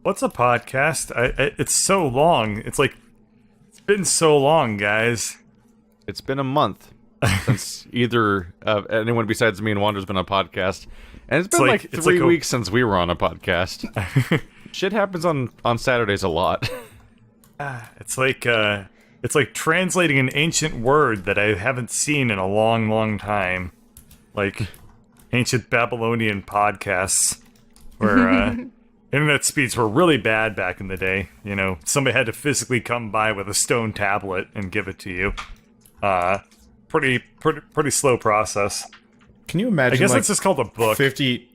What's a podcast? It's so long. It's been so long, guys. It's been a month since either anyone besides me and Wander's been on a podcast. And it's been like 3 weeks since we were on a podcast. Shit happens on Saturdays a lot. It's like translating an ancient word that I haven't seen in a long, long time. Like ancient Babylonian podcasts where internet speeds were really bad back in the day. You know, somebody had to physically come by with a stone tablet and give it to you. Pretty slow process. Can you imagine? I guess that's just called a book. 50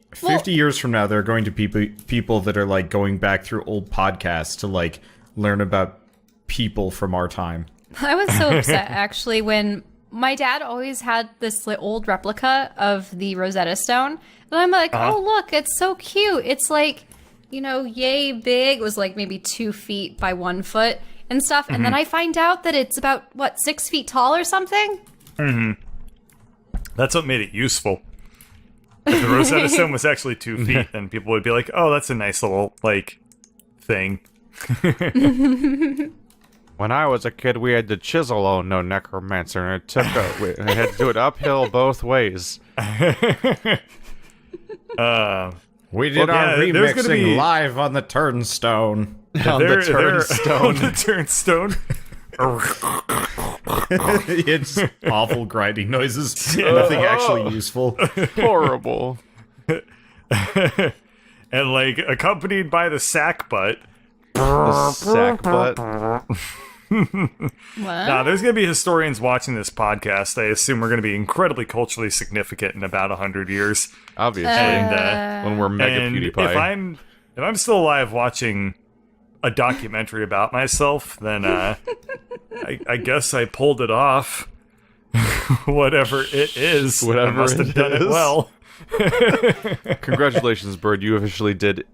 years from now, there are going to be people that are like going back through old podcasts to like learn about people from our time. I was so upset actually when my dad always had this old replica of the Rosetta Stone, and I'm like, oh look, it's so cute. It's like, you know, yay big. It was like maybe 2 feet by 1 foot and stuff. And then I find out that it's about 6 feet tall or something. That's what made it useful. If the Rosetta Stone was actually 2 feet, then people would be like, oh, that's a nice little, like, thing. When I was a kid, we had to chisel on no necromancer, and we had to do it uphill both ways. We did our remixing live on the turnstone. On the turnstone. The turnstone. It's awful grinding noises. Nothing actually useful. Horrible. And, like, accompanied by the sack butt. The sack butt. Now, there's going to be historians watching this podcast. I assume we're going to be incredibly culturally significant in about 100 years. Obviously. And, when we're mega PewDiePie. If I'm still alive watching a documentary about myself, then I guess I pulled it off. Whatever it is. Whatever I must have done it well. Congratulations, Bird. You officially did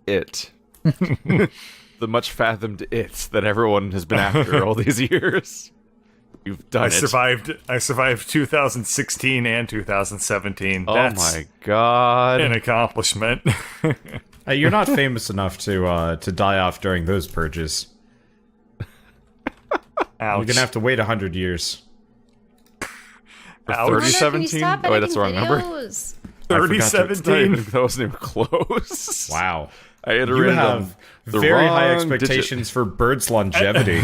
it. The much fathomed it that everyone has been after all these years. You've done it. I survived 2016 and 2017. Oh That's my god. an accomplishment. You're not famous enough to die off during those purges. Ouch. You're gonna have to wait 100 years. For Ouch. 3017? Oh, wait, that's the wrong number. 3017. That wasn't even close. Wow. I iterated You have the very high wrong expectations for Bird's longevity.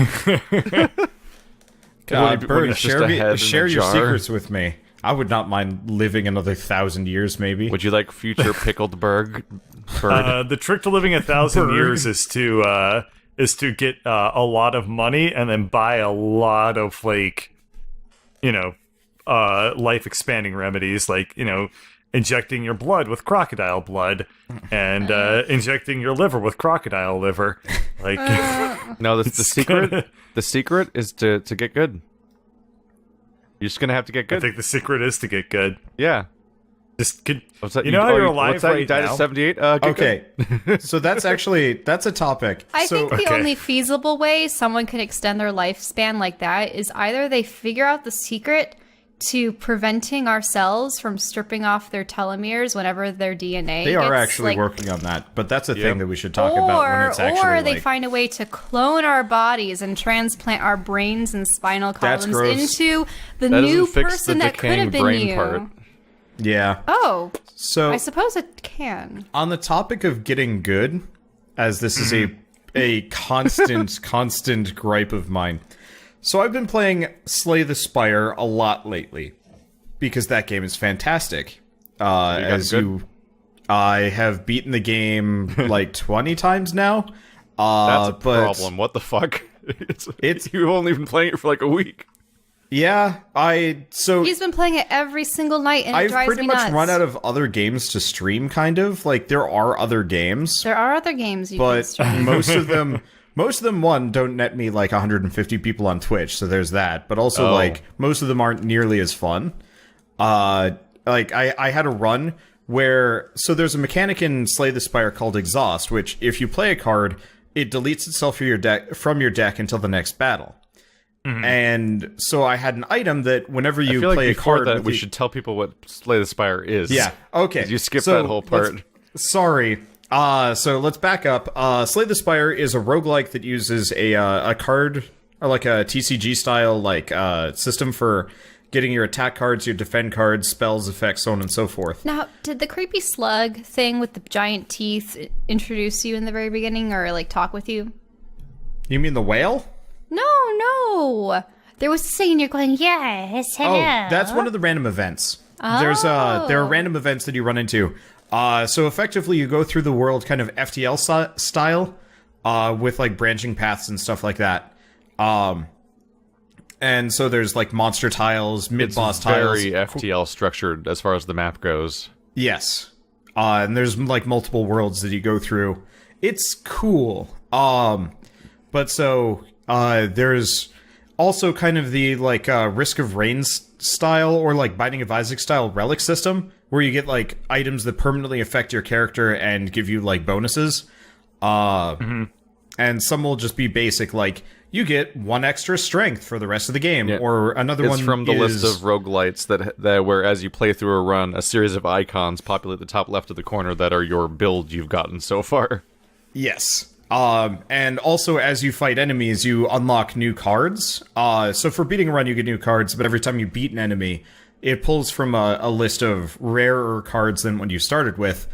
Bird, share your secrets with me. I would not mind living another 1,000 years, maybe. Would you like future pickled Bird? The trick to living 1,000 years is to get a lot of money and then buy a lot of, like, you know, life expanding remedies, like, you know, injecting your blood with crocodile blood and injecting your liver with crocodile liver. Like, no, the secret. The secret is to get good. You're just gonna have to get good. I think the secret is to get good. Yeah. Just good. That, you know how you're alive what's that? right You died now? at 78? Okay. So that's a topic. I think the only feasible way someone can extend their lifespan like that is either they figure out the secret to preventing our cells from stripping off their telomeres whenever their DNA They are gets, actually like, working on that, but that's a thing that we should talk about when it's actually or they find a way to clone our bodies and transplant our brains and spinal columns into the new person that could have been you. Part. Yeah. Oh, so I suppose it can. On the topic of getting good, as this is a constant gripe of mine. So I've been playing Slay the Spire a lot lately because that game is fantastic. I have beaten the game like 20 times now. That's a problem. What the fuck? It's you've only been playing it for like a week. Yeah, he's been playing it every single night, and it drives me nuts. I've pretty much run out of other games to stream. Kind of like there are other games. There are other games you can stream. Most of them, one, don't net me like 150 people on Twitch, so there's that. But also, like, most of them aren't nearly as fun. Like, I had a run where... So there's a mechanic in Slay the Spire called Exhaust, which, if you play a card, it deletes itself from your deck until the next battle. Mm-hmm. And so I had an item that whenever you play a card... that we should tell people what Slay the Spire is. Yeah, okay. You skipped that whole part. Sorry. So let's back up. Slay the Spire is a roguelike that uses a card, or like a TCG style system for getting your attack cards, your defend cards, spells, effects, so on and so forth. Now, did the creepy slug thing with the giant teeth introduce you in the very beginning, or like talk with you? You mean the whale? No. There was this thing and you're going, yes, hello. Oh, that's one of the random events. Oh. There are random events that you run into. So effectively, you go through the world kind of FTL style, with like branching paths and stuff like that. And so there's like monster tiles, mid-boss tiles. Very FTL structured as far as the map goes. Yes. And there's like multiple worlds that you go through. It's cool. But so there's also kind of the like Risk of Rain style, or like Binding of Isaac style relic system, where you get like items that permanently affect your character and give you like bonuses. And some will just be basic, like you get 1 extra strength for the rest of the game, or another one from the is... list of roguelites that where as you play through a run, a series of icons populate the top left of the corner that are your build you've gotten so far. Yes. And also as you fight enemies, you unlock new cards. So for beating a run, you get new cards, but every time you beat an enemy, it pulls from a list of rarer cards than what you started with.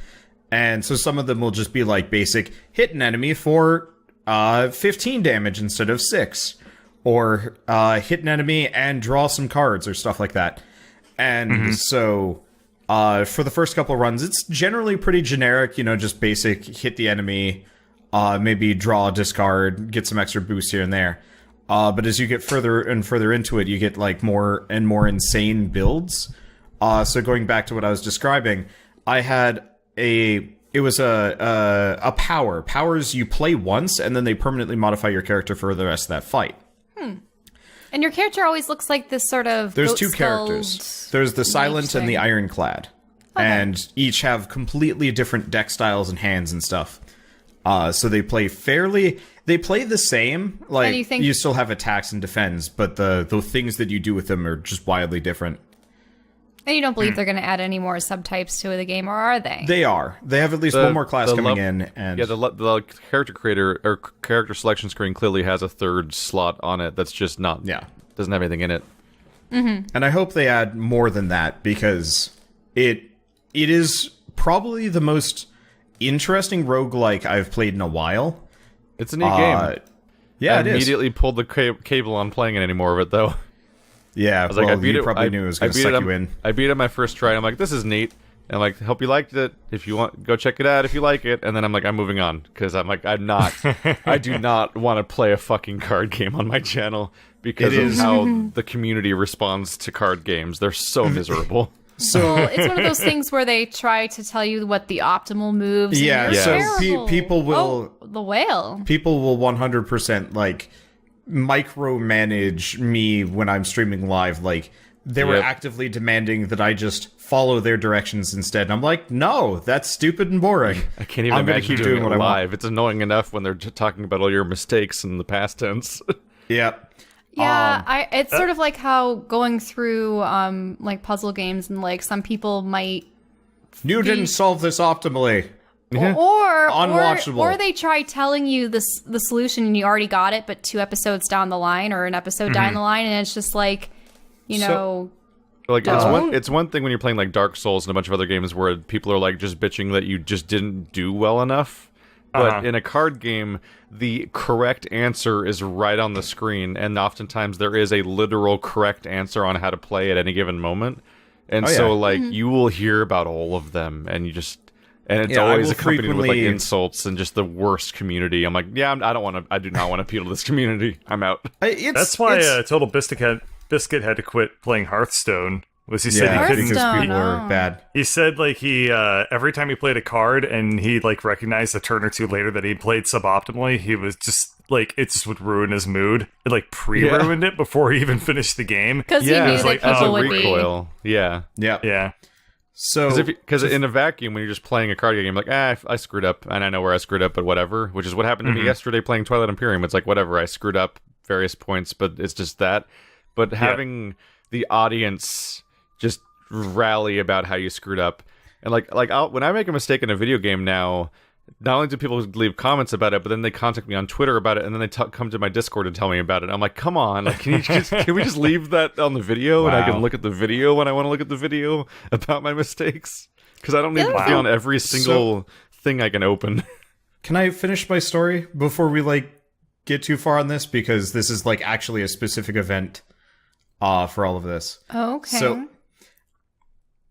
And so some of them will just be like basic, hit an enemy for 15 damage instead of 6. Or hit an enemy and draw some cards or stuff like that. And so for the first couple runs, it's generally pretty generic, just basic, hit the enemy, maybe draw, discard, get some extra boost here and there. But as you get further and further into it, you get like more and more insane builds. So going back to what I was describing, I had a power. Powers you play once, and then they permanently modify your character for the rest of that fight. And your character always looks like this sort of There's two characters. There's the Silent and the Ironclad. Okay. And each have completely different deck styles and hands and stuff. So they play the same. Like, you still have attacks and defends, but the things that you do with them are just wildly different. And you don't believe they're going to add any more subtypes to the game, or are they? They are. They have at least one more class coming in. And the character creator or character selection screen clearly has a third slot on it that's just not. Yeah. Doesn't have anything in it. And I hope they add more than that, because it is probably the most interesting roguelike I've played in a while. It's a neat game. Yeah, I it is. immediately pulled the cable on playing it anymore of it, though. Yeah, I beat you it. probably knew it was going to suck you in. I beat it my first try. I'm like, this is neat. And I'm like, hope you liked it. If you want, go check it out if you like it. And then I'm like, I'm moving on. Because I'm like, I do not want to play a fucking card game on my channel because of how the community responds to card games. They're so miserable. So it's one of those things where they try to tell you what the optimal moves. Yeah, and so people will... Oh, the whale. People will 100% like micromanage me when I'm streaming live. Like, they were actively demanding that I just follow their directions instead. And I'm like, no, that's stupid and boring. I can't even imagine doing it live. It's annoying enough when they're talking about all your mistakes in the past tense. Yep. Yeah, it's sort of like how going through like puzzle games, and like some people might you didn't solve this optimally. Or unwatchable. Or they try telling you the solution and you already got it, but 2 episodes down the line or an episode down the line, and it's just like, like it's one thing when you're playing like Dark Souls and a bunch of other games where people are like just bitching that you just didn't do well enough. But in a card game, the correct answer is right on the screen, and oftentimes there is a literal correct answer on how to play at any given moment. And you will hear about all of them, and it's always accompanied with like insults and just the worst community. I'm like, I do not want to appeal to this community. I'm out. That's why Total Biscuit had to quit playing Hearthstone. He said he couldn't because people were bad. He said like he every time he played a card and he like recognized a turn or two later that he played suboptimally, he was just like, it just would ruin his mood. It like ruined it before he even finished the game. Because he knew that people would recoil. Yeah. So because in a vacuum, when you're just playing a card game, like I screwed up, and I know where I screwed up, but whatever. Which is what happened to me yesterday playing Twilight Imperium. It's like whatever, I screwed up various points, but it's just that. But having the audience just rally about how you screwed up, and like when I make a mistake in a video game now, not only do people leave comments about it, but then they contact me on Twitter about it, and then they come to my Discord and tell me about it. I'm like, come on, like, can we just leave that on the video, and I can look at the video when I want to look at the video about my mistakes? Because I don't need to be on every single thing I can open. Can I finish my story before we get too far on this? Because this is actually a specific event for all of this. Okay. So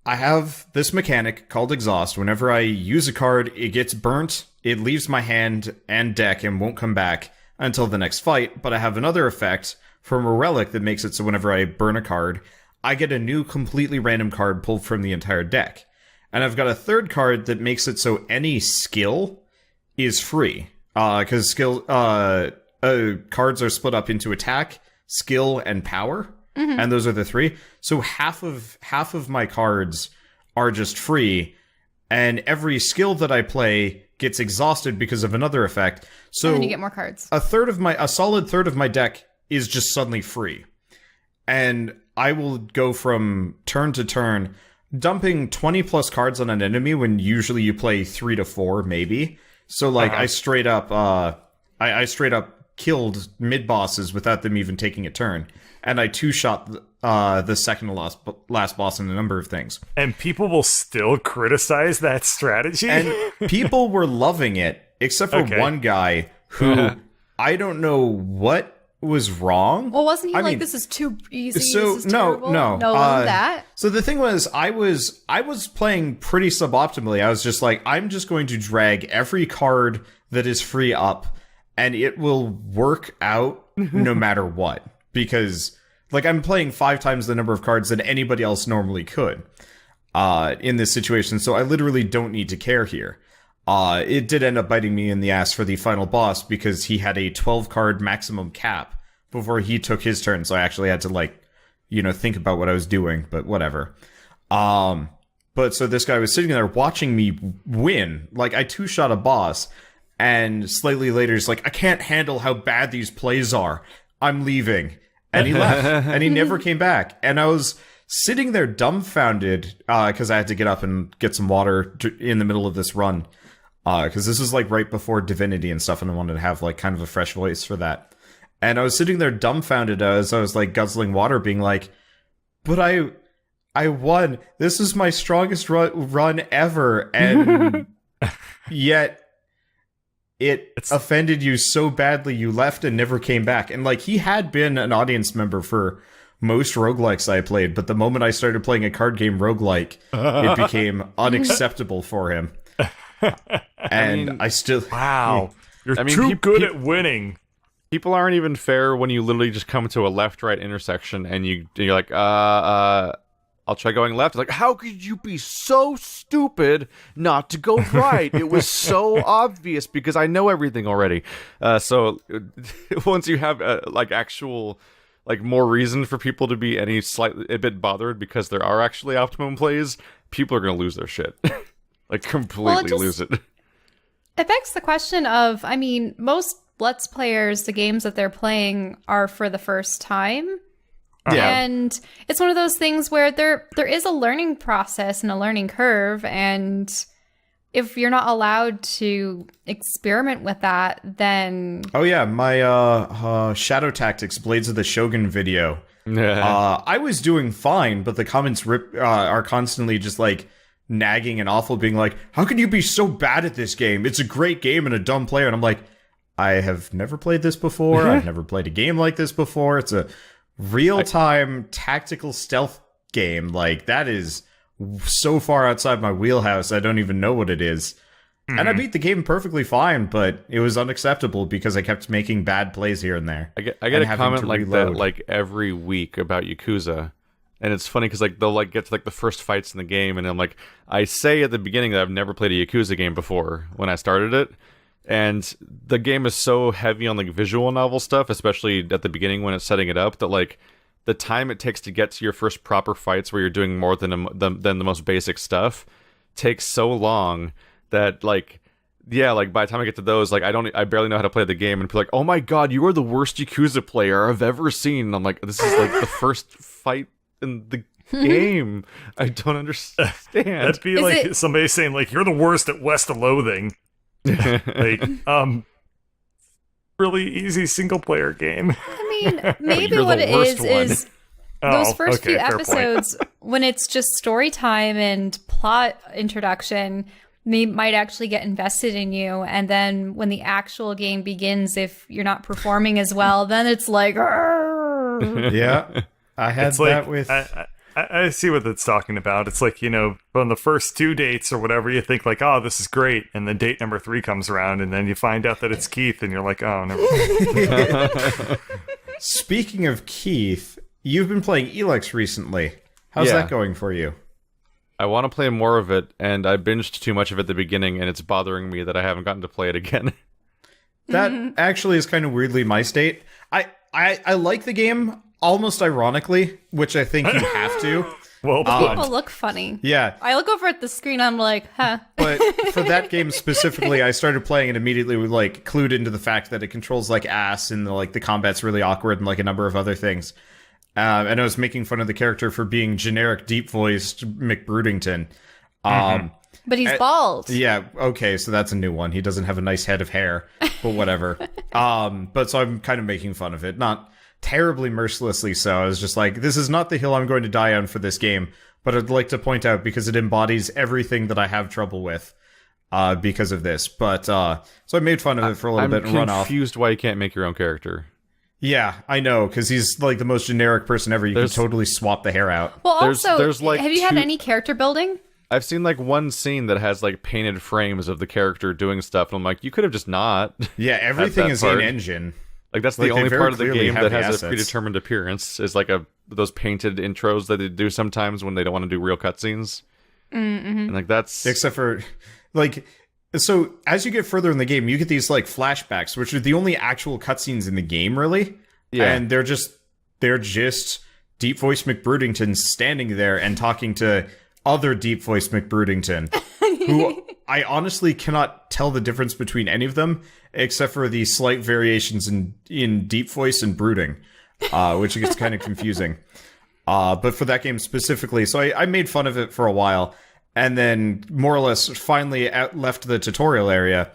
I have this mechanic called exhaust. Whenever I use a card, it gets burnt, it leaves my hand and deck and won't come back until the next fight. But I have another effect from a relic that makes it so whenever I burn a card, I get a new completely random card pulled from the entire deck. And I've got a third card that makes it so any skill is free. Because cards are split up into attack, skill, and power. Mm-hmm. And those are the three. So half of my cards are just free, and every skill that I play gets exhausted because of another effect. So and then you get more cards. A solid third of my deck is just suddenly free. And I will go from turn to turn, dumping 20 plus cards on an enemy when usually you play 3 to 4, maybe. So I straight up I straight up killed mid bosses without them even taking a turn. And I two-shot the second to last boss in a number of things. And people will still criticize that strategy? And people were loving it, except for one guy who, I don't know what was wrong. Well, wasn't he this is too easy, this is terrible? No. That? So the thing was, I was playing pretty suboptimally. I was just I'm just going to drag every card that is free up, and it will work out no matter what. Because, I'm playing 5 times the number of cards that anybody else normally could in this situation, so I literally don't need to care here. It did end up biting me in the ass for the final boss, because he had a 12-card maximum cap before he took his turn, so I actually had to, think about what I was doing, but whatever. But so this guy was sitting there watching me win. I two-shot a boss, and slightly later he's like, I can't handle how bad these plays are. I'm leaving. And he left, and he never came back. And I was sitting there dumbfounded, because I had to get up and get some water in the middle of this run. Because this was right before Divinity and stuff, and I wanted to have kind of a fresh voice for that. And I was sitting there dumbfounded as I was guzzling water, being but I won. This is my strongest run ever, and yet it's offended you so badly you left and never came back. And he had been an audience member for most roguelikes I played, but the moment I started playing a card game roguelike, it became unacceptable for him. And I still... Wow. You're too good at winning. People aren't even fair when you literally just come to a left-right intersection and you're like, I'll try going left. How could you be so stupid not to go right? It was so obvious because I know everything already. So once you have actual more reason for people to be a bit bothered because there are actually optimum plays, people are going to lose their shit. Completely lose it. It begs the question of, most Let's Players, the games that they're playing are for the first time. Yeah. And it's one of those things where there is a learning process and a learning curve, and if you're not allowed to experiment with that, then... Oh yeah, my Shadow Tactics Blades of the Shogun video. I was doing fine, but the comments are constantly just nagging and awful, being how can you be so bad at this game? It's a great game and a dumb player. And I'm I have never played this before. I've never played a game like this before. It's a real-time tactical stealth game. That is so far outside my wheelhouse, I don't even know what it is. And I beat the game perfectly fine, but it was unacceptable because I kept making bad plays here and there. I get a comment like that every week about Yakuza. And it's funny because they'll get to the first fights in the game, and I'm I say at the beginning that I've never played a Yakuza game before when I started it. And the game is so heavy on visual novel stuff, especially at the beginning when it's setting it up, that the time it takes to get to your first proper fights where you're doing more than the most basic stuff takes so long that by the time I get to those, I barely know how to play the game, and people oh my god, you are the worst Yakuza player I've ever seen. And I'm this is the first fight in the game. I don't understand. That'd be somebody saying you're the worst at West of Loathing. Like, really easy single player game. I mean, maybe You're what the it worst is those first few fair point. episodes, when it's just story time and plot introduction, they might actually get invested in you. And then when the actual game begins, if you're not performing as well, then it's like, "Arr." Yeah, I had It's that like, with. I see what it's talking about. It's like, on the first 2 dates or whatever, you think like, oh, this is great. And then date number 3 comes around and then you find out that it's Keith and you're like, oh, never mind. Speaking of Keith, you've been playing Elex recently. How's that going for you? I want to play more of it, and I binged too much of it at the beginning, and it's bothering me that I haven't gotten to play it again. That actually is kind of weirdly my state. I like the game, almost ironically, which I think you have to. Well, People look funny. Yeah. I look over at the screen, I'm like, huh. But for that game specifically, I started playing and immediately like clued into the fact that it controls like ass and the combat's really awkward and like a number of other things. And I was making fun of the character for being generic deep-voiced McBroodington. But he's bald. Yeah, okay, so that's a new one. He doesn't have a nice head of hair, but whatever. But so I'm kind of making fun of it. Not terribly mercilessly so. I was just like, this is not the hill I'm going to die on for this game, but I'd like to point out because it embodies everything that I have trouble with because of this. But so I made fun of it for a little bit and run off. I'm confused why you can't make your own character. Yeah, I know, because he's like the most generic person ever. You can totally swap the hair out. Well, There's also, like have you had any character building? I've seen like one scene that has like painted frames of the character doing stuff, and I'm like, you could have just not. Yeah, everything is part. in engine. Like that's Like, the they only very part of the clearly game have that the has assets. a predetermined appearance is like those painted intros that they do sometimes when they don't want to do real cutscenes. And like that's Except for, like, so as you get further in the game, you get these like flashbacks, which are the only actual cutscenes in the game, really. Yeah. And they're just deep voice McBroodington standing there and talking to other deep voice McBroodington, who I honestly cannot tell the difference between any of them, except for the slight variations in deep voice and brooding, which gets kind of confusing. But for that game specifically, so I made fun of it for a while, and then more or less finally left the tutorial area,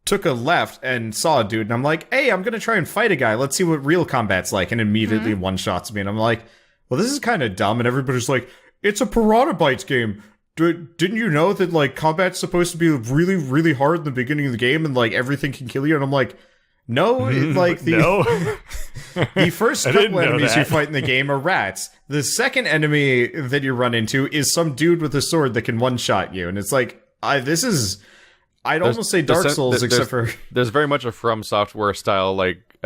took a left and saw a dude, and I'm like, hey, I'm gonna try and fight a guy. Let's see what real combat's like. And immediately one-shots me, and I'm like, well, this is kind of dumb. And everybody's like, it's a Piranha Bytes game. Didn't you know that like combat's supposed to be really, really hard in the beginning of the game, and like everything can kill you? And I'm like, no, like the first couple enemies you fight in the game are rats. The second enemy that you run into is some dude with a sword that can one-shot you, and it's like, I'd almost say Dark Souls, except for there's very much a From Software style like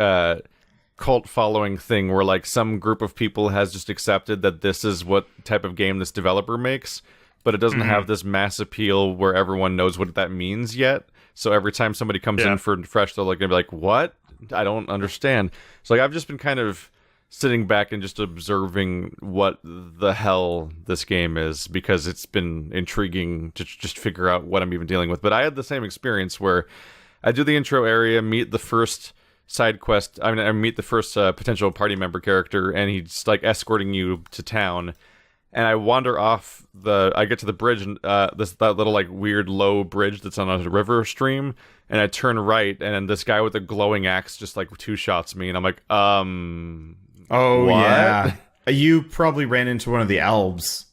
cult following thing where like some group of people has just accepted that this is what type of game this developer makes, but it doesn't have this mass appeal where everyone knows what that means yet. So every time somebody comes in for fresh, they're like gonna be like, "What? I don't understand." So like I've just been kind of sitting back and just observing what the hell this game is, because it's been intriguing to just figure out what I'm even dealing with. But I had the same experience where I do the intro area, meet the first side quest. I meet the first potential party member character, and he's like escorting you to town. And I wander off I get to the bridge, and that little like weird low bridge that's on a river stream, and I turn right, and this guy with a glowing axe just like two-shots me, and I'm like, oh, what? yeah. You probably ran into one of the Albs,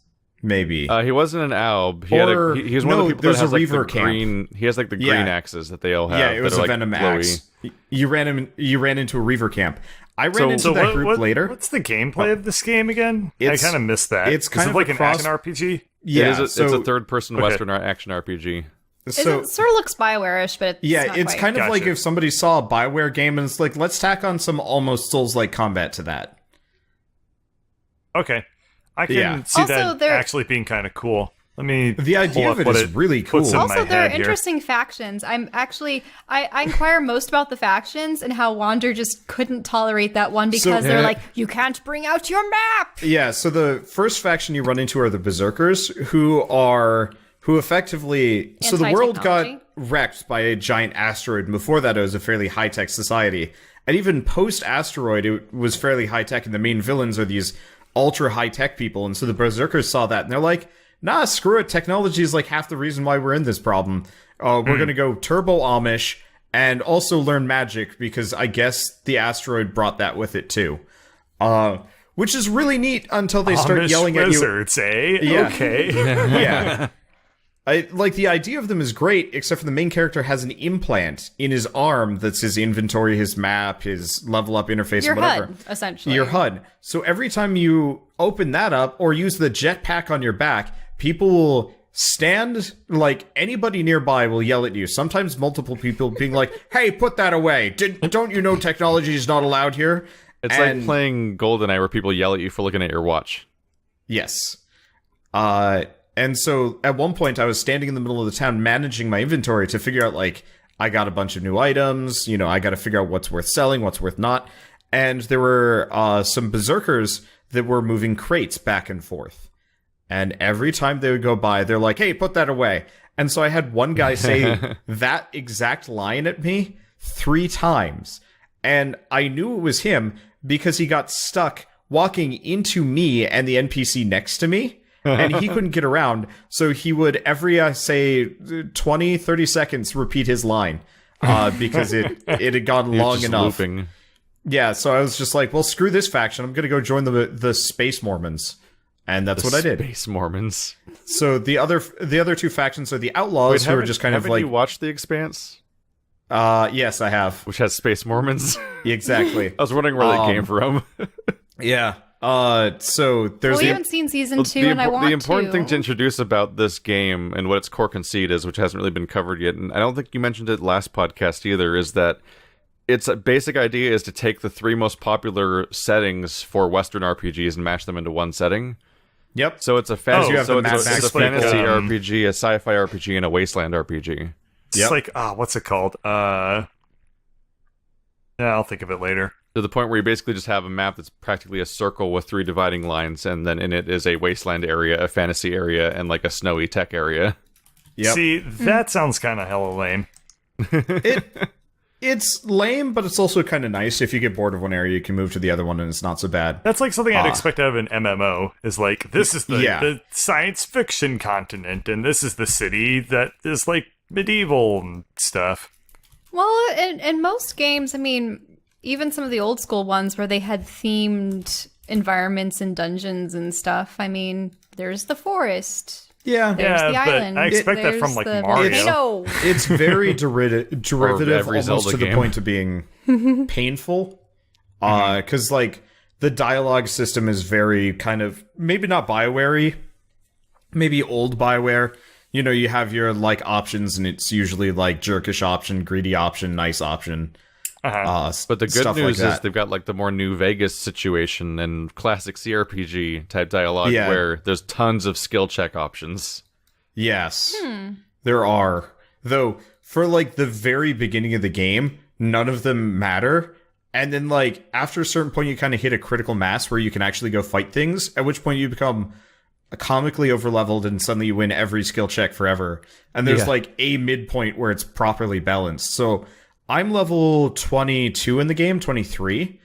maybe. He wasn't an Alb. He was one of the people that has like the green. He has like the green axes that they all have. Yeah, it was that are, a Venom like, axe. You ran into a Reaver camp. I ran into that group later. What's the gameplay of this game again? I kind of missed that. It's kind of like an action RPG. Yeah, it's a third-person Western action RPG. So it sort of looks Bioware-ish, but it's not it's quite. kind of like if somebody saw a Bioware game and it's like, let's tack on some almost Souls-like combat to that. Okay, I can see Also, that actually being kind of cool. The idea of it is really cool. Also, there are interesting factions. I inquire most about the factions and how Wander just couldn't tolerate that one because they're like, you can't bring out your map. Yeah, so the first faction you run into are the Berserkers, who effectively, so the world got wrecked by a giant asteroid. And before that, it was a fairly high-tech society. And even post-asteroid, it was fairly high-tech, and the main villains are these ultra high-tech people. And so the Berserkers saw that, and they're like, nah, screw it. Technology is like half the reason why we're in this problem. we're going to go turbo Amish and also learn magic because I guess the asteroid brought that with it too. Which is really neat until they start Amish yelling wizards, at eh? you. Yeah. Okay. Yeah. Like, the idea of them is great, except for the main character has an implant in his arm that's his inventory, his map, his level up interface, Your whatever. HUD, essentially. Your HUD. So every time you open that up or use the jetpack on your back, people will stand, like, anybody nearby will yell at you. Sometimes multiple people being like, hey, put that away. Don't you know technology is not allowed here? It's like playing GoldenEye where people yell at you for looking at your watch. Yes. And so at one point I was standing in the middle of the town managing my inventory to figure out, like, I got a bunch of new items, you know, I got to figure out what's worth selling, what's worth not. And there were some berserkers that were moving crates back and forth. And every time they would go by, they're like, hey, put that away. And so I had one guy say that exact line at me 3 times. And I knew it was him because he got stuck walking into me and the NPC next to me. And he couldn't get around, so he would, every, say, 20, 30 seconds, repeat his line, because it had gone long enough. Looping. Yeah, so I was just like, well, screw this faction, I'm gonna go join the Space Mormons. And that's what I did. Space Mormons. So the other 2 factions are the Outlaws, who are just kind of like... Haven't you watched The Expanse? Yes, I have. Which has Space Mormons? Exactly. I was wondering where that came from. Yeah. So there's we haven't seen season 2, and I want to. The important thing to introduce about this game and what its core conceit is, which hasn't really been covered yet, and I don't think you mentioned it last podcast either, is that its basic idea is to take the 3 most popular settings for Western RPGs and mash them into one setting. Yep. So it's a fantasy, it's a fantasy RPG, a sci-fi RPG, and a wasteland RPG. It's like, what's it called? Yeah, I'll think of it later. To the point where you basically just have a map that's practically a circle with 3 dividing lines, and then in it is a wasteland area, a fantasy area, and like a snowy tech area. Yep. See, that sounds kind of hella lame. It's lame, but it's also kind of nice. If you get bored of one area, you can move to the other one, and it's not so bad. That's like something I'd expect out of an MMO. Is like, this is the science fiction continent, and this is the city that is like medieval and stuff. Well, in most games, I mean, even some of the old school ones where they had themed environments and dungeons and stuff. I mean, there's the forest. Yeah, there's the island. I expect that from like Mario. It's very derivative, almost to the point of being painful. Because like the dialogue system is very kind of, maybe not BioWare-y, maybe old BioWare. You know, you have your like options, and it's usually like jerkish option, greedy option, nice option. But the good news is they've got like the more New Vegas situation and classic CRPG type dialogue where there's tons of skill check options. Yes, there are. Though for like the very beginning of the game, none of them matter. And then like after a certain point, you kind of hit a critical mass where you can actually go fight things, at which point you become comically overleveled and suddenly you win every skill check forever. And there's like a midpoint where it's properly balanced. So I'm level 22 in the game, 23,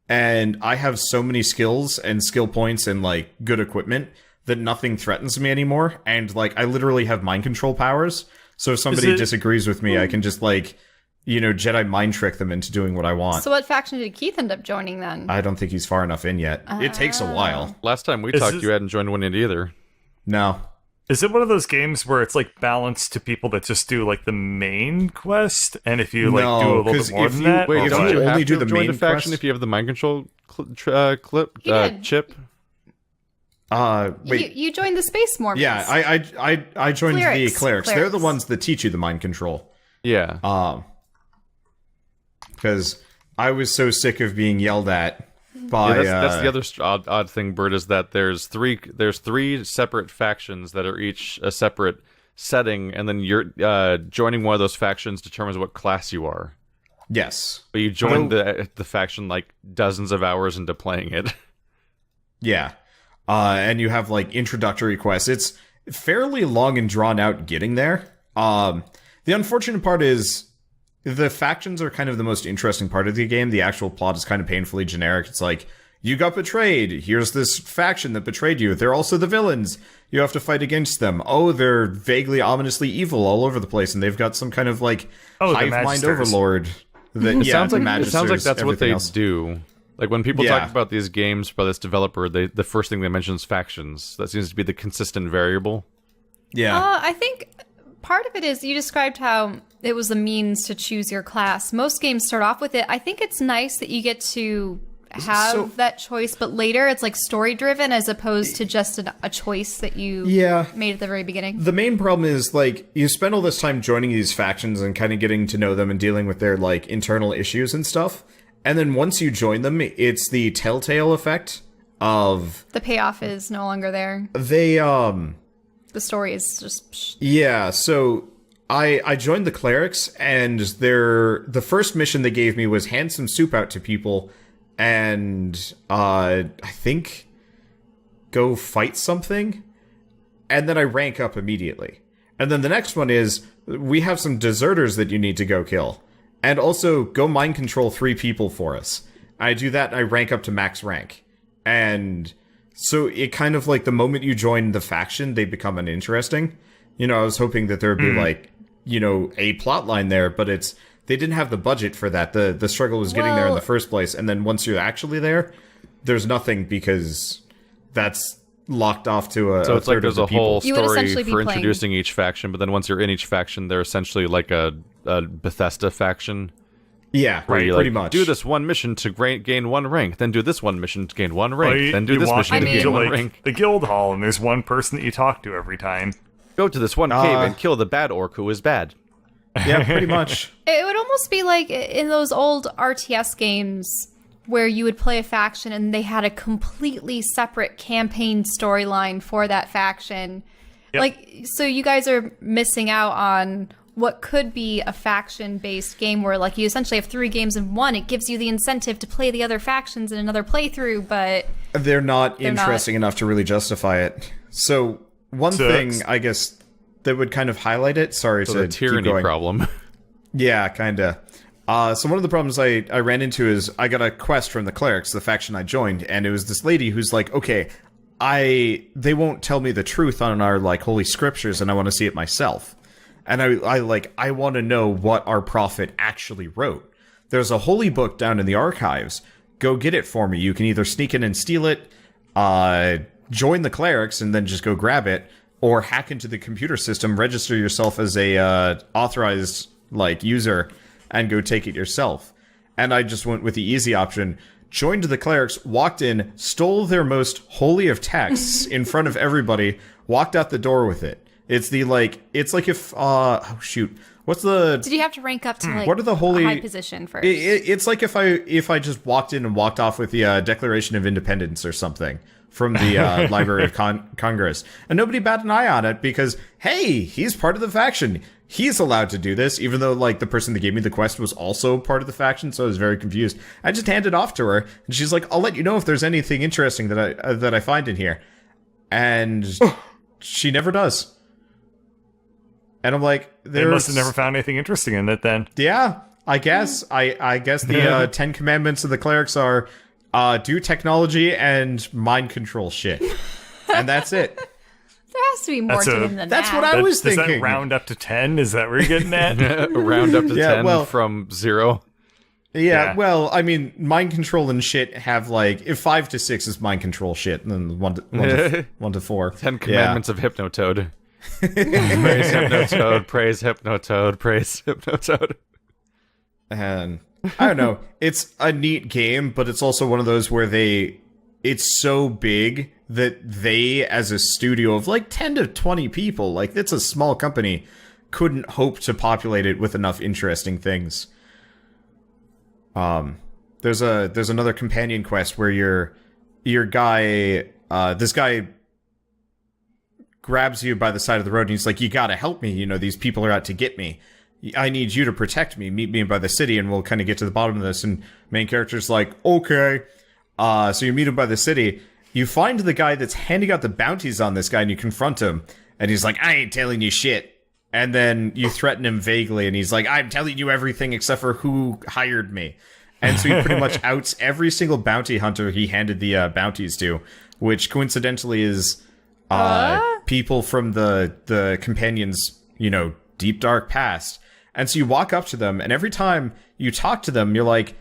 and I have so many skills and skill points and, like, good equipment that nothing threatens me anymore, and, like, I literally have mind control powers, so if somebody disagrees with me, I can just, like, you know, Jedi mind trick them into doing what I want. So what faction did Keith end up joining, then? I don't think he's far enough in yet. It takes a while. Last time we talked, you hadn't joined one in either. No. Is it one of those games where it's like balanced to people that just do like the main quest, and if you like do a little bit more than that, wait, don't you only do the main faction quest? if you have the mind control chip? Wait, you joined the Space Mormons. Yeah, I joined the clerics. They're the ones that teach you the mind control. Yeah. Because I was so sick of being yelled at. By, that's the other odd thing, Bert, is that there's three separate factions that are each a separate setting, and then you're joining one of those factions determines what class you are. Yes, but you joined the faction like dozens of hours into playing it. Yeah, and you have like introductory quests. It's fairly long and drawn out getting there. The unfortunate part is, the factions are kind of the most interesting part of the game. The actual plot is kind of painfully generic. It's like, you got betrayed. Here's this faction that betrayed you. They're also the villains. You have to fight against them. Oh, they're vaguely ominously evil all over the place, and they've got some kind of like hive mind overlord. That, it sounds like that's what they do. Like when people Yeah. talk about these games by this developer, the first thing they mention is factions. That seems to be the consistent variable. Yeah. I think part of it is you described how it was the means to choose your class. Most games start off with it. I think it's nice that you get to have that choice, but later it's like story driven as opposed to just a choice that you made at the very beginning. The main problem is, like, you spend all this time joining these factions and kind of getting to know them and dealing with their, like, internal issues and stuff. And then once you join them, it's the telltale effect of... The payoff is no longer there. They, The story is just... Yeah, so I joined the clerics, and the first mission they gave me was hand some soup out to people, and I think go fight something, and then I rank up immediately. And then the next one is, we have some deserters that you need to go kill, and also go mind control 3 people for us. I do that, and I rank up to max rank. And so it kind of like the moment you join the faction, they become uninteresting. You know, I was hoping that there would be like, you know, a plot line there, but they didn't have the budget for that. The struggle was getting there in the first place, and then once you're actually there, there's nothing because that's locked off to a So it's like there's a whole story for playing. introducing each faction, but then once you're in each faction, they're essentially like a Bethesda faction. Yeah, Where right, you pretty like, much. do this one mission to gain 1 rank, then do this one mission to gain 1 rank, then do this mission to gain 1 rank. The guild hall, and there's one person that you talk to every time. Go to this one cave and kill the bad orc who is bad. Yeah, pretty much. It would almost be like in those old RTS games where you would play a faction and they had a completely separate campaign storyline for that faction. Yep. Like, so you guys are missing out on what could be a faction-based game where, like, you essentially have 3 games in one. It gives you the incentive to play the other factions in another playthrough, but... They're not interesting enough to really justify it. So, one thing, I guess, that would kind of highlight it... Sorry to the tyranny keep going. problem. Yeah, kinda. So one of the problems I ran into is I got a quest from the clerics, the faction I joined, and it was this lady who's like, okay, they won't tell me the truth on our, like, holy scriptures, and I want to see it myself. And I want to know what our prophet actually wrote. There's a holy book down in the archives. Go get it for me. You can either sneak in and steal it, join the clerics, and then just go grab it, or hack into the computer system, register yourself as a authorized like user, and go take it yourself. And I just went with the easy option. Joined the clerics, walked in, stole their most holy of texts in front of everybody, walked out the door with it. It's like if what's the... Did you have to rank up to, like, what are the holy... a high position first? It's like if I just walked in and walked off with the Declaration of Independence or something from the Library of Congress. And nobody bat an eye on it because, hey, he's part of the faction. He's allowed to do this, even though, like, the person that gave me the quest was also part of the faction, so I was very confused. I just handed off to her, and she's like, I'll let you know if there's anything interesting that I find in here. And she never does. And I'm like, they must have never found anything interesting in it then. Yeah, I guess. I guess the 10 commandments of the clerics are do technology and mind control shit. And that's it. There has to be more to them than that's that. what I was thinking. Does that round up to 10? Is that where you're getting at? Round up to 10 from 0. Yeah, well, I mean, mind control and shit have, like, if 5 to 6 is mind control shit, and then 1 to 4. 10 commandments of Hypnotoad. Praise Hypnotoad, praise Hypnotoad, praise Hypnotoad. And I don't know. It's a neat game, but it's also one of those where it's so big that they, as a studio of like 10 to 20 people, like it's a small company, couldn't hope to populate it with enough interesting things. There's another companion quest where your guy, this guy grabs you by the side of the road and he's like, you gotta help me, you know, these people are out to get me. I need you to protect me. Meet me by the city and we'll kind of get to the bottom of this. And main character's like, okay. So you meet him by the city. You find the guy that's handing out the bounties on this guy and you confront him. And he's like, I ain't telling you shit. And then you threaten him vaguely and he's like, I'm telling you everything except for who hired me. And so he pretty much outs every single bounty hunter he handed the bounties to, which coincidentally is people from the companion's, deep dark past. And so you walk up to them, and every time you talk to them, you're like,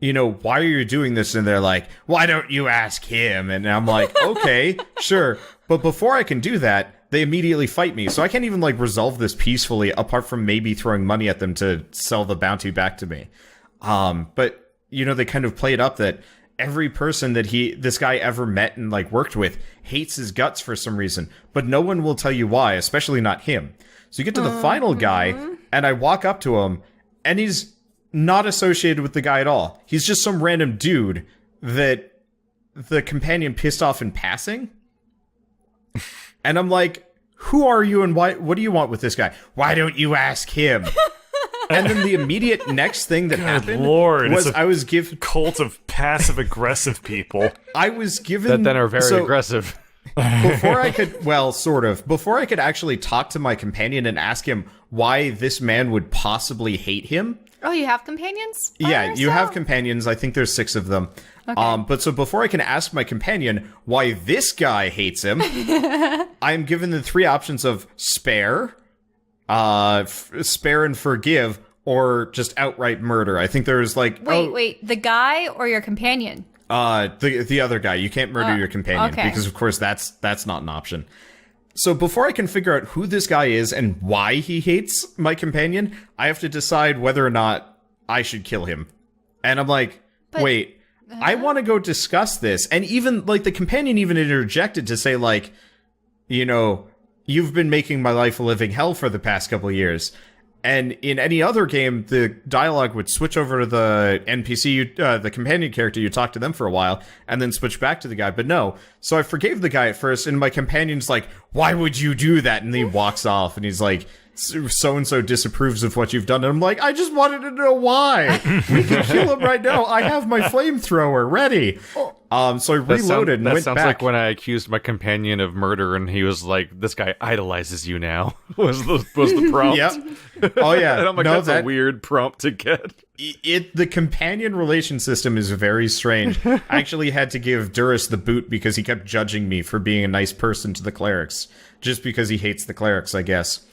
why are you doing this? And they're like, why don't you ask him? And I'm like, okay, sure. But before I can do that, they immediately fight me. So I can't even, resolve this peacefully, apart from maybe throwing money at them to sell the bounty back to me. But, they kind of play it up that every person that this guy ever met and, worked with hates his guts for some reason. But no one will tell you why, especially not him. So you get to the final guy, and I walk up to him, and he's not associated with the guy at all. He's just some random dude that the companion pissed off in passing. And I'm like, who are you and what do you want with this guy? Why don't you ask him? And then the immediate next thing that happened was I was given cult of passive aggressive people. I was given that then are very aggressive. Before I could, before I could actually talk to my companion and ask him why this man would possibly hate him. Oh, you have companions? Yeah, you have companions. I think there's 6 of them. Okay. But so before I can ask my companion why this guy hates him, I'm given the 3 options of spare, spare and forgive, or just outright murder. I think there's Wait, the guy or your companion? The other guy. You can't murder your companion because, of course, that's not an option. So before I can figure out who this guy is and why he hates my companion, I have to decide whether or not I should kill him. And I'm like, wait, I want to go discuss this. And even, the companion even interjected to say, you've been making my life a living hell for the past couple of years. And in any other game, the dialogue would switch over to the NPC, the companion character. You talk to them for a while, and then switch back to the guy. But no. So I forgave the guy at first, and my companion's like, why would you do that? And then he walks off, and he's like, so-and-so disapproves of what you've done. And I'm like, I just wanted to know why. We can kill him right now. I have my flamethrower ready. So I reloaded and went back. That sounds like when I accused my companion of murder, and he was like, "This guy idolizes you now." was the prompt? Yep. Oh yeah. And I'm like, that's a weird prompt to get. The companion relation system is very strange. I actually had to give Duras the boot because he kept judging me for being a nice person to the clerics, just because he hates the clerics, I guess.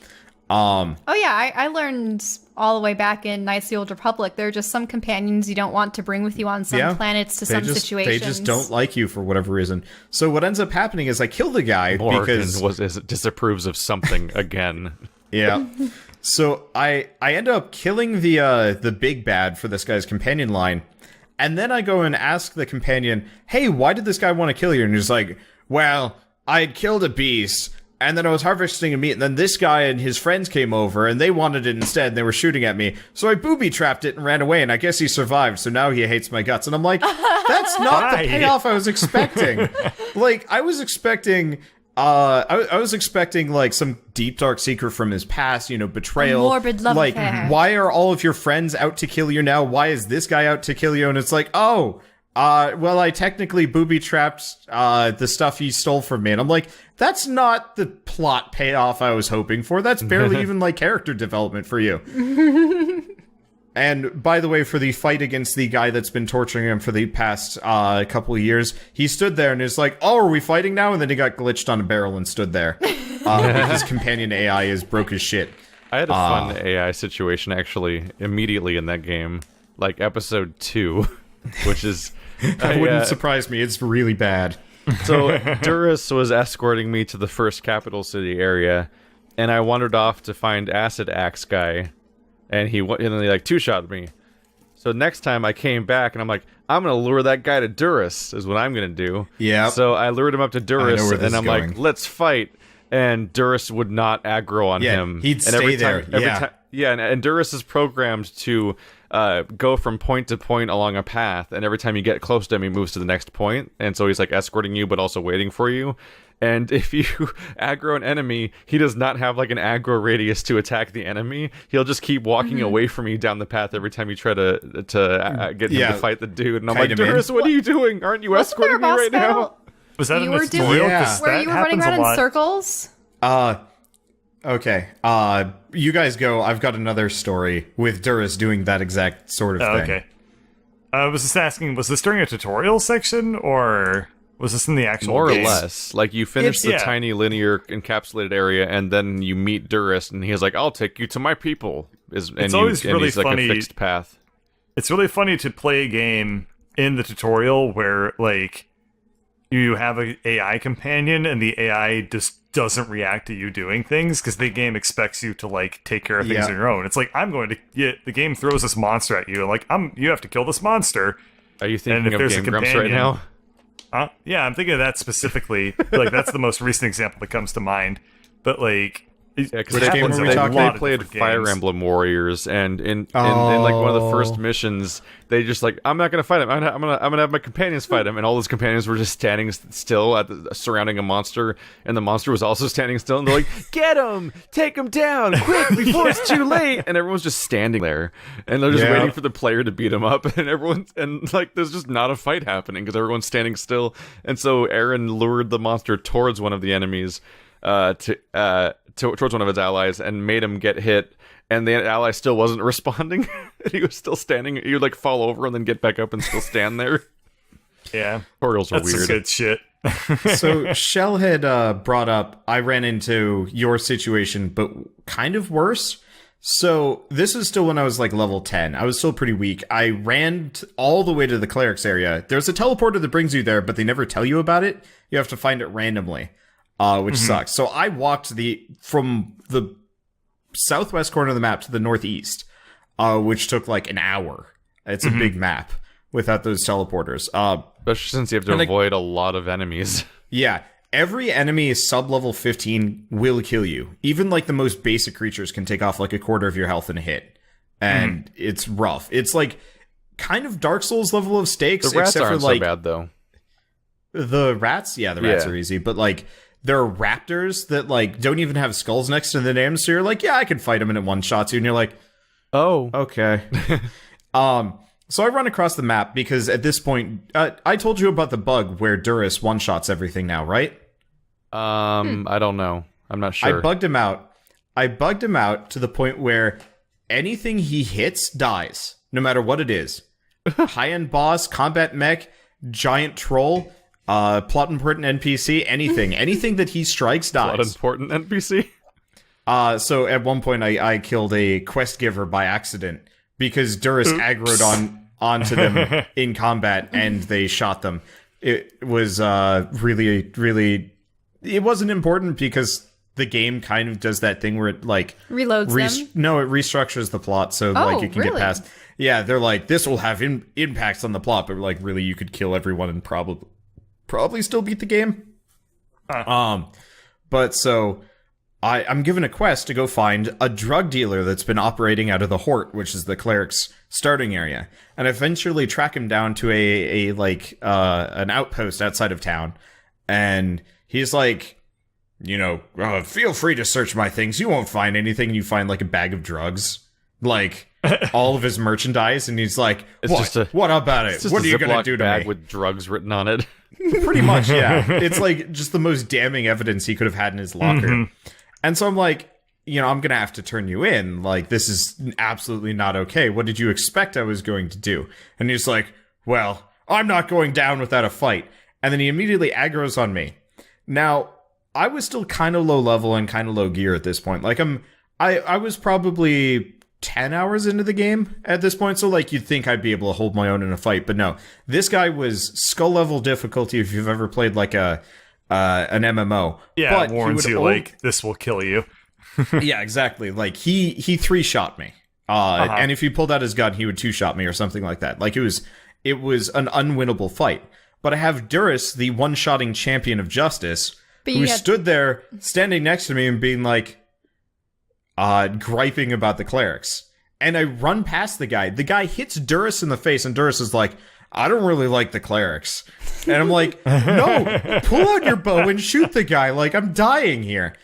I learned all the way back in Knights of the Old Republic, there are just some companions you don't want to bring with you on some planets to some situations. They just don't like you for whatever reason. So what ends up happening is I kill the guy because disapproves of something again. Yeah. So I end up killing the big bad for this guy's companion line, and then I go and ask the companion, "Hey, why did this guy want to kill you?" And he's like, "Well, I had killed a beast. And then I was harvesting a meat, and then this guy and his friends came over, and they wanted it instead, and they were shooting at me. So I booby-trapped it and ran away, and I guess he survived, so now he hates my guts." And I'm like, that's not the payoff I was expecting. I was expecting... I was expecting, some deep, dark secret from his past, betrayal. A morbid love affair. Why are all of your friends out to kill you now? Why is this guy out to kill you? And it's like, I technically booby-trapped the stuff he stole from me. And I'm like, that's not the plot payoff I was hoping for. That's barely even, character development for you. And, by the way, for the fight against the guy that's been torturing him for the past couple of years, he stood there and is like, "Oh, are we fighting now?" And then he got glitched on a barrel and stood there. His companion AI is broke as shit. I had a fun AI situation, actually, immediately in that game. Episode 2, which is... That wouldn't surprise me. It's really bad. So Duras was escorting me to the first capital city area, and I wandered off to find Acid Axe guy, and then he two-shot me. So next time I came back, and I'm like, I'm gonna lure that guy to Duras, is what I'm gonna do. Yeah. So I lured him up to Duras, and I'm like, let's fight. And Duras would not aggro on him. He'd stay there. And Duras is programmed to go from point to point along a path, and every time you get close to him, he moves to the next point, and so he's escorting you, but also waiting for you. And if you aggro an enemy, he does not have an aggro radius to attack the enemy. He'll just keep walking away from you down the path every time you try to get him to fight the dude. And I'm like, Duras, what are you doing? Aren't you escorting me right now? Was that in the tutorial? Where you were running around in circles? Okay. You guys go. I've got another story with Duras doing that exact sort of thing. Okay. I was just asking, was this during a tutorial section, or... Was this in the actual More game? or less. Like, you finish the tiny linear encapsulated area, and then you meet Duris, and he's like, I'll take you to my people. It's always really funny. Like a fixed path. It's really funny to play a game in the tutorial where, like, you have an AI companion, and the AI just doesn't react to you doing things, because the game expects you to, like, take care of things on your own. It's like, the game throws this monster at you, and, like, you have to kill this monster. Are you thinking of Game Grumps right now? Yeah, I'm thinking of that specifically. Like, that's the most recent example that comes to mind. But, like, because they played Fire Emblem Warriors, and in like one of the first missions, they just like, I'm not gonna fight him. I'm gonna have my companions fight him, and all those companions were just standing still surrounding a monster, and the monster was also standing still, and they're like, get him, take him down, quick, before it's too late. And everyone's just standing there, and they're just waiting for the player to beat him up, and like, there's just not a fight happening because everyone's standing still. And so Aaron lured the monster towards one of the enemies, towards one of his allies, and made him get hit, and the ally still wasn't responding. And he was still standing. He would like fall over and then get back up and still stand there. Yeah, tutorials are weird. That's good shit. So Shell had brought up, I ran into your situation, but kind of worse. So this is still when I was like level 10. I was still pretty weak. I ran all the way to the cleric's area. There's a teleporter that brings you there, but they never tell you about it. You have to find it randomly. Which sucks. So I walked from the southwest corner of the map to the northeast, which took like an hour. It's a big map without those teleporters. Especially since you have to avoid a lot of enemies. Yeah. Every enemy sub-level 15 will kill you. Even like the most basic creatures can take off like a quarter of your health in a hit. And it's rough. It's like kind of Dark Souls level of stakes. The rats except aren't for, like, so bad, though. The rats? Yeah, the rats are easy. But like, there are raptors that like don't even have skulls next to the names, so you're like, yeah, I can fight them, and it one-shots you, and you're like, oh, okay. So I run across the map because at this point, I told you about the bug where Duris one-shots everything now, right? I don't know. I'm not sure. I bugged him out. To the point where anything he hits dies, no matter what it is. High-end boss, combat mech, giant troll, plot important NPC, anything that he strikes dies. Plot important NPC? So at one point I killed a quest giver by accident because Duris aggroed onto them in combat and they shot them. It was really, really... It wasn't important because the game kind of does that thing where it like... Reloads them? No, it restructures the plot so like you can get past... Yeah, they're like, this will have impacts on the plot, but like really you could kill everyone and probably still beat the game. But so I'm given a quest to go find a drug dealer that's been operating out of the Hort, which is the cleric's starting area, and eventually track him down to an outpost outside of town. And he's like, feel free to search my things. You won't find anything. You find like a bag of drugs, like all of his merchandise, and he's like, what about it? What are you gonna do to bag me? With drugs written on it? Pretty much, yeah. It's like just the most damning evidence he could have had in his locker. And so I'm like, I'm gonna have to turn you in. Like, this is absolutely not okay. What did you expect I was going to do? And he's like, well, I'm not going down without a fight. And then he immediately aggroes on me. Now, I was still kind of low level and kind of low gear at this point. Like, I was probably 10 hours into the game at this point, so like you'd think I'd be able to hold my own in a fight, but no. This guy was skull level difficulty if you've ever played like an MMO. Yeah, but it warns you like this will kill you. Yeah, exactly. Like he 3-shot me. And if he pulled out his gun, he would 2-shot me or something like that. Like it was an unwinnable fight. But I have Duris, the one-shotting champion of justice, who stood there standing next to me and being like, griping about the clerics. And I run past the guy. The guy hits Duris in the face, and Duris is like, I don't really like the clerics. And I'm like, no, pull out your bow and shoot the guy. Like, I'm dying here.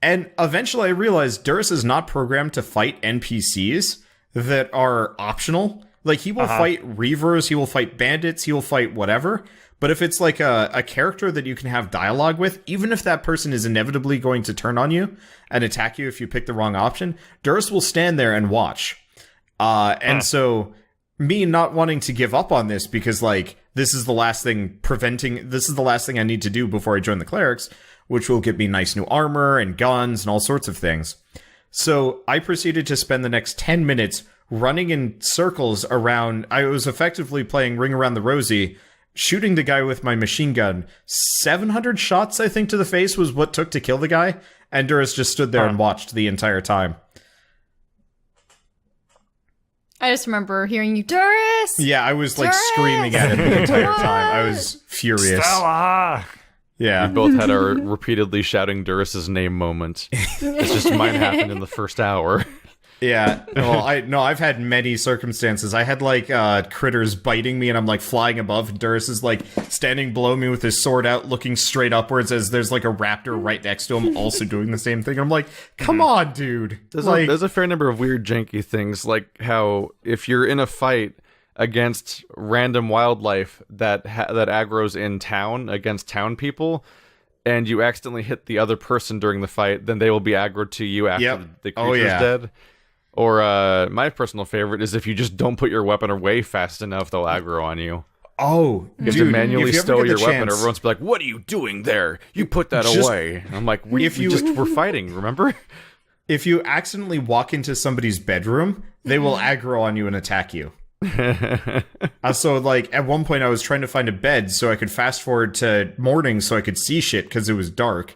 And eventually I realized Duris is not programmed to fight NPCs that are optional. Like, he will fight reavers, he will fight bandits, he will fight whatever. But if it's like a character that you can have dialogue with, even if that person is inevitably going to turn on you and attack you if you pick the wrong option, Duris will stand there and watch. And so me not wanting to give up on this because, like, this is the last thing I need to do before I join the clerics, which will get me nice new armor and guns and all sorts of things. So I proceeded to spend the next 10 minutes running in circles around. I was effectively playing Ring Around the Rosie, shooting the guy with my machine gun. 700 shots, I think, to the face was what took to kill the guy. And Duras just stood there and watched the entire time. I just remember hearing you, Duras! Yeah, I was, like, screaming at him the entire time. I was furious. Stella! Yeah. We both had our repeatedly shouting Duras's name moment. It's just mine happened in the first hour. Yeah. Well, I've had many circumstances. I had, like, critters biting me, and I'm, like, flying above, and Duras is, like, standing below me with his sword out, looking straight upwards as there's, like, a raptor right next to him also doing the same thing. I'm like, come on, dude. There's a fair number of weird, janky things, like how if you're in a fight against random wildlife that aggro's in town against town people, and you accidentally hit the other person during the fight, then they will be aggroed to you after the creature's dead. Or my personal favorite is if you just don't put your weapon away fast enough, they'll aggro on you. Oh, you have to manually stow your weapon. Everyone's be like, "What are you doing there? You put that away." And I'm like, we're fighting, remember? If you accidentally walk into somebody's bedroom, they will aggro on you and attack you. So, like, at one point I was trying to find a bed so I could fast forward to morning so I could see shit because it was dark.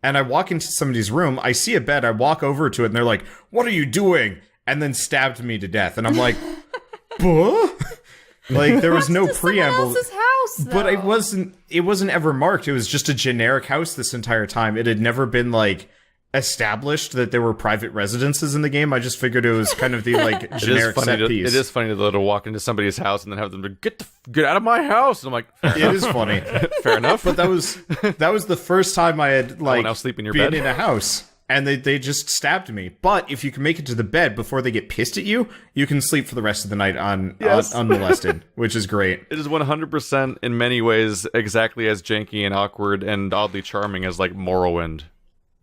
And I walk into somebody's room, I see a bed, I walk over to it, and they're like, "What are you doing?" And then stabbed me to death. And I'm like, "Buh?" Like, there was no preamble. Else's house, though. But it wasn't ever marked. It was just a generic house this entire time. It had never been, like, established that there were private residences in the game. I just figured it was kind of the, like, generic set piece. It is funny though to walk into somebody's house and then have them to get out of my house. And I'm like, it is funny. Fair enough. But that was the first time I had, like, now sleep in your been bed? in a house. And they just stabbed me. But if you can make it to the bed before they get pissed at you, you can sleep for the rest of the night unmolested, which is great. It is 100% in many ways exactly as janky and awkward and oddly charming as, like, Morrowind.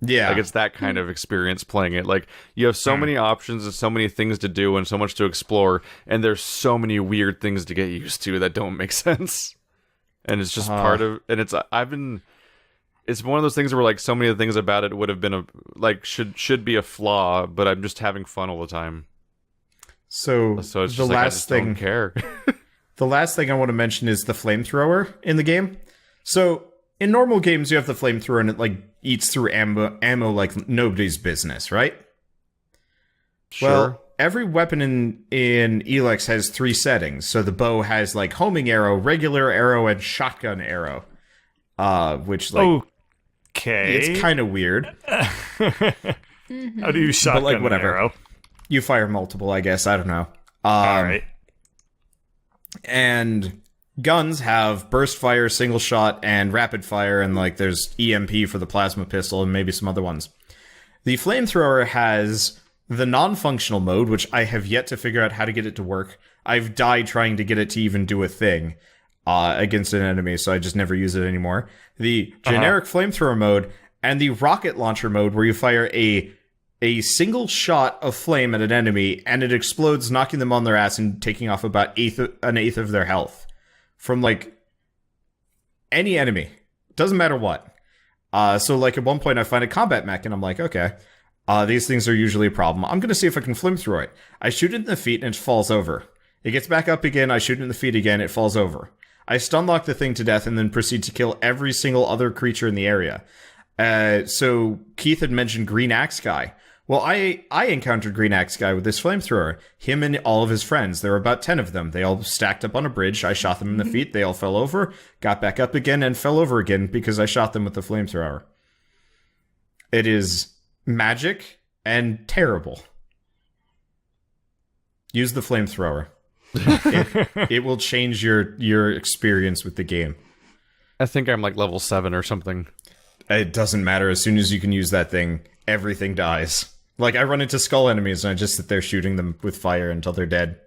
Yeah. Like, it's that kind of experience playing it. Like, you have so many options and so many things to do and so much to explore, and there's so many weird things to get used to that don't make sense. And it's just part of... And it's one of those things where, like, so many of the things about it would have been should be a flaw, but I'm just having fun all the time. So it's the just like, last I just thing, don't care. The last thing I want to mention is the flamethrower in the game. So in normal games, you have the flamethrower and it, like, eats through ammo like nobody's business, right? Sure. Well, every weapon in Elex has 3 settings. So the bow has, like, homing arrow, regular arrow, and shotgun arrow. Which, like, okay, it's kind of weird. How do you shotgun but, like, whatever. arrow? You fire multiple, I guess. I don't know. All right. And guns have burst fire, single shot, and rapid fire, and, like, there's EMP for the plasma pistol and maybe some other ones. The flamethrower has the non-functional mode, which I have yet to figure out how to get it to work. I've died trying to get it to even do a thing against an enemy, so I just never use it anymore. The generic flamethrower mode and the rocket launcher mode, where you fire a single shot of flame at an enemy and it explodes, knocking them on their ass and taking off about an eighth of their health from, like, any enemy. Doesn't matter what. So, like, at one point I find a combat mech and I'm like, okay, these things are usually a problem. I'm gonna see if I can flamethrower it. I shoot it in the feet and it falls over. It gets back up again, I shoot it in the feet again, it falls over. I stunlock the thing to death and then proceed to kill every single other creature in the area. So Keith had mentioned Green Axe Guy. Well, I encountered Green Axe Guy with this flamethrower. Him and all of his friends. There were about 10 of them. They all stacked up on a bridge. I shot them in the feet. They all fell over, got back up again, and fell over again because I shot them with the flamethrower. It is magic and terrible. Use the flamethrower. It will change your experience with the game. I think I'm, like, level 7 or something. It doesn't matter. As soon as you can use that thing, everything dies. Like, I run into skull enemies and I just sit there shooting them with fire until they're dead.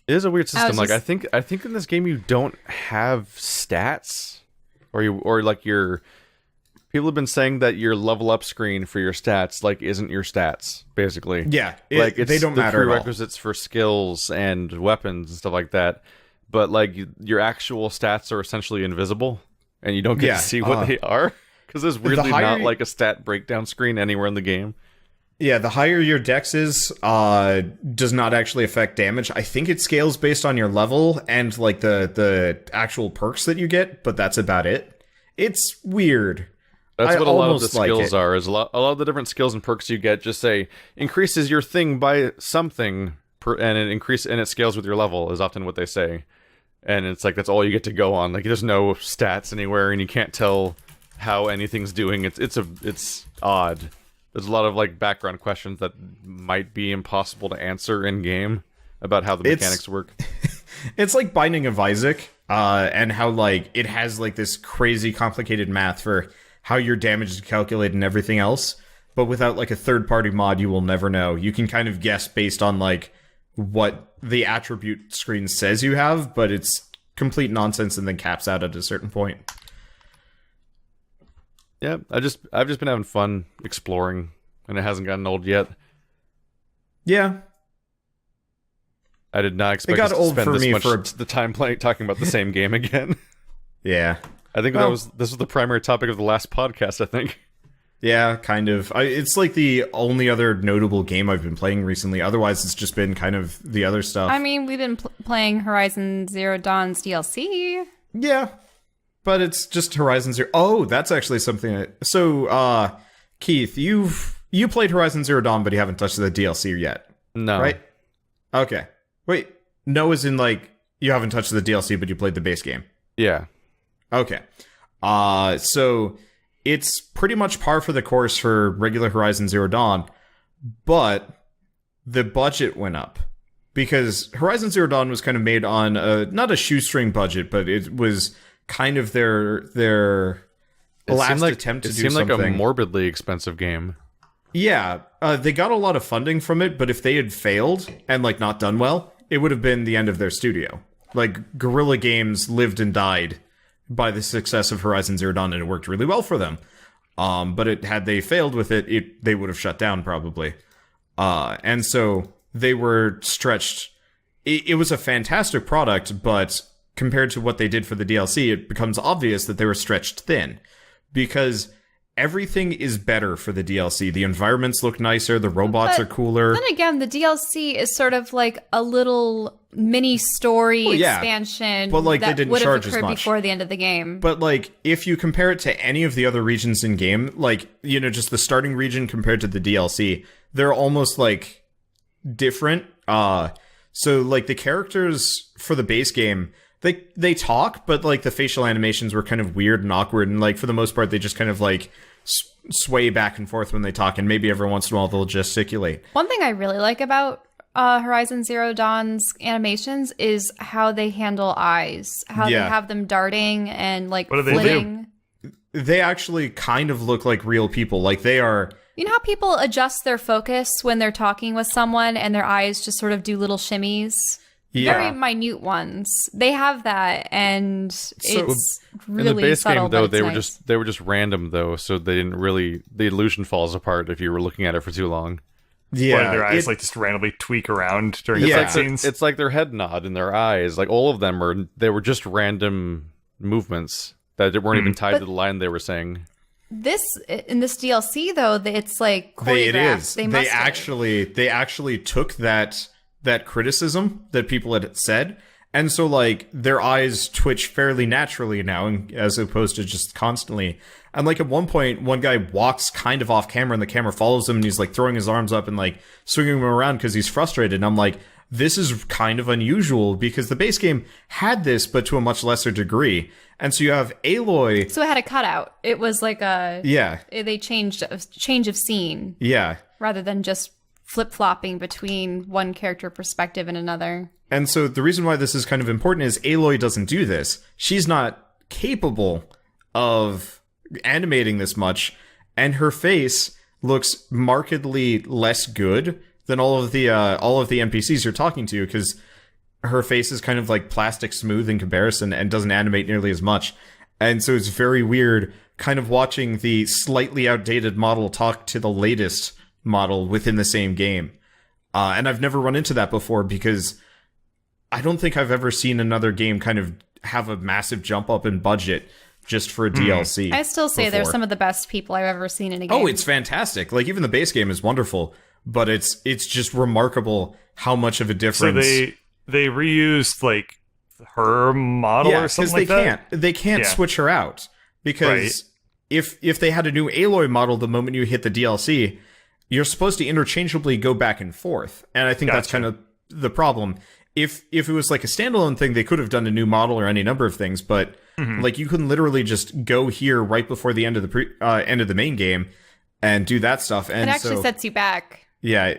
It is a weird system. Like, I think in this game you don't have stats, or People have been saying that your level up screen for your stats isn't your stats, basically. Yeah, it's they don't the matter at all. prerequisites for skills and weapons and stuff like that. But your actual stats are essentially invisible, and you don't get to see what they are because there's weirdly not a stat breakdown screen anywhere in the game. Yeah, the higher your dex is, does not actually affect damage. I think it scales based on your level and the actual perks that you get, but that's about it. It's weird. That's what a lot of the skills are. Is a lot of the different skills and perks you get just say increases your thing by something, and it scales with your level is often what they say, and it's that's all you get to go on. There's no stats anywhere, and you can't tell how anything's doing. It's odd. There's a lot of background questions that might be impossible to answer in game about how the mechanics work. It's like Binding of Isaac, and how it has this crazy complicated math for how your damage is calculated and everything else, but without a third-party mod, you will never know. You can kind of guess based on what the attribute screen says you have, but it's complete nonsense and then caps out at a certain point. Yeah, I've just been having fun exploring, and it hasn't gotten old yet. Yeah. I did not expect us to spend this much the time talking about the same game again. Yeah. I think this was the primary topic of the last podcast, I think. Yeah, kind of. It's the only other notable game I've been playing recently. Otherwise, it's just been kind of the other stuff. I mean, we've been playing Horizon Zero Dawn's DLC. Yeah, but it's just Horizon Zero. Oh, that's actually something. So, Keith, you played Horizon Zero Dawn, but you haven't touched the DLC yet. No. Right? Okay. Wait. No, as in you haven't touched the DLC, but you played the base game. Yeah. Okay. So it's pretty much par for the course for regular Horizon Zero Dawn, but the budget went up because Horizon Zero Dawn was kind of made on not a shoestring budget, but it was kind of their last attempt to do something. It seemed like a morbidly expensive game. Yeah, they got a lot of funding from it, but if they had failed and not done well, it would have been the end of their studio. Guerrilla Games lived and died by the success of Horizon Zero Dawn, and it worked really well for them. But had they failed with it, they would have shut down probably. And so they were stretched. It was a fantastic product, but compared to what they did for the DLC, it becomes obvious that they were stretched thin. Because everything is better for the DLC. The environments look nicer, the robots are cooler. Then again, the DLC is sort of a little mini story expansion but that they didn't would have charge as occurred much before the end of the game. But if you compare it to any of the other regions in game, just the starting region compared to the DLC, they're almost different. So the characters for the base game, they talk, but the facial animations were kind of weird and awkward, and for the most part they just kind of sway back and forth when they talk, and maybe every once in a while they'll gesticulate. One thing I really like about Horizon Zero Dawn's animations is how they handle eyes, how they have them darting and what do they flitting. do? They actually kind of look like real people. They are. You know how people adjust their focus when they're talking with someone and their eyes just sort of do little shimmies? Yeah. Very minute ones. They have that, and it's really in the base subtle, game, though, they nice. They were just random, though, so they didn't really. The illusion falls apart if you were looking at it for too long. Yeah, their eyes just randomly tweak around during the scenes. It's like their head nod and their eyes. All of them were just random movements that weren't even tied to the line they were saying. In this DLC, though, it's choreographed. It is. They They actually took that criticism that people had said, and so their eyes twitch fairly naturally now, as opposed to just constantly. And at one point, one guy walks kind of off camera, and the camera follows him, and he's throwing his arms up and swinging them around because he's frustrated. And I'm this is kind of unusual because the base game had this, but to a much lesser degree. And so you have Aloy. So it had a cutout. It was they changed a change of scene. Yeah. Rather than just flip-flopping between one character perspective and another. And so the reason why this is kind of important is Aloy doesn't do this. She's not capable of animating this much, and her face looks markedly less good than all of the NPCs you're talking to, because her face is kind of plastic smooth in comparison and doesn't animate nearly as much. And so it's very weird kind of watching the slightly outdated model talk to the latest model within the same game. And I've never run into that before because I don't think I've ever seen another game kind of have a massive jump up in budget just for a DLC. I still say they're some of the best people I've ever seen in a game. Oh, it's fantastic. Like, even the base game is wonderful, but it's just remarkable how much of a difference. So they reused, like, her model or something like that? They can't switch her out. Because if they had a new Aloy model the moment you hit the DLC, you're supposed to interchangeably go back and forth. And I think that's kind of the problem. If it was like a standalone thing, they could have done a new model or any number of things, but like you can literally just go here right before the end of the end of the main game and do that stuff. And it actually sets you back. Yeah,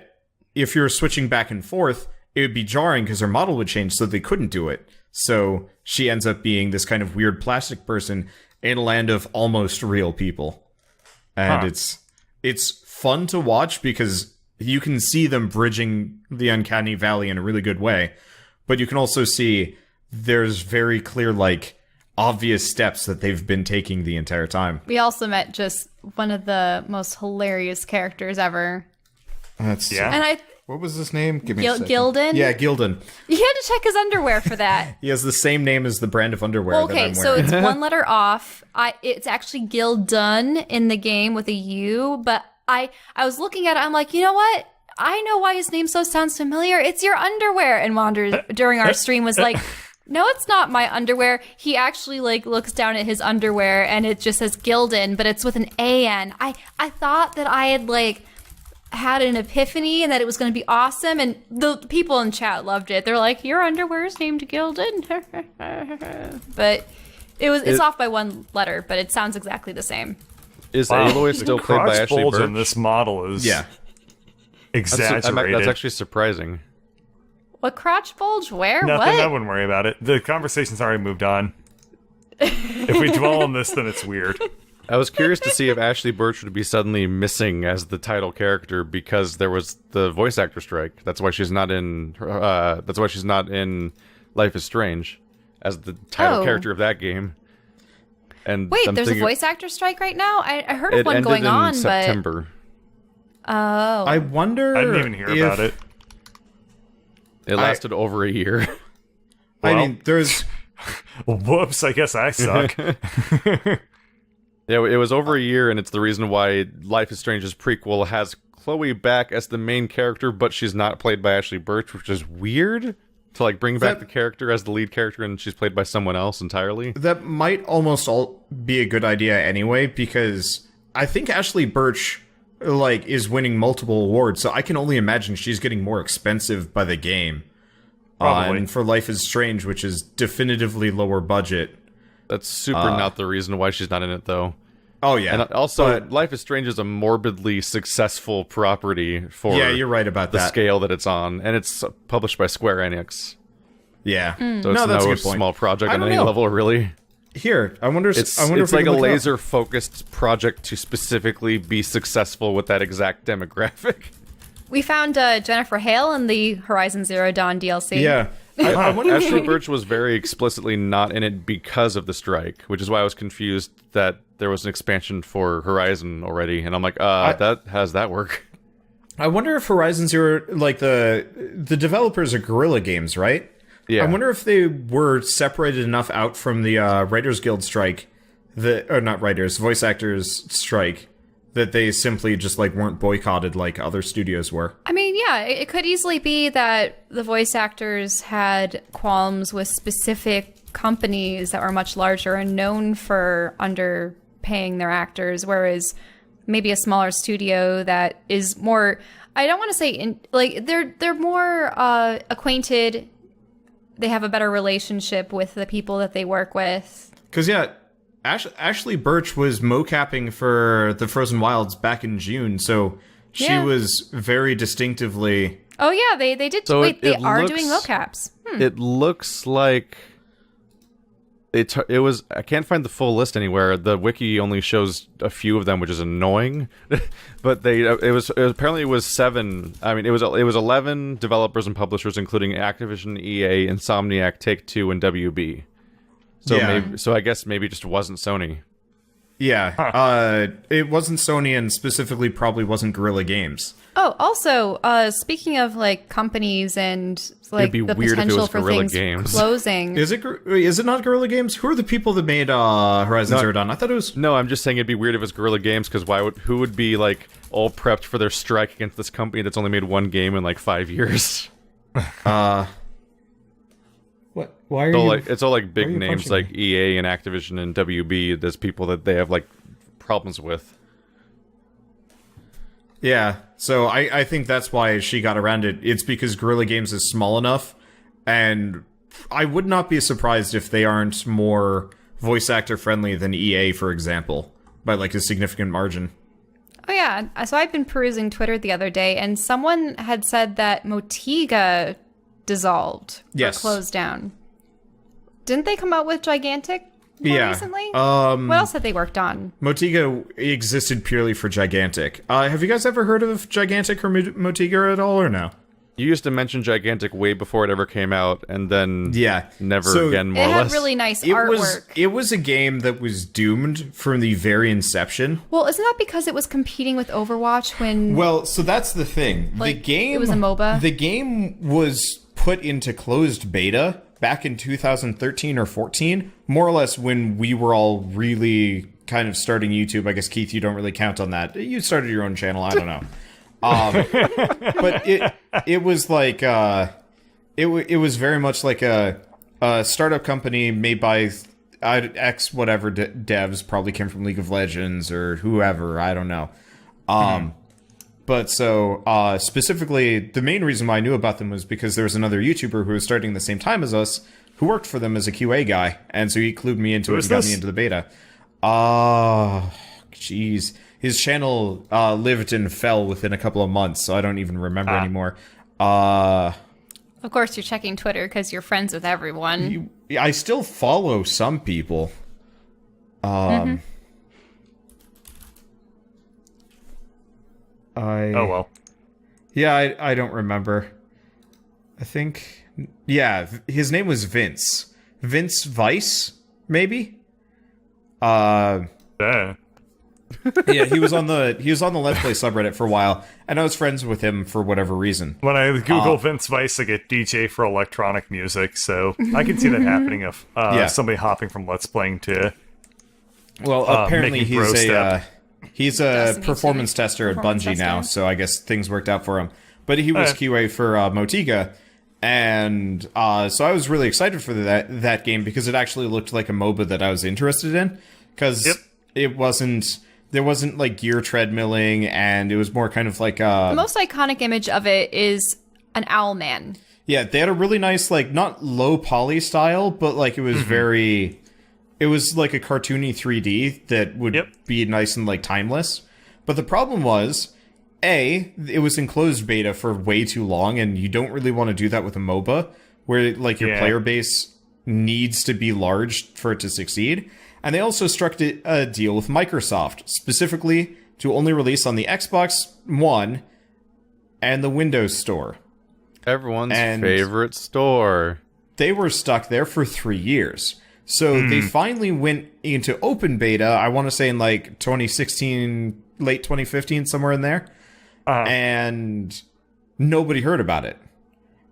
if you're switching back and forth, it would be jarring because her model would change, so they couldn't do it. So she ends up being this kind of weird plastic person in a land of almost real people, and it's fun to watch because you can see them bridging the uncanny valley in a really good way. But you can also see there's very clear, like, obvious steps that they've been taking the entire time. We also met just one of the most hilarious characters ever. And what was his name? Give me a second. Gildan? Yeah, Gildan. You had to check his underwear for that. He has the same name as the brand of underwear that I'm wearing. Okay, so it's one letter off. It's actually Gildan in the game with a U, but I was looking at it, I'm like, you know what? I know why his name sounds familiar. It's your underwear. And Wander, during our stream, was like, no, it's not my underwear. He actually, like, looks down at his underwear, and it just says Gildan, but it's with an A-N. I thought that I had, like, had an epiphany and that it was going to be awesome, and the people in chat loved it. They're like, your underwear is named Gildan. But it's off by one letter, but it sounds exactly the same. Is Aloy still played by Ashley Burch? In this model is exaggerated. That's actually surprising. What crotch bulge? Where? Nothing. What? I wouldn't worry about it. The conversation's already moved on. If we dwell on this, then it's weird. I was curious to see if Ashley Burch would be suddenly missing as the title character because there was the voice actor strike. That's why she's not in. That's why she's not in Life is Strange as the title character of that game. And wait, there's a voice actor strike right now? I heard of one going on, September. But oh, I wonder. I didn't even hear about it. It lasted over a year. I mean, there's. Whoops! I guess I suck. Yeah, it was over a year, and it's the reason why Life is Strange's prequel has Chloe back as the main character, but she's not played by Ashley Burch, which is weird. To, like, bring back the character as the lead character, and she's played by someone else entirely. That might almost all be a good idea anyway, because I think Ashley Burch, like, is winning multiple awards, so I can only imagine she's getting more expensive by the game. And for Life is Strange, which is definitively lower budget. That's super not the reason why she's not in it, though. Oh, yeah. And also, Life is Strange is a morbidly successful property for you're right about the scale that it's on. And it's published by Square Enix. Yeah. So it's no small project on any level, really. Here, I wonder it's if like a laser-focused project to specifically be successful with that exact demographic. We found Jennifer Hale in the Horizon Zero Dawn DLC. Yeah. I wonder Ashley Burch was very explicitly not in it because of the strike, which is why I was confused that there was an expansion for Horizon already, and I'm like, how does that work? I wonder if Horizon Zero, like, the developers are Guerrilla Games, right? Yeah. I wonder if they were separated enough out from the Writers Guild strike, or not writers, voice actors strike, that they simply just, like, weren't boycotted like other studios were. I mean, yeah, it could easily be that the voice actors had qualms with specific companies that were much larger and known for underpaying their actors, whereas maybe a smaller studio that is more, I don't want to say, they're more acquainted, they have a better relationship with the people that they work with. Because, yeah, Ashley Burch was mocapping for the Frozen Wilds back in June, so she was very distinctively... Oh, yeah, they did... So they are doing mocaps. It looks like... It was... I can't find the full list anywhere. The wiki only shows a few of them, which is annoying. But apparently it was 7... I mean, it was 11 developers and publishers, including Activision, EA, Insomniac, Take-Two, and WB. So I guess maybe it just wasn't Sony. Yeah. It wasn't Sony, and specifically probably wasn't Guerrilla Games. Oh, also, speaking of like companies and like It'd be the weird if it potential was for Guerrilla things Games. closing. Is it not Guerrilla Games? Who are the people that made Horizon Zero Dawn? I thought it was... No, I'm just saying it'd be weird if it was Guerrilla Games, because who would be like all prepped for their strike against this company that's only made one game in like 5 years? What? Why are So you... like it's all like big you names punching like EA and Activision and WB. There's people that they have like problems with. Yeah, so I think that's why she got around it. It's because Guerrilla Games is small enough, and I would not be surprised if they aren't more voice actor friendly than EA, for example, by like a significant margin. Oh yeah, so I've been perusing Twitter the other day, and someone had said that Motiga dissolved or closed down. Didn't they come out with Gigantic more recently? What else had they worked on? Motiga existed purely for Gigantic. Have you guys ever heard of Gigantic or Motiga at all, or no? You used to mention Gigantic way before it ever came out, and then never again, more it or had less. really nice artwork. It was a game that was doomed from the very inception. Well, isn't that because it was competing with Overwatch when... Well, so that's the thing. Like, the game... it was a MOBA? The game was put into closed beta back in 2013 or 14, more or less when we were all really kind of starting YouTube. I guess, Keith, you don't really count on that. You started your own channel, I don't know. But it was like it was very much like a startup company made by X whatever devs, probably came from League of Legends or whoever, I don't know. But so specifically, the main reason why I knew about them was because there was another YouTuber who was starting the same time as us who worked for them as a QA guy, and so he clued me into it and got me into the beta. Jeez. His channel lived and fell within a couple of months, so I don't even remember anymore. Of course, you're checking Twitter because you're friends with everyone. I still follow some people. Oh, well. Yeah, I don't remember. I think... Yeah, his name was Vince. Vince Weiss, maybe? Yeah. Yeah, he was on the Let's Play subreddit for a while, and I was friends with him for whatever reason. When I Google Vince Weiss, I get DJ for electronic music, so I can see that happening of somebody hopping from Let's Playing to... Well, apparently making he's a Destiny performance 2. tester at Performance Bungie now, tester. so I guess things worked out for him. But he was QA for Motiga, and so I was really excited for that game because it actually looked like a MOBA that I was interested in, because it wasn't... There wasn't, like, gear treadmilling, and it was more kind of like... The most iconic image of it is an owl man. Yeah, they had a really nice, like, not low poly style, but, like, it was very... It was, like, a cartoony 3D that would be nice and, like, timeless. But the problem was, A, it was in closed beta for way too long, and you don't really want to do that with a MOBA, where, like, your player base needs to be large for it to succeed. And they also struck a deal with Microsoft, specifically to only release on the Xbox One and the Windows Store. Everyone's favorite store. They were stuck there for 3 years. So they finally went into open beta, I want to say in like 2016, late 2015, somewhere in there. And nobody heard about it.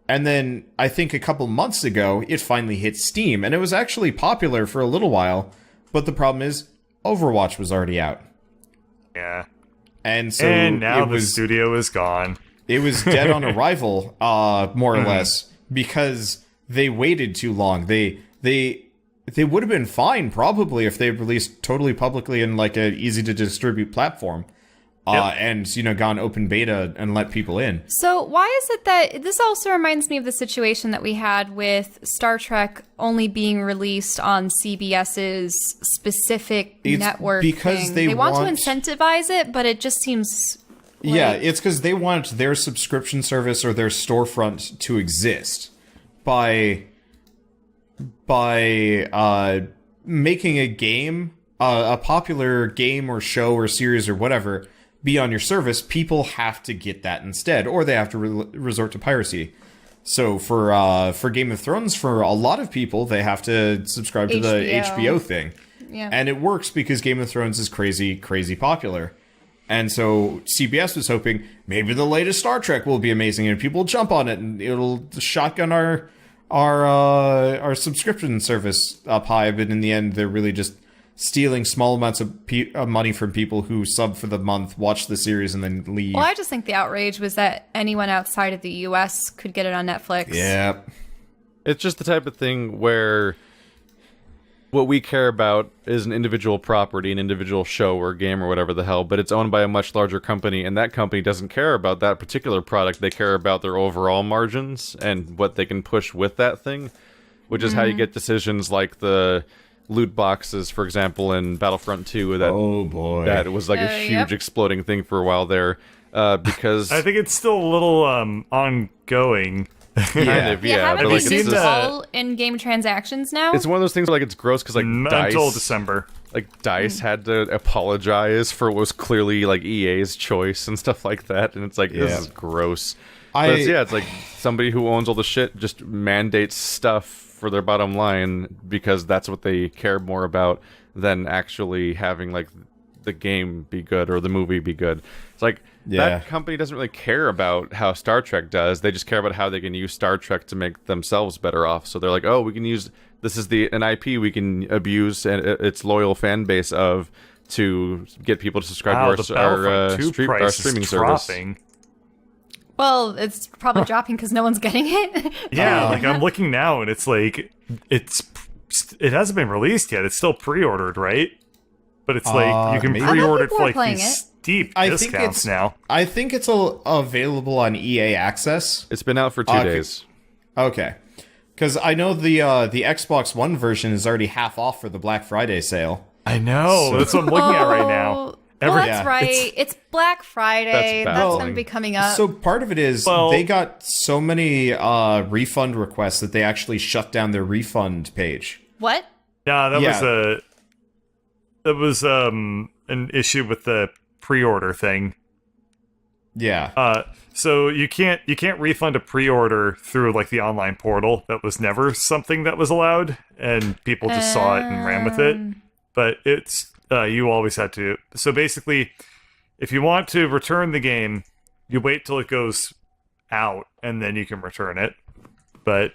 And then I think a couple months ago, it finally hit Steam. And it was actually popular for a little while. But the problem is, Overwatch was already out. Yeah. And so now the studio is gone. It was dead on arrival, more or less, because they waited too long. They would have been fine, probably, if they released totally publicly in like an easy to distribute platform. And, you know, gone open beta and let people in. So why is it that this also reminds me of the situation that we had with Star Trek only being released on CBS's specific network because thing? they want to want- incentivize it, but it just seems like... Yeah, it's because they want their subscription service or their storefront to exist by making a game, a popular game or show or series or whatever, be on your service. People have to get that instead, or they have to resort to piracy. So for Game of Thrones, for a lot of people, they have to subscribe to the HBO thing. Yeah. And it works because Game of Thrones is crazy, crazy popular. And so CBS was hoping maybe the latest Star Trek will be amazing and people will jump on it and it'll shotgun our subscription service up high. But in the end, they're really just stealing small amounts of money from people who sub for the month, watch the series, and then leave. Well, I just think the outrage was that anyone outside of the U.S. could get it on Netflix. Yeah. It's just the type of thing where what we care about is an individual property, an individual show or game or whatever the hell, but it's owned by a much larger company, and that company doesn't care about that particular product. They care about their overall margins and what they can push with that thing, which is how you get decisions like the loot boxes, for example, in Battlefront 2. That was like a huge exploding thing for a while there, because I think it's still a little ongoing. Kind of, yeah. Haven't But they like, used it's, all in-game transactions now? it's one of those things where like it's gross because like DICE, Until December. like DICE had to apologize for what was clearly like EA's choice and stuff like that, and it's like this is gross. But it's like somebody who owns all the shit just mandates stuff for their bottom line because that's what they care more about than actually having like the game be good or the movie be good. It's like that company doesn't really care about how Star Trek does. They just care about how they can use Star Trek to make themselves better off. So they're like, oh, we can use this is an IP we can abuse and its loyal fan base of to get people to subscribe to our streaming service. Well, it's probably dropping because no one's getting it. Yeah, like I'm looking now and it's like it hasn't been released yet. It's still pre-ordered, right? But it's like you can maybe. pre-order it for like playing these it. steep I think discounts now. I think it's available on EA Access. It's been out for 2 days. Okay. Because I know the Xbox One version is already half off for the Black Friday sale. I know. That's what I'm looking at right now. Well, that's right. It's Black Friday. That's That's going to be coming up. So part of it is they got so many refund requests that they actually shut down their refund page. What? Yeah, that was an issue with the pre-order thing. Yeah. So you can't refund a pre-order through like the online portal. That was never something that was allowed, and people just saw it and ran with it. But it's you always had to. So basically, if you want to return the game, you wait till it goes out, and then you can return it. But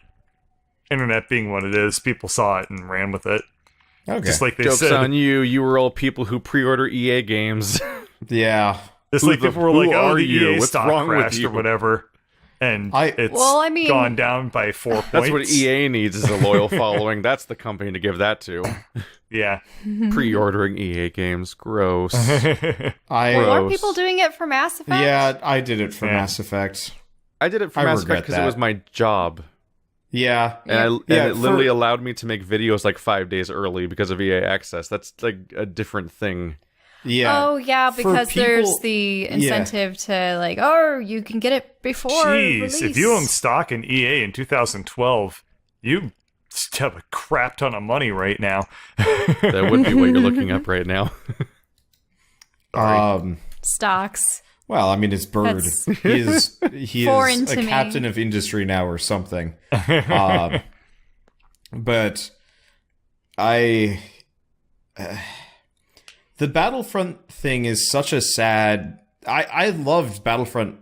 internet being what it is, people saw it and ran with it. Okay. Just like they Joke's said. on you. You were all people who pre-order EA games. Yeah. It's like people were like, "Oh, the EA What's stock wrong with crashed you?" or whatever," and it's gone down by 4 points. That's what EA needs is a loyal following. That's the company to give that to. Yeah. Pre-ordering EA games, gross. Are people doing it for Mass Effect? Yeah, I did it for Mass Effect. I did it for Mass Effect because it was my job. Yeah. And it literally allowed me to make videos like 5 days early because of EA Access. That's like a different thing. Yeah. Oh, yeah, because there's the incentive to, like, oh, you can get it before release. If you own stock in EA in 2012, you have a crap ton of money right now. That would be what you're looking up right now. Stocks. Well, I mean, it's Bird. He is foreign a to me. captain of industry now or something. But the Battlefront thing is such a sad. I loved Battlefront,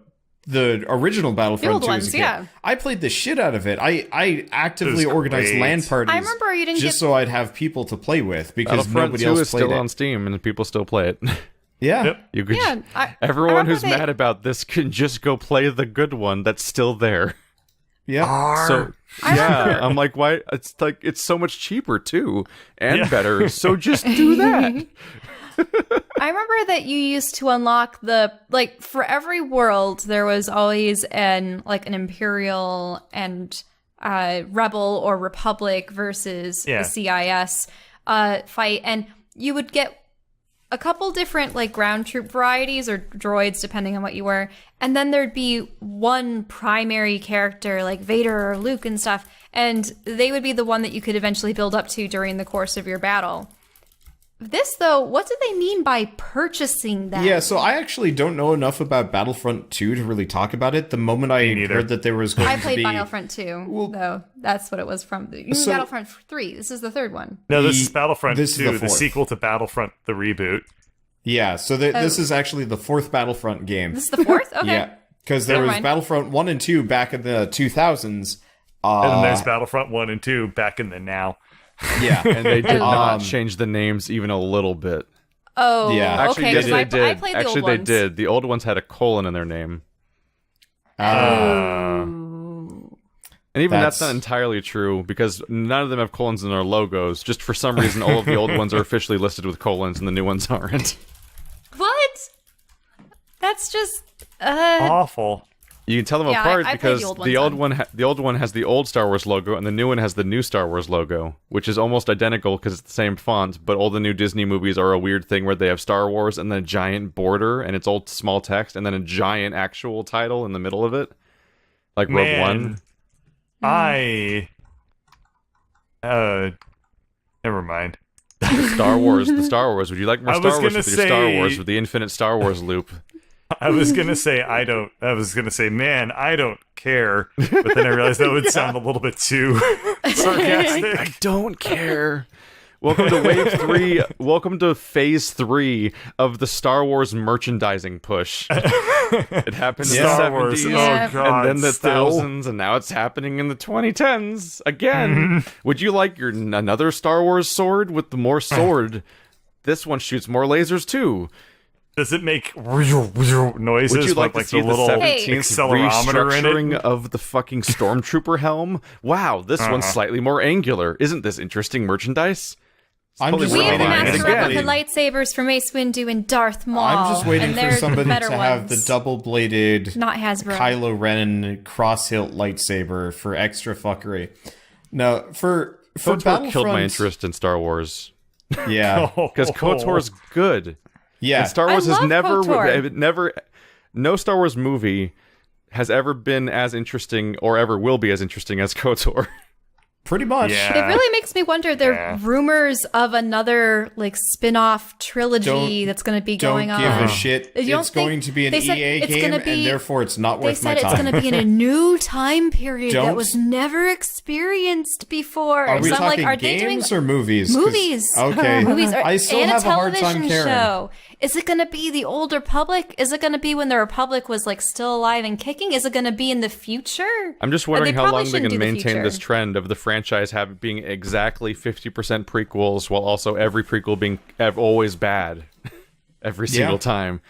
the original Battlefront. The old 2 ones, as a kid. yeah. I played the shit out of it. I actively organized LAN parties. I remember you didn't just so I'd have people to play with because Battlefront nobody 2 else is played still it. on Steam and people still play it. Yeah. Yep. You could I everyone remember who's mad about this can just go play the good one that's still there. Yeah. So I'm like, why? It's like it's so much cheaper too and better. So just do that. I remember that you used to unlock for every world there was always an Imperial and Rebel or Republic versus the CIS fight, and you would get a couple different ground troop varieties or droids depending on what you were, and then there'd be one primary character like Vader or Luke and stuff, and they would be the one that you could eventually build up to during the course of your battle. this, though, what do they mean by purchasing that? Yeah, so I actually don't know enough about Battlefront 2 to really talk about it. The moment I heard that there was going to be... I played Battlefront 2, though. That's what it was from. Battlefront 3. This is the third one. No, this is Battlefront 2, the sequel to Battlefront, the reboot. Yeah, so this is actually the fourth Battlefront game. This is the fourth? Okay. Yeah, because there was Battlefront 1 and 2 back in the 2000s. And then there's Battlefront 1 and 2 back in the now. Yeah, and they did not change the names even a little bit. Oh, yeah. Actually, okay. yes, they did. I played the Actually, old they ones. did. The old ones had a colon in their name. And even that's not entirely true, because none of them have colons in their logos. Just for some reason, all of the old ones are officially listed with colons, and the new ones aren't. What? That's just awful. You can tell them apart I because played the old one has the old Star Wars logo, and the new one has the new Star Wars logo, which is almost identical because it's the same font. But all the new Disney movies are a weird thing where they have Star Wars and then a giant border, and it's all small text, and then a giant actual title in the middle of it, like Rogue One. Never mind. The Star Wars. Would you like more Star Wars with your Star Wars with the infinite Star Wars loop? I was gonna say man, I don't care, but then I realized that would sound a little bit too sarcastic. I don't care. Welcome to Wave 3. Welcome to Phase 3 of the Star Wars merchandising push. It happened in the Star 70s, Wars. Oh, God, and then the still? thousands, and now it's happening in the 2010s again. Would you like another Star Wars sword with the more sword? This one shoots more lasers too. Does it make noises? Would you like to like see the little 17th accelerometer in restructuring it? of the fucking stormtrooper helm? Wow, this one's slightly more angular. Isn't this interesting merchandise? I'm just we have the waiting master for replica lightsabers from Mace Windu and Darth Maul. I'm just waiting and for they're somebody the better to have the ones. double-bladed Not Hasbro. Kylo Ren cross-hilt lightsaber for extra fuckery. No, for KOTOR Battlefront, killed my interest in Star Wars. Yeah, Because KOTOR's good. yeah. And Star Wars I has love never, no Star Wars movie has ever been as interesting or ever will be as interesting as KOTOR. Pretty much. Yeah. It really makes me wonder. There are rumors of another spin-off trilogy that's going to be going on. Don't give a shit. You don't It's going to be an they said EA it's game, gonna be- and therefore it's not They worth my said it's time. going to be in a new time period that Don't- was never experienced before. Are we so I'm talking like, are they doing games or movies? 'Cause- movies? Okay. Movies are, I still and have a a hard television time caring. show. Is it going to be the old Republic? Is it going to be when the Republic was still alive and kicking? Is it going to be in the future? I'm just wondering how long they shouldn't can do the maintain future. this trend of the franchise being exactly 50% prequels, while also every prequel being always bad every single time.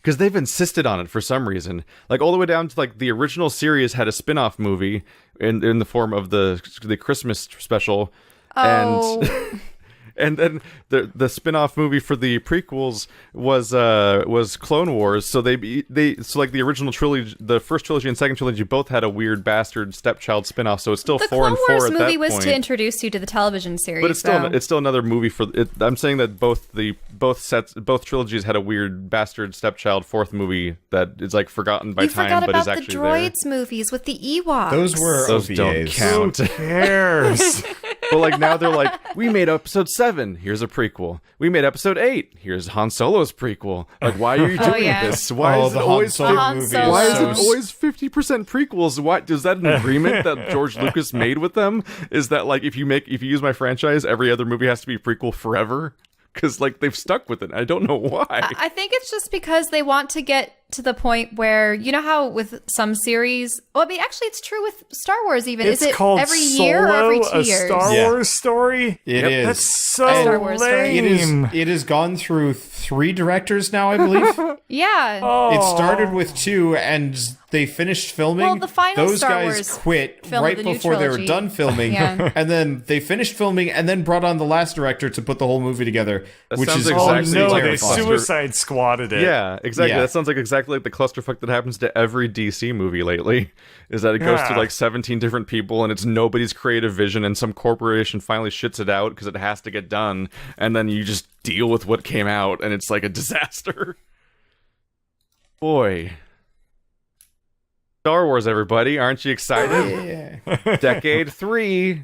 Because they've insisted on it for some reason. All the way down to the original series had a spin-off movie in the form of the Christmas special. Oh. And then the spin-off movie for the prequels was Clone Wars. So the original trilogy, the first trilogy and second trilogy both had a weird bastard stepchild spin-off. So it's still The 4 Clone and 4 Wars at that movie was point. to introduce you to the television series. But it's still another movie for it. I'm saying that both trilogies had a weird bastard stepchild fourth movie that is forgotten by you time, forgot but about is the actually droids movies with the Ewoks. Those were Those OVAs. don't count. Who cares? But now they're we made episode 7. Here's a prequel. We made episode 8. Here's Han Solo's prequel. Why are you doing this? Why is it the always Han Solo Han movie Solo. is Why is so it always 50% prequels? Why is that an agreement that George Lucas made with them? Is that if you use my franchise, every other movie has to be prequel forever? Because they've stuck with it. I don't know why. I think it's just because they want to get to the point where, you know how with some series, actually it's true with Star Wars even. It's is it called every Solo, year or every 2 a years? Star Yeah. Wars story? It is. That's so Star Wars story. lame. It has gone through 3 directors now, I believe. Yeah. It started with 2, and they finished filming. Well, the final Those Star guys Wars quit film right of the new before they were trilogy. done filming, Yeah. and then they finished filming, and then brought on the last director to put the whole movie together, which sounds is Oh exactly no, they terrifying. Suicide Squatted it. Yeah, exactly. Yeah. That sounds exactly like the clusterfuck that happens to every DC movie lately. Is that it goes Yeah. to 17 different people, and it's nobody's creative vision, and some corporation finally shits it out because it has to get done, and then you just deal with what came out, and it's a disaster. Boy. Star Wars, everybody. Aren't you excited? Yeah. Decade 3.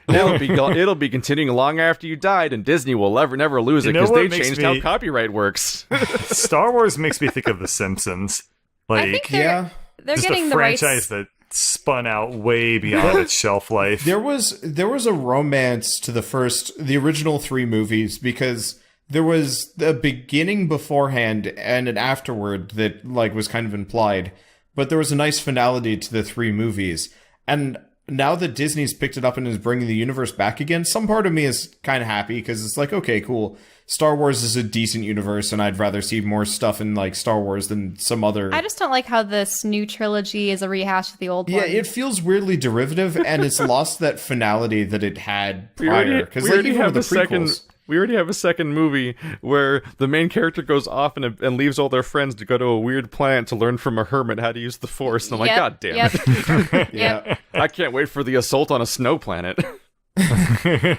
It'll be continuing long after you died, and Disney will never lose it because they changed how copyright works. Star Wars makes me think of The Simpsons. I think they're just getting a the rights. franchise that spun out way beyond its shelf life. There was a romance to the original 3 movies because there was a beginning beforehand and an afterward that like was kind of implied, but there was a nice finality to the 3 movies. And now that Disney's picked it up and is bringing the universe back again, some part of me is kind of happy because it's like, okay, cool. Star Wars is a decent universe, and I'd rather see more stuff in like Star Wars than some other. I just don't like how this new trilogy is a rehash of the old one. Yeah, it feels weirdly derivative, and it's lost that finality that it had prior. Because we already have We already have a second movie where the main character goes off and leaves all their friends to go to a weird planet to learn from a hermit how to use the Force. And I'm like, God damn it. Yeah. I can't wait for the assault on a snow planet. I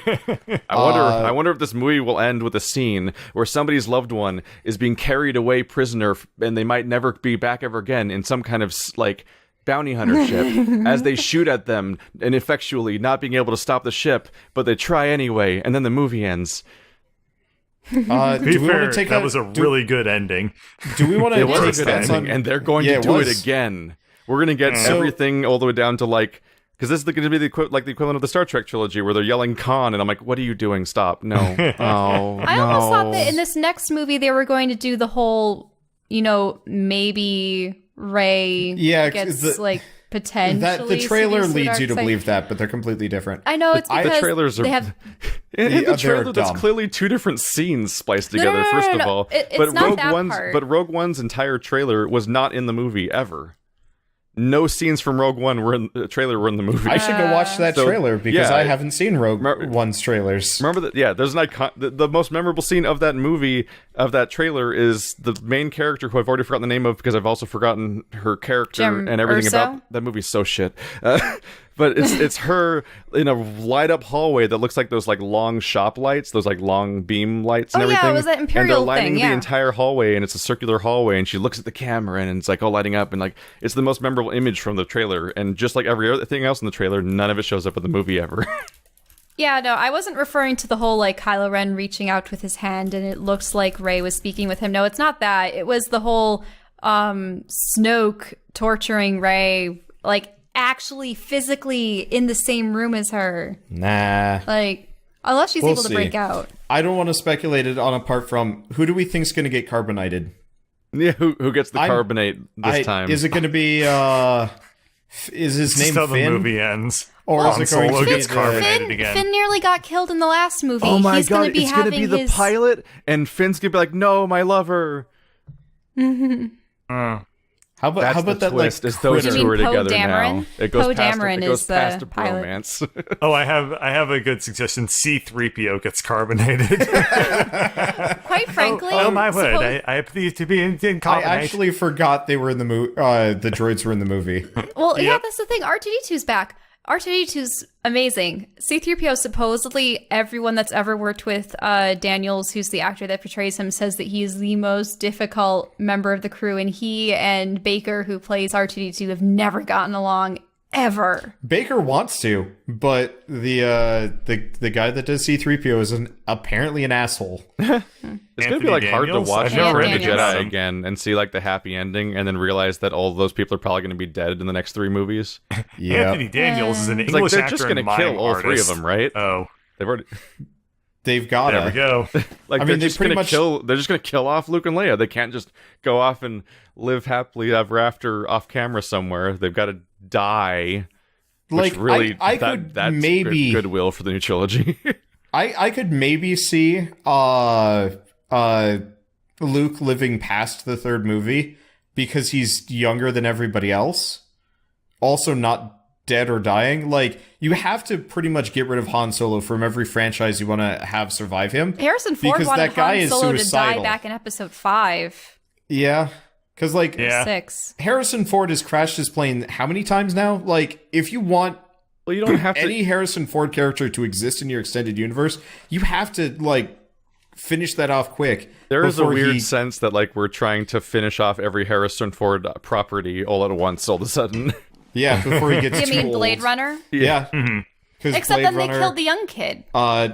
wonder if this movie will end with a scene where somebody's loved one is being carried away prisoner and they might never be back ever again in some kind of, like, bounty hunter ship as they shoot at them ineffectually, not being able to stop the ship, but they try anyway, and then the movie ends. To be fair, that was a really good ending. Do we want to take a good ending, and they're going to do it again. We're going to get everything all the way down to, like, because this is going to be the equivalent of the Star Trek trilogy where they're yelling Khan, and I'm like, what are you doing? Stop. No. I almost thought that in this next movie they were going to do the whole, maybe Rey gets, potentially... the trailer leads you to believe that, but they're completely different. I know, it's because the trailers are... they have... In the trailer, there's clearly 2 different scenes spliced together, first of all. It's not that part. But Rogue One's entire trailer was not in the movie, ever. No scenes from Rogue One were in the trailer were in the movie. I should go watch that trailer because I haven't seen Rogue One's trailers. Remember that? Yeah, there's an the most memorable scene of that movie, of that trailer, is the main character who I've already forgotten the name of because I've also forgotten her character and everything about that movie's so shit. But it's her in a light up hallway that looks like those like long shop lights, those like long beam lights and everything. Yeah, it was that Imperial and they're lighting thing, the entire hallway, and it's a circular hallway, and she looks at the camera and it's like all lighting up, and like it's the most memorable image from the trailer. And just like every other thing else in the trailer, none of it shows up in the movie ever. Yeah, no, I wasn't referring to the whole like Kylo Ren reaching out with his hand and it looks like Rey was speaking with him. No, it's not that. It was the whole Snoke torturing Rey, like actually physically in the same room as her. Nah. Like, unless she's able to break out. I don't want to speculate it on apart from who do we think's going to get carbonated? Yeah, who gets the carbonate this time? Is it going to be is his name Finn? The movie ends. Or is it going to be carbonated again? Finn nearly got killed in the last movie. Oh my god, it's going to be the pilot, and Finn's going to be like, no, my lover. How about that twist, like is those two are together Dameron? now. It goes Poe past Dameron it goes is past the a pilot. bromance. Oh, I have a good suggestion. C-3PO gets carbonated. Quite frankly, oh my word! I please to be in carbonate. I actually forgot they were in the movie. The droids were in the movie. Well, yeah, that's the thing. R2-D2's back. R2-D2's amazing. C-3PO, supposedly everyone that's ever worked with Daniels, who's the actor that portrays him, says that he's the most difficult member of the crew, and he and Baker, who plays R2-D2, have never gotten along ever. Baker wants to, but the guy that does C-3PO is apparently an asshole. It's gonna be like Daniels? hard to watch I've Return of never the read Jedi him. again and see like the happy ending, and then realize that all those people are probably going to be dead in the next 3 movies. Yeah, Anthony Daniels is an It's English like they're actor just going to and kill mime all 3 of artist. them, right? Oh, they've got there we go. Like I they're mean, they just pretty going to much kill. They're just going to kill off Luke and Leia. They can't just go off and live happily ever after off camera somewhere. They've got to die. like Which really, I could that's maybe goodwill for the new trilogy. I could maybe see Luke living past the 3rd movie because he's younger than everybody else. Also not dead or dying. Like, you have to pretty much get rid of Han Solo from every franchise you want to have survive him. Harrison Ford because wanted that guy Han is Solo to suicidal. die back in episode 5 Yeah. Because, like, Yeah. or 6. Harrison Ford has crashed his plane how many times now? Like, if you want Well, you don't have to. any Harrison Ford character to exist in your extended universe, you have to, like, finish that off quick. There is a before weird he- sense that like we're trying to finish off every Harrison Ford property all at once, all of a sudden. Yeah, before he gets You too mean old. Blade Runner? Yeah. Except then they killed the young kid.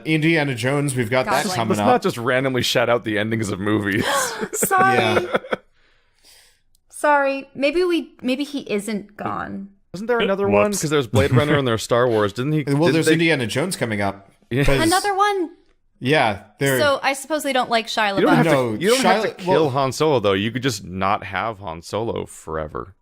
Indiana Jones, we've got that coming Let's up. not just randomly shout out the endings of movies. Sorry. Yeah. Sorry. Maybe he isn't gone. Wasn't there another one? Because there's Blade Runner and there's Star Wars. Didn't he? Well, there's Indiana Jones coming up. Yeah. Another one? Yeah. So I suppose they don't like Shia LaBeouf. You don't have to kill Han Solo, though. You could just not have Han Solo forever.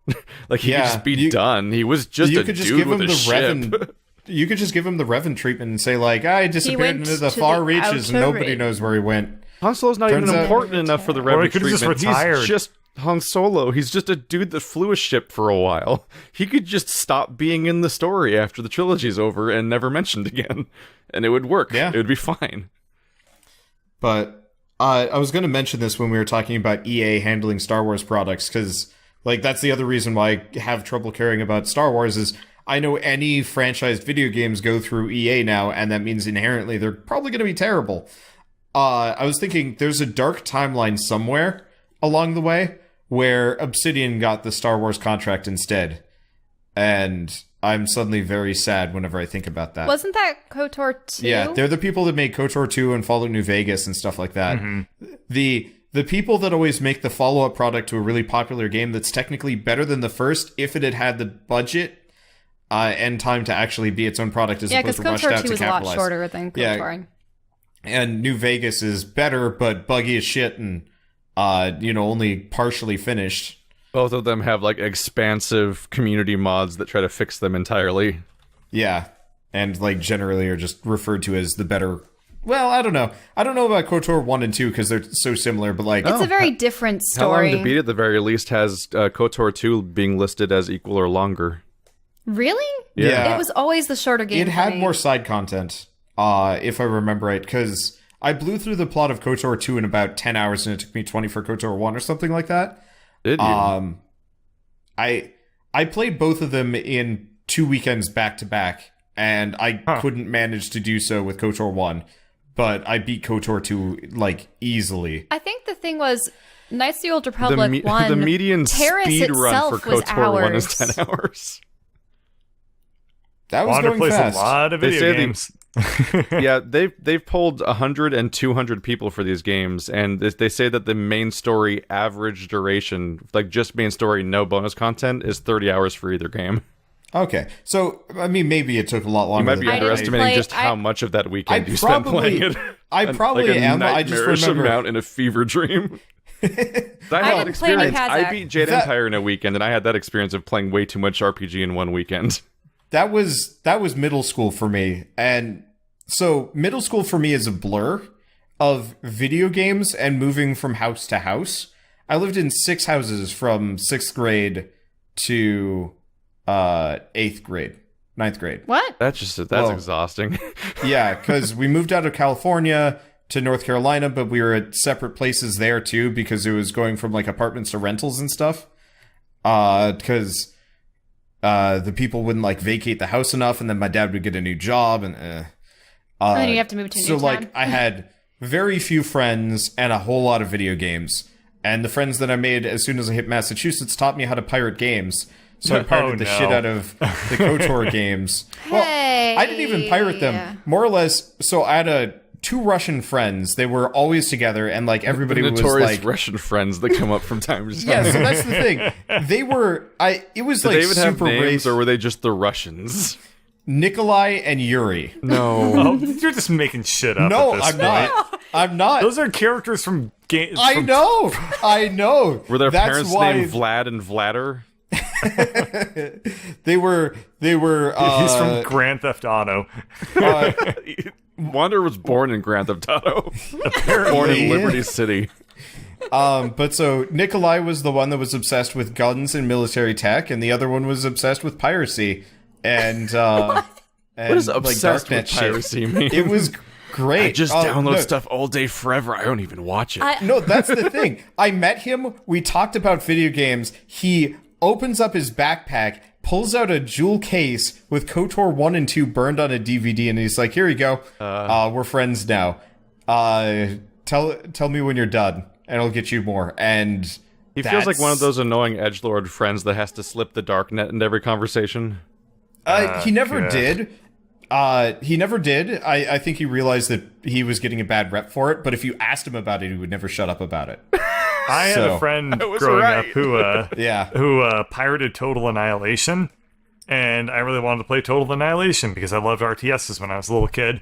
Like, he could just be done. He was just a dude with a ship. You could just give him the Revan treatment and say, like, I disappeared into the far reaches and nobody knows where he went. Han Solo's not even important enough for the Revan treatment. Just retired. He's just Han Solo. He's just a dude that flew a ship for a while. He could just stop being in the story after the trilogy's over and never mentioned again. And it would work. Yeah. It would be fine. But I was going to mention this when we were talking about EA handling Star Wars products, because like that's the other reason why I have trouble caring about Star Wars is I know any franchised video games go through EA now, and that means inherently they're probably going to be terrible. I was thinking there's a dark timeline somewhere along the way where Obsidian got the Star Wars contract instead, and I'm suddenly very sad whenever I think about that. Wasn't that KOTOR 2? Yeah, they're the people that made KOTOR 2 and Fallout New Vegas and stuff like that. Mm-hmm. The people that always make the follow-up product to a really popular game that's technically better than the first if it had had the budget and time to actually be its own product as opposed to rushed out to capitalize. Yeah, because KOTOR 2 was a lot shorter than KOTOR. Yeah. And New Vegas is better, but buggy as shit and, only partially finished. Both of them have, like, expansive community mods that try to fix them entirely. Yeah, and, like, generally are just referred to as the better... Well, I don't know. I don't know about KOTOR 1 and 2 because they're so similar, but, like... It's a very different story. How Long to Beat at the very least has KOTOR 2 being listed as equal or longer. Really? Yeah. It was always the shorter game. It had more side content, if I remember right, because I blew through the plot of KOTOR 2 in about 10 hours, and it took me 20 for KOTOR 1 or something like that. Did you? I played both of them in 2 weekends back to back, and I couldn't manage to do so with KOTOR 1, but I beat KOTOR 2 like easily. I think the thing was Knights of the Old Republic 1. The median Terrace speed run for KOTOR 1 is 10 hours. That was going fast. A lot of video games. Yeah, they've pulled 100 and 200 people for these games, and they say that the main story average duration, like just main story, no bonus content, is 30 hours for either game. Okay, so I mean, maybe it took a lot longer. You might be underestimating just how much of that weekend you spent playing it. I probably am. I just remember amount in a fever dream. I had that experience. I beat Jade Empire in a weekend, and I had that experience of playing way too much RPG in one weekend. That was middle school for me, and so middle school for me is a blur of video games and moving from house to house. I lived in 6 houses from 6th grade to 8th grade, 9th grade. What? That's exhausting. Yeah, because we moved out of California to North Carolina, but we were at separate places there too because it was going from like apartments to rentals and stuff. Because the people wouldn't like vacate the house enough, and then my dad would get a new job, and then you have to move to a new town. So like I had very few friends and a whole lot of video games, and the friends that I made as soon as I hit Massachusetts taught me how to pirate games. So I pirated the shit out of the KOTOR games. Well, I didn't even pirate them. More or less, so I had 2 Russian friends. They were always together, and like everybody was like Russian friends that come up from time to time. Yeah, so that's the thing. They were it was Did like they even super have names, race. or were they just the Russians? Nikolai and Yuri. No. You're just making shit up. No, at this I'm point. not. I'm not. Those are characters from games. I know. Were their That's parents why named Vlad and Vladder? They were. He's from Grand Theft Auto. Wander was born in Grand Theft Auto. Born in Liberty City. But so Nikolai was the one that was obsessed with guns and military tech, and the other one was obsessed with piracy. And what does obsessed with piracy mean? It was great. I just download stuff all day forever. I don't even watch it. No, that's the thing. I met him. We talked about video games. He opens up his backpack, pulls out a jewel case with KOTOR 1 and 2 burned on a DVD, and he's like, here you go. We're friends now. Tell me when you're done, and I'll get you more. And he feels like one of those annoying edgelord friends that has to slip the darknet into every conversation. He never did. He never did. I think he realized that he was getting a bad rep for it, but if you asked him about it, he would never shut up about it. I had a friend growing up who pirated Total Annihilation, and I really wanted to play Total Annihilation because I loved RTSs when I was a little kid.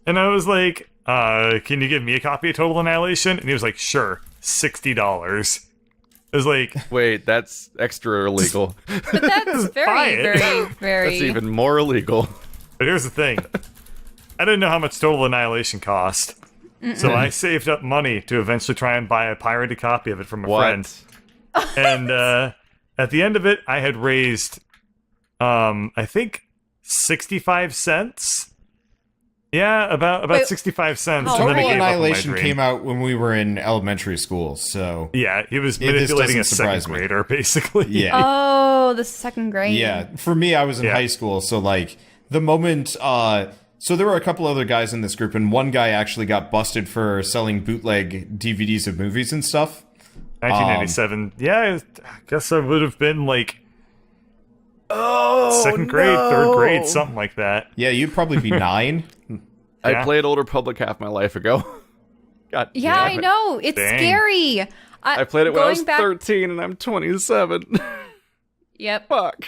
And I was like, can you give me a copy of Total Annihilation? And he was like, sure, $60. It was like... Wait, that's extra illegal. But that's very... That's even more illegal. But here's the thing. I didn't know how much Total Annihilation cost. So I saved up money to eventually try and buy a pirated copy of it from a friend. And at the end of it, I had raised, I think, 65 cents. Yeah, about 65 cents. Total and then I gave Annihilation up on my dream. came out when we were in elementary school, so... Yeah, he was manipulating a second grader, basically. Yeah. Oh, the second grade. Yeah, for me, I was in high school, so, like, the moment... so there were a couple other guys in this group, and one guy actually got busted for selling bootleg DVDs of movies and stuff. 1987. Yeah, I guess I would have been, like... second grade, third grade, something like that. Yeah, you'd probably be 9. I played Old Republic half my life ago. God Yeah, damn I it. know. It's scary. I played it when I was back... 13 and I'm 27. Yep. Fuck.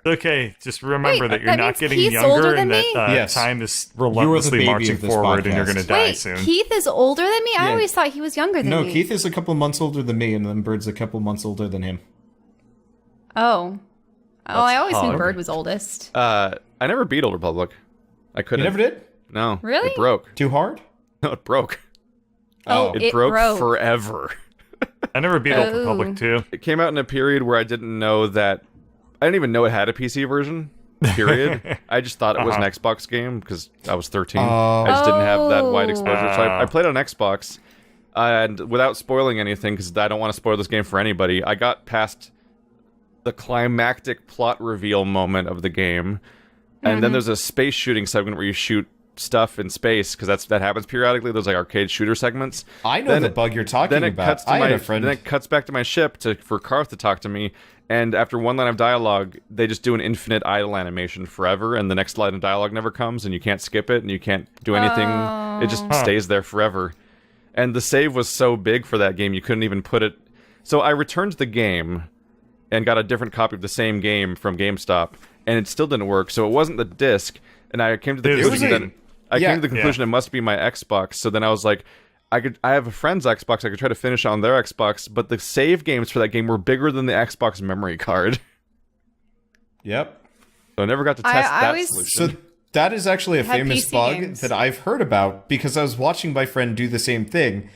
Okay, just remember that you're that not means getting Keith's younger older and than that me? Yes. time is You were the relentlessly baby marching of this forward and you're podcast. going to die Wait, soon. Keith is older than me? I Yeah. always thought he was younger than No, me. Keith is a couple months older than me, and then Bird's a couple months older than him. Oh. I always knew hard. Bird was oldest. I never beat Old Republic. I couldn't. You never did? No. Really? It broke. Too hard? No, it broke. Oh, It broke forever. I never beat Old Oh. Republic 2. It came out in a period where I didn't know that... I didn't even know it had a PC version, period. I just thought it was an Xbox game because I was 13. I just didn't have that wide exposure. So I played on Xbox, and without spoiling anything, because I don't want to spoil this game for anybody, I got past the climactic plot reveal moment of the game, and then there's a space shooting segment where you shoot stuff in space, because that happens periodically. Those like arcade shooter segments. I know the bug you're talking Then it about. cuts to I had my a friend. Then it cuts back to my ship for Karth to talk to me. And after one line of dialogue, they just do an infinite idle animation forever, and the next line of dialogue never comes, and you can't skip it, and you can't do anything. It just stays there forever. And the save was so big for that game, you couldn't even put it... So I returned the game, and got a different copy of the same game from GameStop, and it still didn't work, so it wasn't the disc, and I came to the conclusion it must be my Xbox, so then I was like... I have a friend's Xbox. I could try to finish on their Xbox, but the save games for that game were bigger than the Xbox memory card. Yep. So I never got to test that solution. So that is actually a famous PC bug games. that I've heard about because I was watching my friend do the same thing.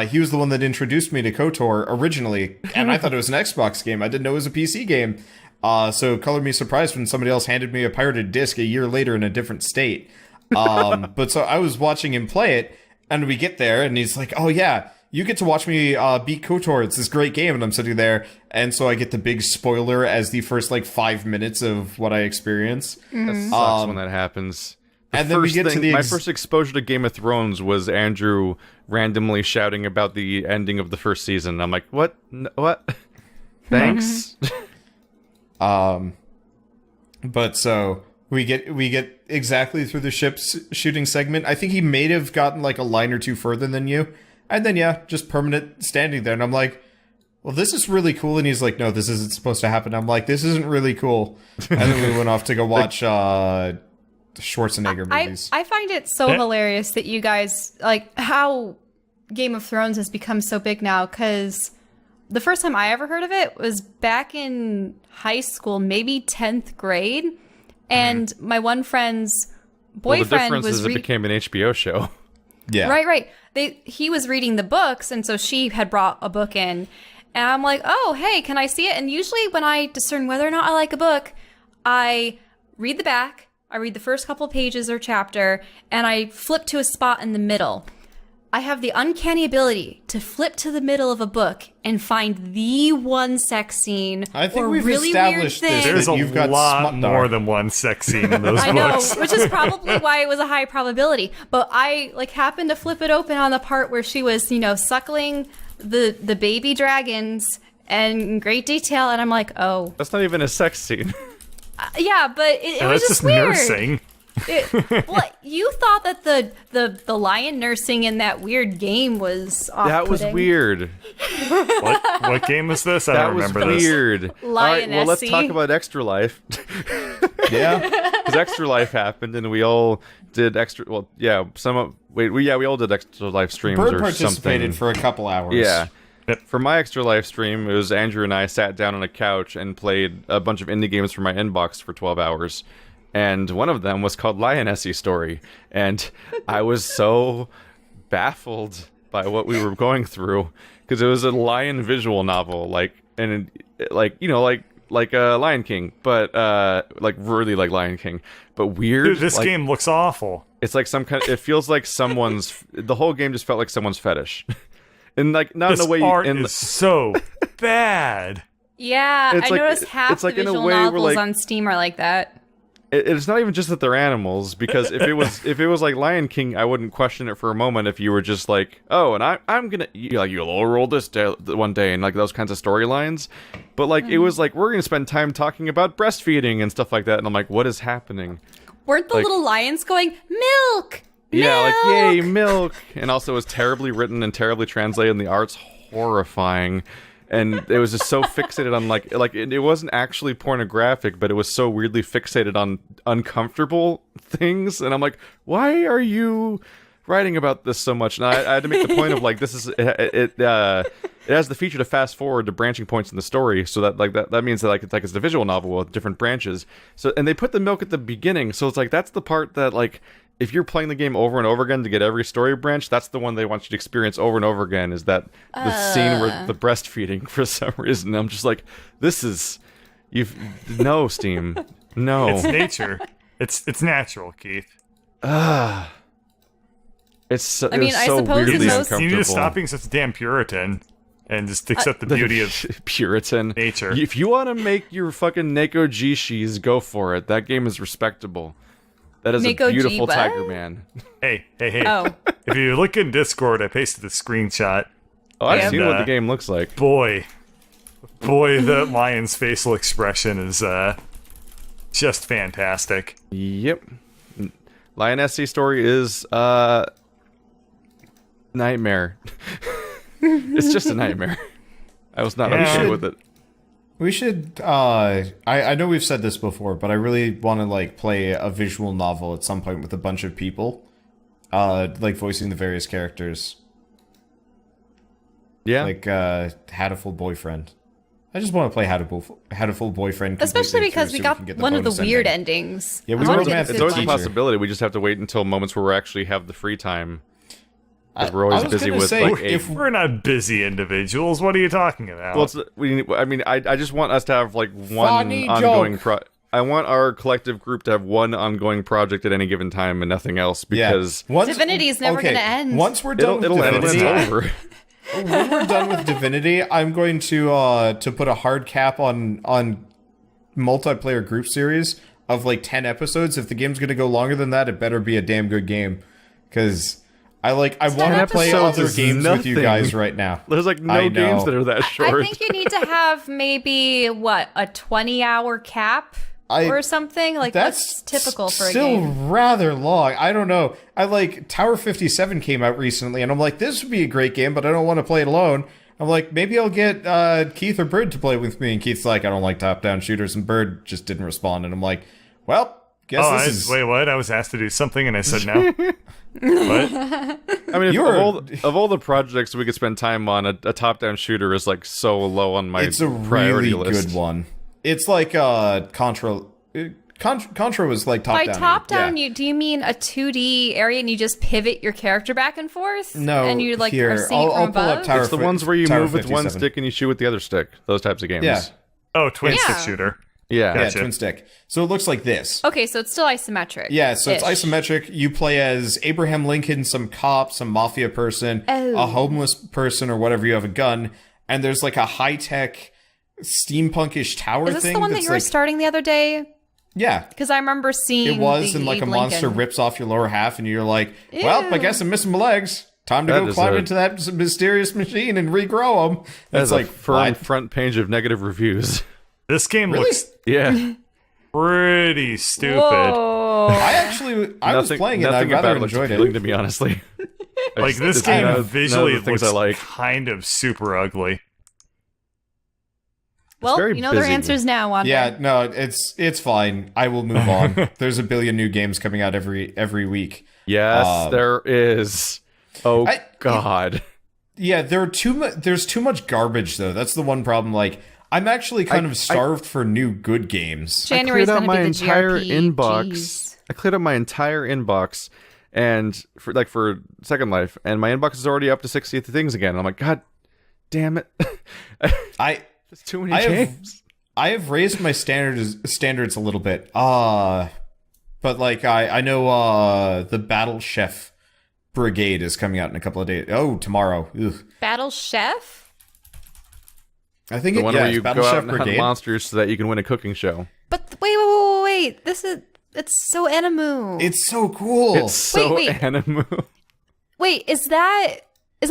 He was the one that introduced me to KOTOR originally, and I thought it was an Xbox game. I didn't know it was a PC game. So color me surprised when somebody else handed me a pirated disc a year later in a different state. But so I was watching him play it, and we get there, and he's like, "Oh yeah, you get to watch me beat KOTOR. It's this great game." And I'm sitting there, and so I get the big spoiler as the first like 5 minutes of what I experience. That sucks when that happens. And then we get to the my first exposure to Game of Thrones was Andrew randomly shouting about the ending of the first season. I'm like, what? What? Thanks. But so we get exactly through the ship's shooting segment. I think he may have gotten like a line or two further than you. And then just permanent standing there. And I'm like, well, this is really cool. And he's like, no, this isn't supposed to happen. I'm like, this isn't really cool. And then we went off to go watch Schwarzenegger movies. I find it so hilarious that you guys, like, how Game of Thrones has become so big now, because the first time I ever heard of it was back in high school, maybe 10th grade, and my one friend's boyfriend the difference was is it became an HBO show. Yeah. Right. He was reading the books, and so she had brought a book in, and I'm like, oh, hey, can I see it? And usually when I discern whether or not I like a book, I read the back, I read the first couple pages or chapter, and I flip to a spot in the middle. I have the uncanny ability to flip to the middle of a book and find the one sex scene I think or we've really weird established thing. this. There's a You've got lot Smutdar. more than one sex scene in those I know, books. which is probably why it was a high probability. But I happened to flip it open on the part where she was, suckling the baby dragons and in great detail, and I'm like, oh, That's not even a sex scene. yeah, but it was That's just weird. nursing. What you thought that the lion nursing in that weird game was off-putting? That was weird. What game was this? I don't remember That was this. weird. All right, well, let's talk about Extra Life. Yeah. Because Extra Life happened, and we all did extra. Well, yeah, we all did Extra Life streams Bird or participated something. for a couple hours. Yeah. For my Extra Life stream, it was Andrew and I sat down on a couch and played a bunch of indie games from my inbox for 12 hours. And one of them was called Lionessy Story. And I was so baffled by what we were going through, because it was a lion visual novel, like a Lion King, but like really like Lion King, but weird. Dude, this like, game looks awful. It's like it feels like someone's. The whole game just felt like someone's fetish. And like not This in a way art is so bad. Yeah, It's I like- noticed half it's like the in a visual way where, novels like- on Steam are like that. It's not even just that they're animals, because if it was like Lion King, I wouldn't question it for a moment. If you were just like, oh, and I'm gonna you'll roll this day, one day, and like those kinds of storylines. But like it was like, we're gonna spend time talking about breastfeeding and stuff like that, and I'm like, what is happening? Weren't the like- little lions going, milk? Yeah, like Milk!" yay, milk. And also it was terribly written and terribly translated, and the art's horrifying. And it was just so fixated on like it wasn't actually pornographic, but it was so weirdly fixated on uncomfortable things. And I'm like, why are you writing about this so much? And I had to make the point of like, this is it has the feature to fast forward to branching points in the story, so that means that it's a visual novel with different branches. So, and they put the milk at the beginning, so it's like that's the part that like, if you're playing the game over and over again to get every story branch, that's the one they want you to experience over and over again, is that the scene where the breastfeeding for some reason. I'm just like, no, Steam. No. It's nature. It's natural, Keith. I I mean, I suppose weirdly most- uncomfortable. You need to stop being such a damn Puritan and just accept the beauty of Puritan nature. If you want to make your fucking Neko Jishis, go for it. That game is respectable. That is Neko a beautiful G what? Tiger Man. Hey. Oh. If you look in Discord, I pasted the screenshot. Oh, I've Yeah. seen what the game looks like. Boy, the lion's facial expression is just fantastic. Yep. Lionessy Story is nightmare. It's just a nightmare. I was not Yeah. okay with it. We should I know we've said this before, but I really want to like play a visual novel at some point with a bunch of people like voicing the various characters. Yeah. Like Hatoful Boyfriend. I just want to play Hatoful Boyfriend, Especially completely because through we so got can get one of the bonus weird ending. endings. Yeah, we I wanna wrote get that the It's always a teacher. possibility. We just have to wait until moments where we actually have the free time. Because we're I always was busy gonna with say, like if- We're not busy individuals. What are you talking about? Well, I just want us to have like one Funny ongoing joke. I want our collective group to have one ongoing project at any given time and nothing else, because Divinity's never gonna end. Once we're done it'll with end when Divinity, it's over. when we're done with Divinity, I'm going to put a hard cap on multiplayer group series of like 10 episodes. If the game's going to go longer than that, it better be a damn good game, because I want to play episodes other is games with you nothing. guys right now. There's like I no know. games that are that short. I think you need to have maybe, a 20-hour cap or something? Like, That's what's typical for a still game? rather long. I don't know. I like Tower 57 came out recently, and I'm like, this would be a great game, but I don't want to play it alone. I'm like, maybe I'll get Keith or Bird to play with me, and Keith's like, I don't like top-down shooters, and Bird just didn't respond, and I'm like, well, guess this is... Wait, what? I was asked to do something and I said no. What? I mean, of all the projects we could spend time on, a top-down shooter is like so low on my It's a priority really list. good one. It's like Contra... Contra was like top-down. By top-down, yeah. do you mean a 2D area and you just pivot your character back and forth? No, and you like here, are seeing it I'll from pull up above? Tower It's the ones where you Tower move with one 57. stick and you shoot with the other stick. Those types of games. Yeah. Oh, twin stick Yeah. shooter. Yeah. Yeah, Gotcha. twin stick. So it looks like this. Okay, so it's still isometric. Yeah, so it's Ish. isometric. You play as Abraham Lincoln, some cop, some mafia person, a homeless person, or whatever. You have a gun, and there's like a high-tech steampunkish tower Is this thing. the one that that's you were like, starting the other day? Yeah, Because I remember seeing it was, the and like a Abe monster Lincoln. rips off your lower half, and you're like, well, I Ew. guess I'm missing my legs. Time to That go is climb a- into that mysterious machine and regrow them. That's It's like, a firm what? front page of negative reviews. This game Really? looks Yeah. pretty stupid. Whoa. I was playing it and I rather enjoyed it. To me, honestly. Like, this game visually things looks I like. kind of super ugly. Well, very you know their busy. answers now, Wander. Yeah, no, it's fine. I will move on. There's a billion new games coming out every week. Yes, there is. Oh, God. Yeah, there's too much garbage, though. That's the one problem. Like, I'm actually kind of starved for new good games. January's I cleared out gonna my be the entire GRPGs. inbox. I cleared out my entire inbox, and for Second Life, and my inbox is already up to 60 things again. And I'm like, God damn it! There's too many games. I have raised my standards a little bit. But like I know the Battle Chef Brigade is coming out in a couple of days. Oh, tomorrow. Ugh. Battle Chef? I think The one where you Battle go Chef out and hunt Brigade. monsters so that you can win a cooking show. But wait. It's so anime. It's so cool. It's so Wait. anime. Wait, is that a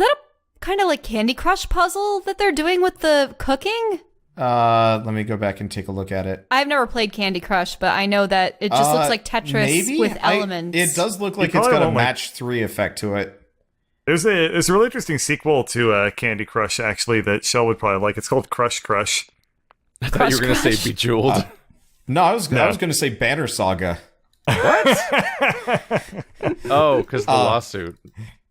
kind of like Candy Crush puzzle that they're doing with the cooking? Let me go back and take a look at it. I've never played Candy Crush, but I know that it just looks like Tetris Maybe? with elements. It does look like it's probably got a won't like- match 3 effect to it. There's a really interesting sequel to Candy Crush, actually, that Shell would probably like. It's called Crush Crush. I thought you were going to say Bejeweled. No, I was going to say Banner Saga. Oh, because the lawsuit.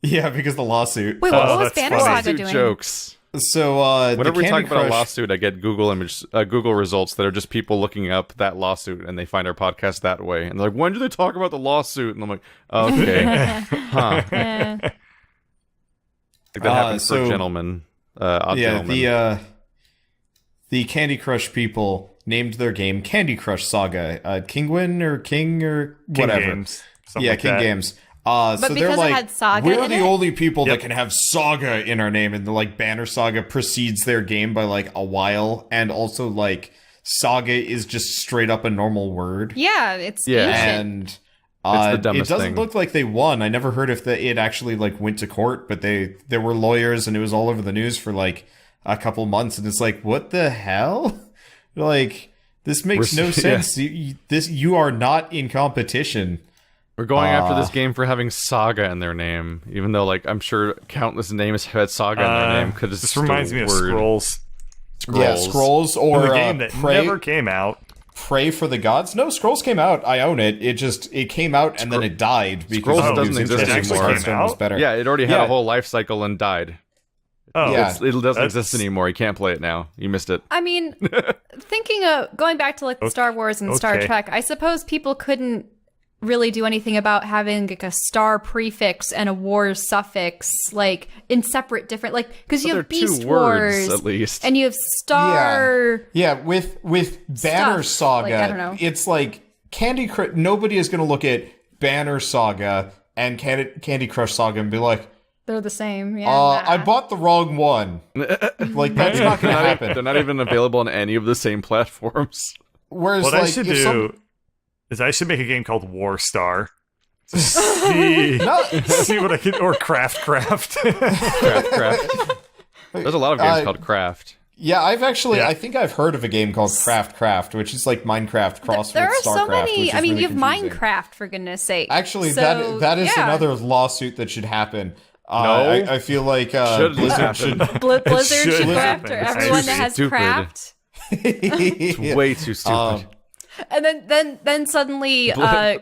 Yeah, because the lawsuit. Wait, what was that's Banner funny. Saga Lawsuit doing? jokes. So Whenever we the talk Candy about a Crush, lawsuit, I get Google results that are just people looking up that lawsuit, and they find our podcast that way. And they're like, when do they talk about the lawsuit? And I'm like, okay. Huh. Eh. Like that happens so- for gentlemen. Odd yeah, gentlemen. the Candy Crush people named their game Candy Crush Saga. Kingwin or King or King whatever. Games. Something Yeah, like King that. Games. So because they're it like, had Saga we're in the it? only people Yep. that can have Saga in our name, and the like Banner Saga precedes their game by like a while, and also like Saga is just straight up a normal word. Yeah, it's Yeah. ancient. And It's the it dumbest doesn't thing. look like they won. I never heard if it actually like went to court, but there were lawyers, and it was all over the news for like a couple months, and it's like, what the hell? Like, this makes no Yeah. sense. You are not in competition. We're going after this game for having Saga in their name, even though, like, I'm sure countless names had Saga in their name because it's This just reminds a me of word. Scrolls. Yeah, Scrolls or The game that Pray, never came out. Pray for the Gods. No, Scrolls came out. I own it. It came out and then it died because Scrolls nobody doesn't was exist interested in anymore. Hearthstone was better. Yeah, it already had Yeah. a whole life cycle and died. Oh, Yeah. It doesn't That's- exist anymore. You can't play it now. You missed it. I mean, thinking of going back to like Star Wars and Star okay. Trek, I suppose people couldn't really do anything about having like a star prefix and a war suffix like in separate different like because you But have they're two Beast words, Wars at least. and you have Star. Yeah, with Banner Stuff. Saga, Like, I don't know. it's like Candy Crush. Nobody is going to look at Banner Saga and Candy Crush Saga and be like, They're the same. Yeah. I bought the wrong one. Like, that's not going to happen. They're not even available on any of the same platforms. Whereas, What like, I should if do is I should make a game called War Star. See, see what I can, or Craft. Craft. There's a lot of games called Craft. Yeah, Yeah. I think I've heard of a game called Craft, which is like Minecraft crossed there with are so StarCraft. many. Which is I mean, really you have confusing. Minecraft for goodness sake. Actually, So, that is yeah. another lawsuit that should happen. No. I feel like Should Blizzard happen. should. Blizzard should should go happen. after It's everyone too that has stupid. craft. It's way too stupid. And then suddenly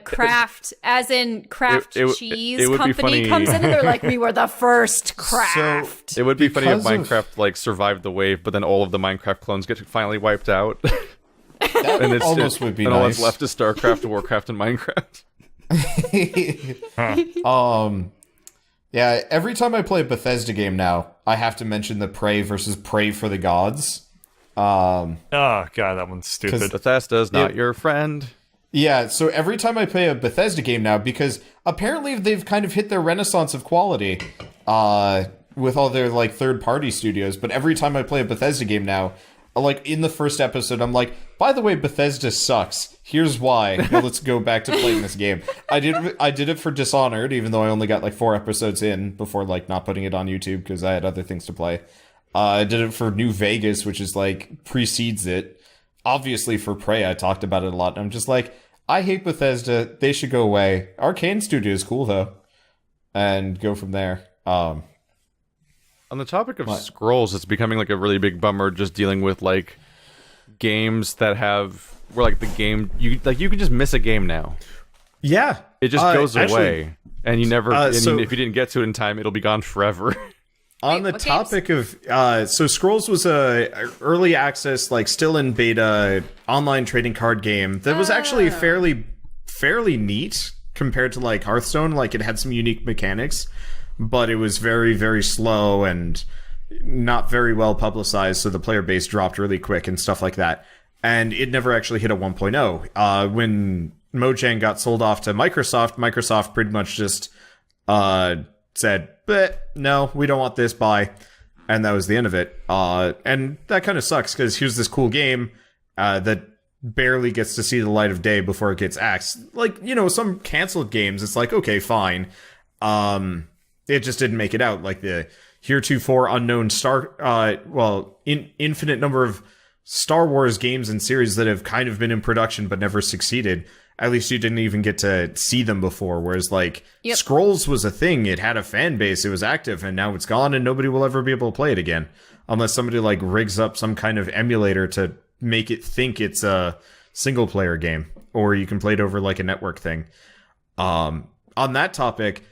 Kraft, as in Kraft It- it- Cheese it would be Company, funny- comes in and they're like, we were the first Kraft. It would be funny if Because of- Minecraft like survived the wave, but then all of the Minecraft clones get finally wiped out, That and it's almost would be and all nice. that's left is StarCraft, Warcraft, and Minecraft. Yeah, every time I play a Bethesda game now, I have to mention the Prey versus Pray for the Gods. Oh god, that one's stupid. Bethesda's not It- your friend. Yeah, so every time I play a Bethesda game now, because apparently they've kind of hit their renaissance of quality with all their like third-party studios, but every time I play a Bethesda game now, like in the first episode, I'm like, by the way, Bethesda sucks. Here's why. Now let's go back to playing this game. I did it for Dishonored, even though I only got like 4 episodes in before like not putting it on YouTube because I had other things to play. I did it for New Vegas, which is like precedes it. obviously for Prey, I talked about it a lot. And I'm just like, I hate Bethesda. They should go away. Arcane Studio is cool though, and go from there. On the topic of scrolls, it's becoming like a really big bummer just dealing with like games that have where like the game you can just miss a game now. Yeah, it just goes away, and you never. If you didn't get to it in time, it'll be gone forever. On the topic of so Scrolls was a early access, like still in beta, online trading card game that was actually fairly neat compared to like Hearthstone. Like it had some unique mechanics, but it was very, very slow and not very well publicized, so the player base dropped really quick and stuff like that. And it never actually hit a 1.0. When Mojang got sold off to Microsoft pretty much just said, no, we don't want this, bye. And that was the end of it. And that kind of sucks, because here's this cool game that barely gets to see the light of day before it gets axed. Like, you know, some canceled games, it's like, okay, fine. It just didn't make it out. Like the heretofore unknown infinite number of Star Wars games and series that have kind of been in production but never succeeded. At least you didn't even get to see them before. Whereas, like, Scrolls was a thing. It had a fan base. It was active, and now it's gone, and nobody will ever be able to play it again. Unless somebody, like, rigs up some kind of emulator to make it think it's a single-player game. Or you can play it over, like, a network thing. On that topic,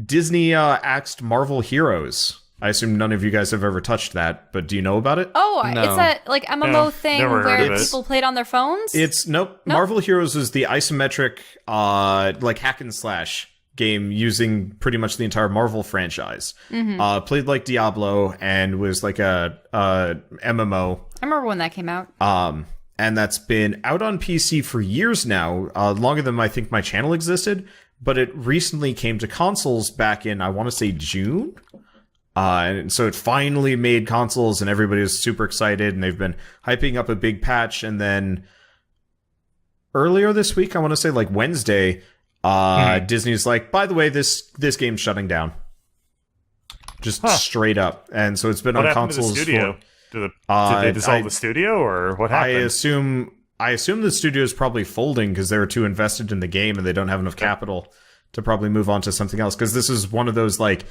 Disney axed Marvel Heroes. I assume none of you guys have ever touched that, but do you know about it? Oh, no. It's a like MMO thing where people played on their phones? Nope. Marvel Heroes is the isometric like hack and slash game using pretty much the entire Marvel franchise. Mm-hmm. Played like Diablo and was like a MMO. I remember when that came out. And that's been out on PC for years now, longer than I think my channel existed, but it recently came to consoles back in, I want to say, June? And so it finally made consoles, and everybody was super excited, and they've been hyping up a big patch. And then earlier this week, I want to say like Wednesday, Disney's like, by the way, this game's shutting down, just straight up. And so it's been on consoles. To the studio? Did they dissolve the studio, or what happened? I assume the studio is probably folding because they were too invested in the game, and they don't have enough capital to probably move on to something else. Because this is one of those like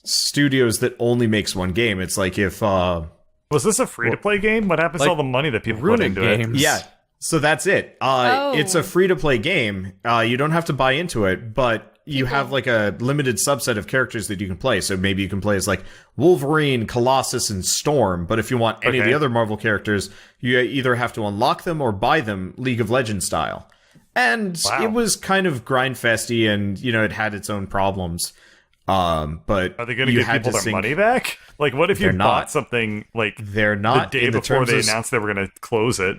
studios that only makes one game. It's like if was this a free-to-play game? What happens to all the money that people put into it? Yeah, so that's it. It's a free-to-play game. You don't have to buy into it, but you have like a limited subset of characters that you can play. So maybe you can play as like Wolverine, Colossus, and Storm. But if you want any of the other Marvel characters, you either have to unlock them or buy them League of Legends style. And it was kind of grind-festy, and you know, it had its own problems. But are they going to give people their money back? Like, what if you bought something like they're not the day before they announced they were going to close it?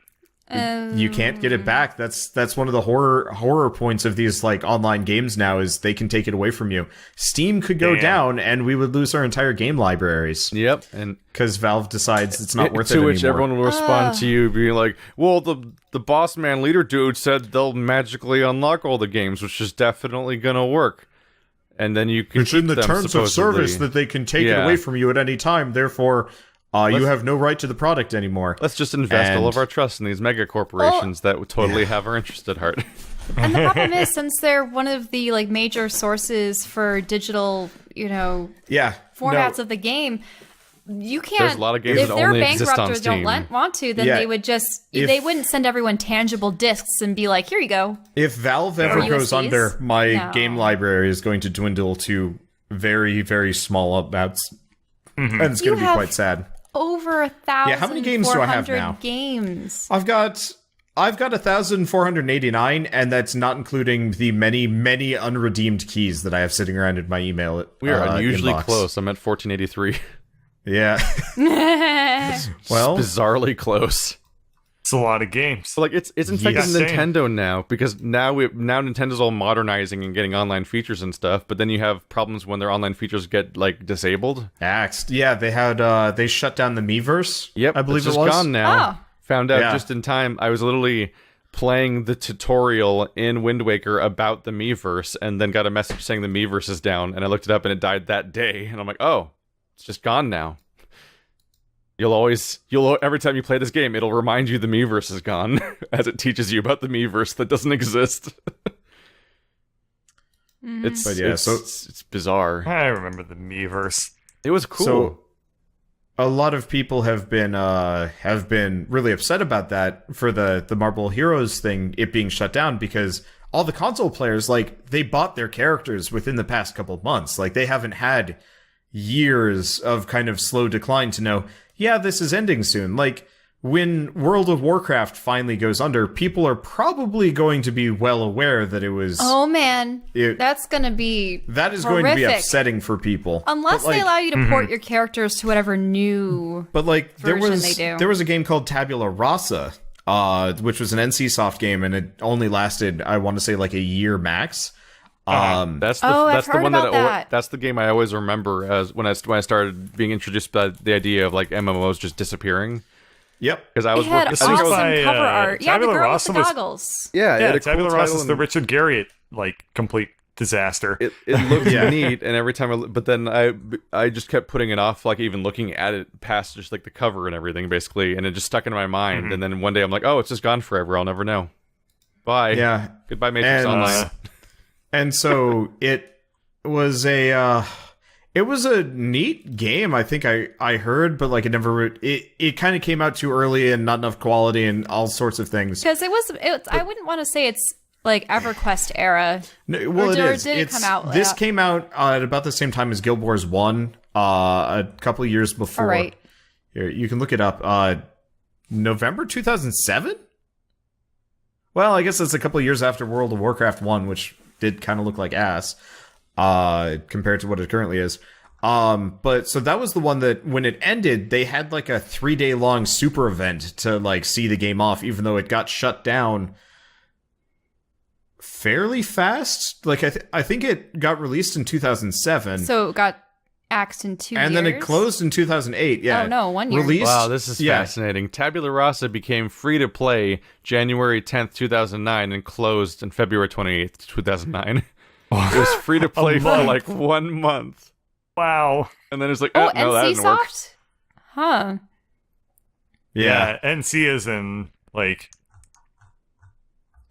You can't get it back. That's one of the horror points of these like online games now, is they can take it away from you. Steam could go down, and we would lose our entire game libraries. Yep, and because Valve decides it's not worth it anymore. To which everyone will respond to you being like, "Well, the boss man leader dude said they'll magically unlock all the games, which is definitely gonna work." And then you can. It's in the terms of service that they can take it away from you at any time. Therefore, you have no right to the product anymore. Let's just invest all of our trust in these mega corporations that would totally have our interest at heart. And the problem is, since they're one of the like major sources for digital, formats of the game, you can't. There's a lot of games if that they're only bankrupt exist on or Steam. don't want to, then they would just they wouldn't send everyone tangible discs and be like, "Here you go." If Valve ever goes under, my game library is going to dwindle to very, very small amounts, and it's going to be quite sad. Over 1,000. Yeah, how many games do I have now? Games. I've got 1,489, and that's not including the many, many unredeemed keys that I have sitting around in my email. We are unusually inbox. close. I'm at 1483. Yeah. Well, it's bizarrely close. It's a lot of games. So like it's infected Nintendo now, because now Nintendo's all modernizing and getting online features and stuff, but then you have problems when their online features get like disabled. Axed. Yeah, they had they shut down the Miiverse. Yep, I believe it's it was gone now. Oh. Found out just in time. I was literally playing the tutorial in Wind Waker about the Miiverse, and then got a message saying the Miiverse is down, and I looked it up and it died that day, and I'm like, oh, it's just gone now. Every time you play this game, it'll remind you the Miiverse is gone, as it teaches you about the Miiverse that doesn't exist. It's bizarre. I remember the Miiverse. It was cool. So, a lot of people have been really upset about that for the Marble Heroes thing, it being shut down, because all the console players, like, they bought their characters within the past couple of months. Like, they haven't had years of kind of slow decline to know, yeah, this is ending soon. Like, when World of Warcraft finally goes under, people are probably going to be well aware that it was... Oh, man. That's going to be That is horrific. going to be upsetting for people. Unless they allow you to port your characters to whatever new version they do. There was a game called Tabula Rasa, which was an NCSoft game, and it only lasted, I want to say, like a year max. That's the one that's the game I always remember as when I started being introduced by the idea of like MMOs just disappearing. Yep, because I was it had awesome cover art. Yeah, the girl Rasa with the goggles. Yeah, Tabula Rasa is the Richard Garriott like complete disaster. It looked neat, and every time but then I just kept putting it off, like even looking at it past just like the cover and everything, basically, and it just stuck in my mind. And then one day I'm like, oh, it's just gone forever. I'll never know. Bye. Yeah. Goodbye, Matrix Online. And so it was a neat game, I think I heard, but like it kind of came out too early and not enough quality and all sorts of things. Because I wouldn't want to say it's like EverQuest era. No, well, it is. Did it come out? This came out at about the same time as Guild Wars 1, a couple of years before. All right. Here, you can look it up. November 2007? Well, I guess it's a couple of years after World of Warcraft 1, which did kind of look like ass compared to what it currently is. But so that was the one that when it ended, they had like a 3-day long super event to like see the game off, even though it got shut down fairly fast. Like I think it got released in 2007. So it got axed in 2 years. And then it closed in 2008. Yeah. Oh no, 1 year. Released, wow, this is fascinating. Tabula Rasa became free to play January 10th, 2009 and closed on February 28th, 2009. It was free to play for like 1 month. Wow. And then it's like, no, that didn't work. Huh. Yeah, NC is in like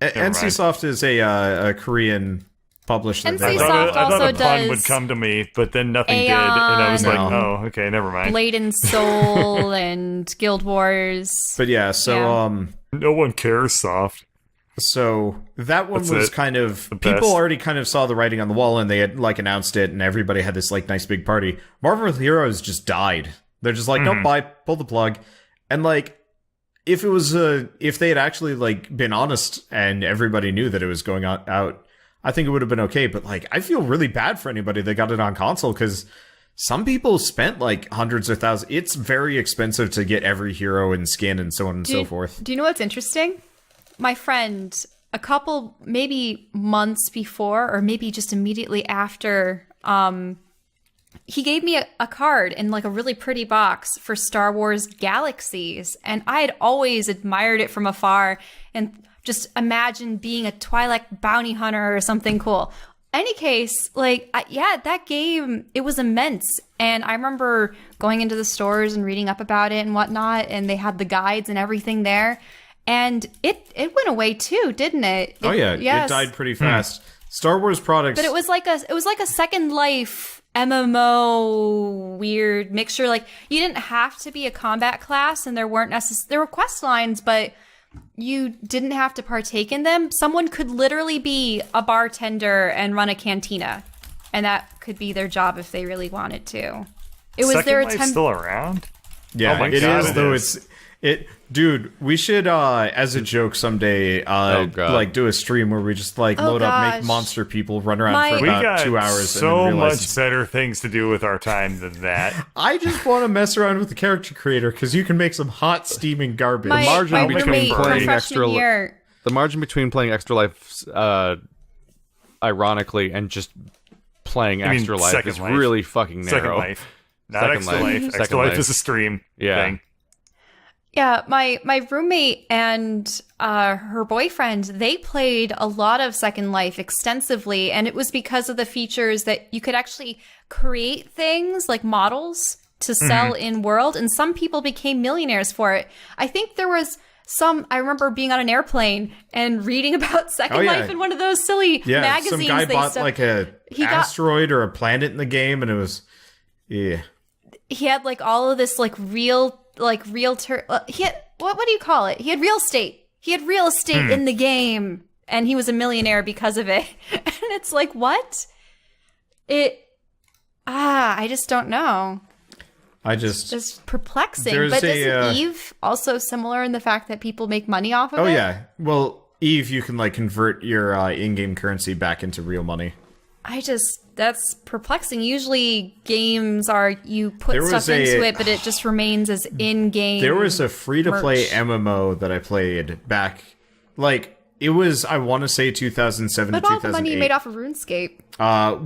NCSoft is a Korean publisher. NCSoft I thought also a pun would does come to me, but then nothing did, Aeon, and I was like, oh, okay, never mind. Blade and Soul and Guild Wars. But yeah, so no one cares, Soft. So that one was kind of people already kind of saw the writing on the wall, and they had like announced it, and everybody had this like nice big party. Marvel Heroes just died. They're just like, nope, bye, pull the plug. And like, if it was if they had actually like been honest and everybody knew that it was going out, I think it would have been okay. But like, I feel really bad for anybody that got it on console, because some people spent like hundreds or thousands. It's very expensive to get every hero and skin and so on and so forth. Do you know what's interesting? My friend, a couple, maybe months before, or maybe just immediately after, he gave me a card in like a really pretty box for Star Wars Galaxies. And I had always admired it from afar and just imagined being a Twi'lek bounty hunter or something cool. Any case, like, that game, it was immense. And I remember going into the stores and reading up about it and whatnot, and they had the guides and everything there. And it went away too, didn't it? It died pretty fast. Star Wars products, but it was like a Second Life MMO weird mixture. Like, you didn't have to be a combat class, and there were quest lines, but you didn't have to partake in them. Someone could literally be a bartender and run a cantina, and that could be their job if they really wanted to. It was their attempt. Still around? Yeah, it is. Though dude, we should as a joke someday like do a stream where we just like load up, make monster people, run around for about 2 hours. So and much better things to do with our time than that. I just want to mess around with the character creator, because you can make some hot steaming garbage. The margin between playing Extra Life, ironically, and just playing Extra Life is really fucking narrow. Second Life, not Extra Life. Extra Life is a stream thing. Yeah, my roommate and her boyfriend, they played a lot of Second Life extensively, and it was because of the features that you could actually create things like models to sell in world, and some people became millionaires for it. I think there was I remember being on an airplane and reading about Second Life in one of those silly magazines. Some guy bought like a asteroid or a planet in the game, and it was he had like all of this like realtor. He had what do you call it? He had real estate. He had real estate in the game, and he was a millionaire because of it. And it's like, what? I just don't know. It's perplexing. But isn't Eve also similar in the fact that people make money off of it? Oh, yeah. Well, Eve, you can like convert your in-game currency back into real money. That's perplexing. Usually games are, you put stuff into it, but it just remains as in-game. There was a free-to-play MMO that I played back, like, it was, I want to say 2007 to 2008. What about the money you made off of RuneScape?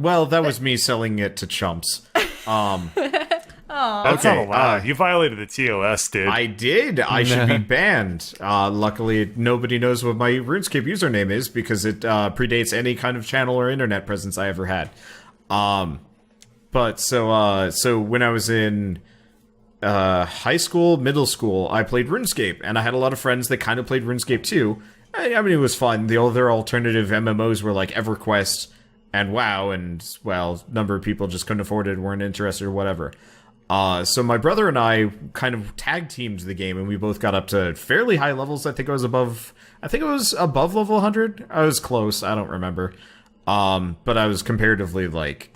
Well, that was me selling it to chumps. That's not allowed. You violated the TOS, dude. I did. I should be banned. Luckily, nobody knows what my RuneScape username is because it predates any kind of channel or internet presence I ever had. But so when I was in high school, middle school, I played RuneScape, and I had a lot of friends that kind of played RuneScape too. I mean, it was fun. The other alternative MMOs were like EverQuest and WoW, and, well, a number of people just couldn't afford it, weren't interested, or whatever. So my brother and I kind of tag teamed the game, and we both got up to fairly high levels. I think it was above level 100. I was close. I don't remember. But I was comparatively, like,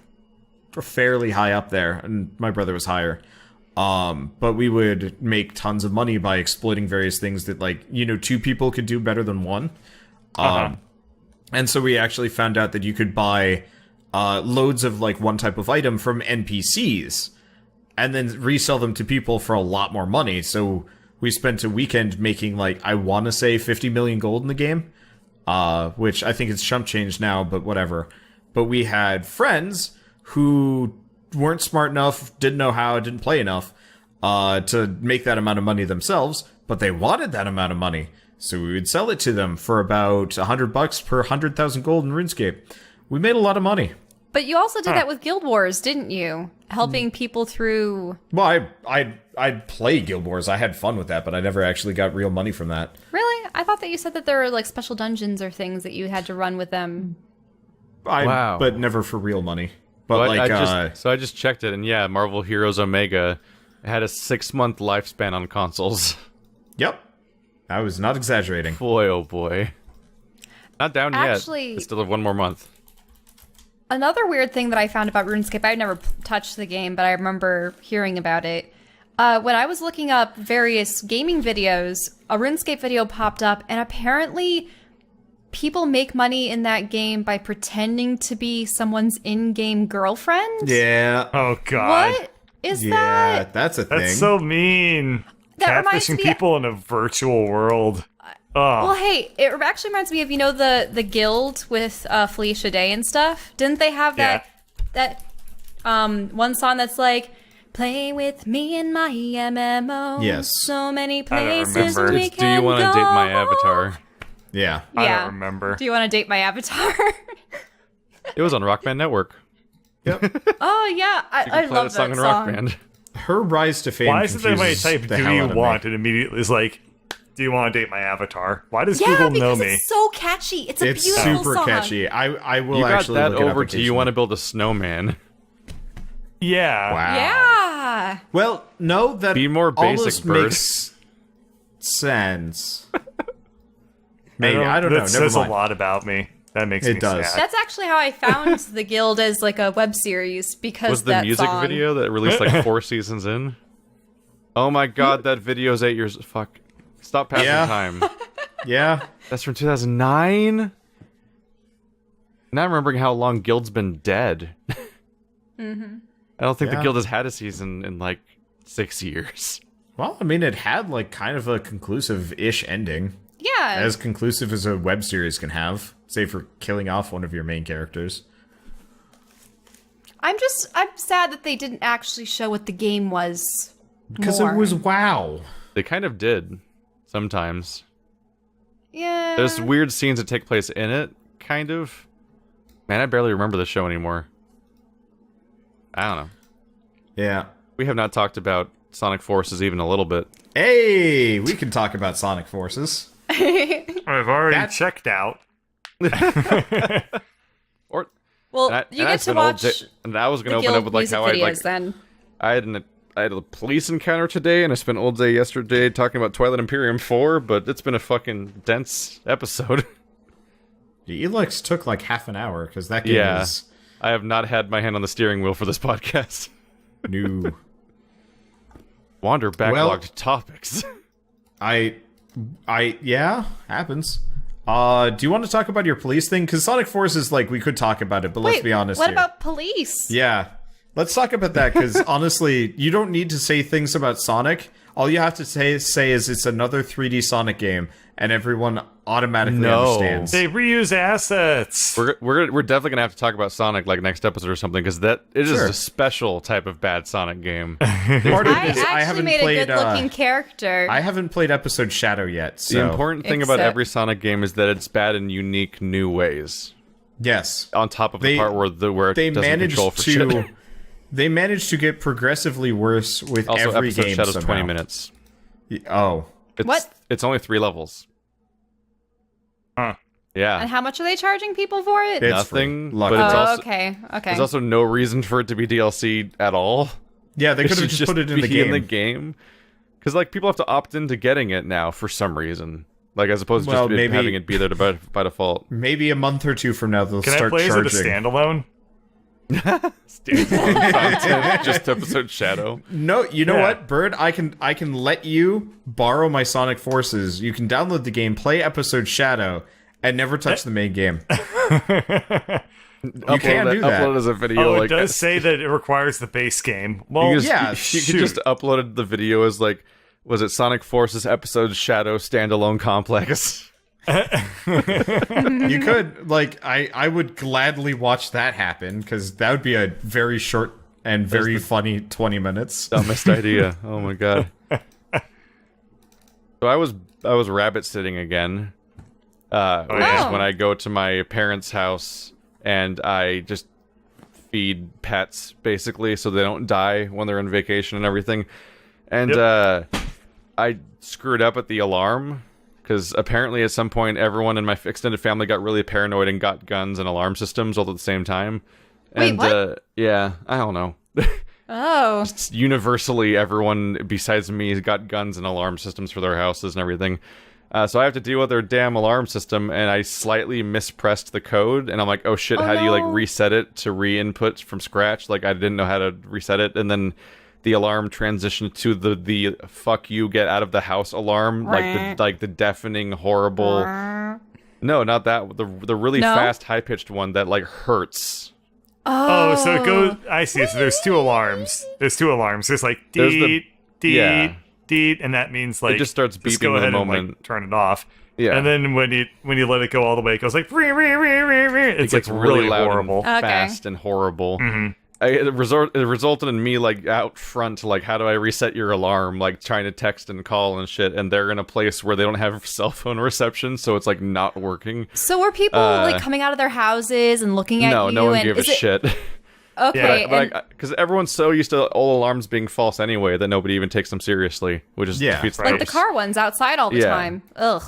fairly high up there, and my brother was higher. But we would make tons of money by exploiting various things that, like, you know, two people could do better than one. And so we actually found out that you could buy loads of, like, one type of item from NPCs and then resell them to people for a lot more money. So we spent a weekend making, like, I want to say 50 million gold in the game, which I think it's chump change now, but whatever. But we had friends who weren't smart enough, didn't know how, didn't play enough to make that amount of money themselves, but they wanted that amount of money. So we would sell it to them for about $100 per 100,000 gold in RuneScape. We made a lot of money. But you also did that with Guild Wars, didn't you? Helping people through... Well, I'd play Guild Wars. I had fun with that, but I never actually got real money from that. Really? I thought that you said that there were, like, special dungeons or things that you had to run with them. Wow. But never for real money. But, well, I just checked it, and yeah, Marvel Heroes Omega had a 6-month lifespan on consoles. Yep. I was not exaggerating. Boy, oh boy. Not down Actually, yet. They still have 1 more month. Another weird thing that I found about RuneScape, I've never touched the game, but I remember hearing about it. When I was looking up various gaming videos, a RuneScape video popped up, and apparently people make money in that game by pretending to be someone's in-game girlfriend. Yeah. Oh, God. What is that? Yeah, that's a thing. That's so mean. Catfishing people in a virtual world. Well, hey, it actually reminds me of, you know, the guild with Felicia Day and stuff. Didn't they have that one song that's like, play with me in my MMO. Yes. So many I don't places remember. we can Do you want to date my avatar? Yeah. I don't remember. Do you want to date my avatar? It was on Rock Band Network. Yep. Oh, yeah. I love that song. Rock Band. Her rise to fame. Why is it that when I type "do you want" it immediately is like, "Do you want to date my avatar?" Why does Google know me? It's so catchy. It's a beautiful song. It's super catchy. I will you actually got that look it over up to you want to build a snowman. Yeah. Wow. Yeah. Well, no, that be more basic, almost makes sense. Maybe I don't know. That Never says mind. a lot about me. That makes me does. sad. That's actually how I found the guild as like a web series because was the that music song. video that released like 4 seasons in? Oh my god, that video's 8 years. Fuck. Stop passing time. Yeah. That's from 2009? Now I'm remembering how long Guild's been dead. I don't think the Guild has had a season in like 6 years. Well, I mean, it had like kind of a conclusive-ish ending. Yeah. As conclusive as a web series can have, say for killing off one of your main characters. I'm sad that they didn't actually show what the game was. Because it was WoW. They kind of did. Sometimes. Yeah. There's weird scenes that take place in it, kind of. Man, I barely remember the show anymore. I don't know. Yeah. We have not talked about Sonic Forces even a little bit. Hey, we can talk about Sonic Forces. I've already checked out. Well, you get to watch. And I was going to open up with like how I had a police encounter today, and I spent all day yesterday talking about Twilight Imperium 4, but it's been a fucking dense episode. The Elex took like half an hour because that game is. I have not had my hand on the steering wheel for this podcast. New. Wander backlogged topics. Yeah, happens. Do you want to talk about your police thing? Because Sonic Forces, like, we could talk about it, but let's be honest what here. about police? Yeah. Let's talk about that, because honestly, you don't need to say things about Sonic. All you have to say is it's another 3D Sonic game, and everyone automatically understands. They reuse assets. We're definitely gonna have to talk about Sonic like next episode or something, because it is a special type of bad Sonic game. Part of it is I haven't made a good-looking character. I haven't played episode Shadow yet. So. The important thing about every Sonic game is that it's bad in unique new ways. Yes. On top of the part where it doesn't control for shit. They managed to get progressively worse with also, every episode game Shadow's somehow. 20 minutes. Oh. It's only 3 levels. Huh. Yeah. And how much are they charging people for it? It's nothing. Free. But it's also, okay. There's also no reason for it to be DLC at all. Yeah, they could have just put it in the game. Because like people have to opt into getting it now for some reason. Like as opposed to just having it be there by default. Maybe a month or two from now they'll start charging. Can I play as it a standalone? Just episode Shadow. No, you know what, Bird? I can let you borrow my Sonic Forces. You can download the game, play episode Shadow, and never touch the main game. You can't do that. Upload as a video. Oh, it does say that it requires the base game. Well, you could just upload the video as like, was it Sonic Forces episode Shadow standalone complex? You could, like, I would gladly watch that happen, because that would be a very short and very funny 20 minutes. Dumbest idea. Oh my god. So I was rabbit sitting again. Which is when I go to my parents' house and I just feed pets, basically, so they don't die when they're on vacation and everything. And I screwed up at the alarm. Because apparently at some point everyone in my extended family got really paranoid and got guns and alarm systems all at the same time. And, wait, what? Yeah, I don't know. Oh. Just universally, everyone besides me got guns and alarm systems for their houses and everything. So I have to deal with their damn alarm system, and I slightly mispressed the code, and I'm like, oh shit, how do you like reset it to re-input from scratch? Like I didn't know how to reset it, and then the alarm transitioned to the fuck you, get out of the house alarm, like the deafening horrible. No, not that, the really fast high pitched one that like hurts. Oh, so it goes. I see. So there's 2 alarms. There's like deet, deet, and that means like it just starts beeping go ahead the and moment. like turn it off. Yeah. And then when you let it go all the way, it goes like it's like really loud horrible, and fast and horrible. Mm-hmm. It resulted in me like out front, like how do I reset your alarm, like trying to text and call and shit, and they're in a place where they don't have cell phone reception, so it's like not working. So were people like coming out of their houses and looking at you? No one gave a shit. Okay, because everyone's so used to all alarms being false anyway that nobody even takes them seriously, which is defeats like the car ones outside all the time. Ugh.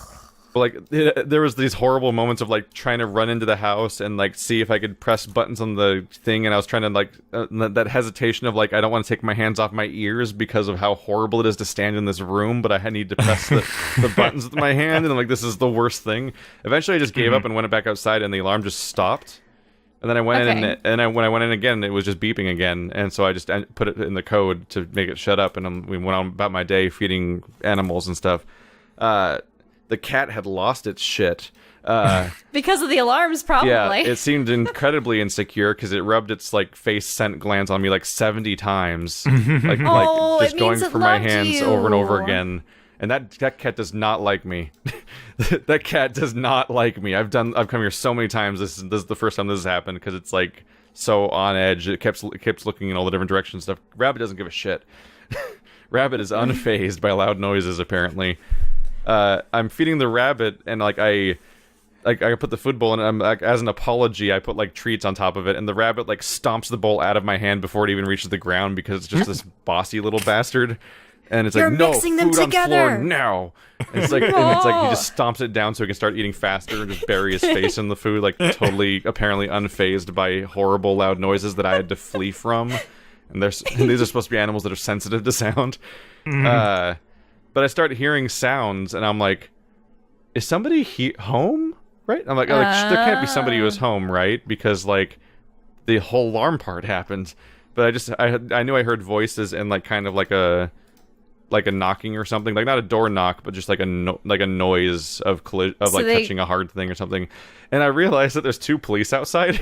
Like there was these horrible moments of like trying to run into the house and like see if I could press buttons on the thing, and I was trying to like that hesitation of like I don't want to take my hands off my ears because of how horrible it is to stand in this room, but I need to press the buttons with my hand, and I'm like, this is the worst thing. Eventually I just gave up and went back outside, and the alarm just stopped. And then I went in, and when I went in again, it was just beeping again, and so I just put it in the code to make it shut up, and we went on about my day feeding animals and stuff. The cat had lost its shit. Because of the alarms, probably. Yeah, it seemed incredibly insecure because it rubbed its like face scent glands on me like 70 times, like just going for my hands over and over again. And that cat does not like me. That cat does not like me. I've come here so many times. This is the first time this has happened because it's like so on edge. It keeps looking in all the different directions and stuff. Rabbit doesn't give a shit. Rabbit is unfazed by loud noises apparently. I'm feeding the rabbit, and like I like I put the food bowl, and I'm like, as an apology, I put like treats on top of it, and the rabbit like stomps the bowl out of my hand before it even reaches the ground because it's just this bossy little bastard. And it's You're like, no, mixing them food on together. floor now. And it's like, and it's like he just stomps it down so he can start eating faster and just bury his face in the food, like totally, apparently unfazed by horrible loud noises that I had to flee from. And these are supposed to be animals that are sensitive to sound. But I start hearing sounds, and I'm like, is somebody home? Right? I'm like, there can't be somebody who was home, right? Because like the whole alarm part happened. But I knew I heard voices and like kind of like a knocking or something, like not a door knock, but just like a noise of touching a hard thing or something. And I realized that there's 2 police outside.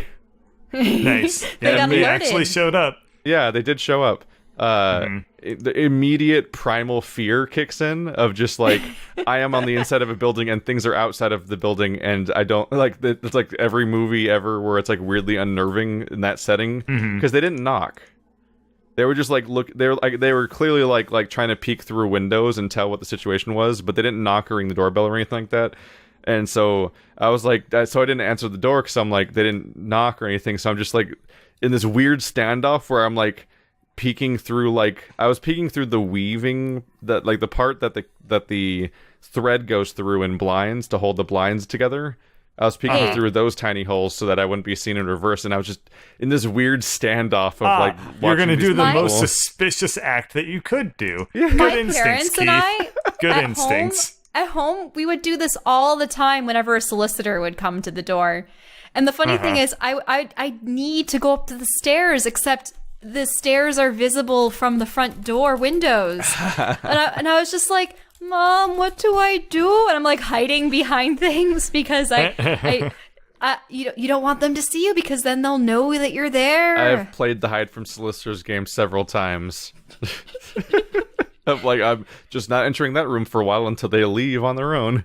Nice. Yeah, they actually showed up. Yeah, they did show up. The immediate primal fear kicks in of just like, I am on the inside of a building and things are outside of the building, and I don't like. It's like every movie ever where it's like weirdly unnerving in that setting because they didn't knock. They were just like they were clearly like trying to peek through windows and tell what the situation was, but they didn't knock or ring the doorbell or anything like that. And so I was like, so I didn't answer the door because I'm like, they didn't knock or anything. So I'm just like in this weird standoff where I'm like peeking through, like I was peeking through the weaving, that like the part that the thread goes through in blinds to hold the blinds together. I was peeking through those tiny holes so that I wouldn't be seen in reverse, and I was just in this weird standoff of like watching. You're going to do the people. most suspicious act that you could do. My Good instincts, parents Keith. and I, Good instincts. At home, we would do this all the time whenever a solicitor would come to the door. And the funny thing is, I need to go up to the stairs, except the stairs are visible from the front door windows. and I was just like, Mom, what do I do? And I'm like hiding behind things because you don't want them to see you because then they'll know that you're there. I've played the hide from solicitors game several times. Of like, I'm just not entering that room for a while until they leave on their own.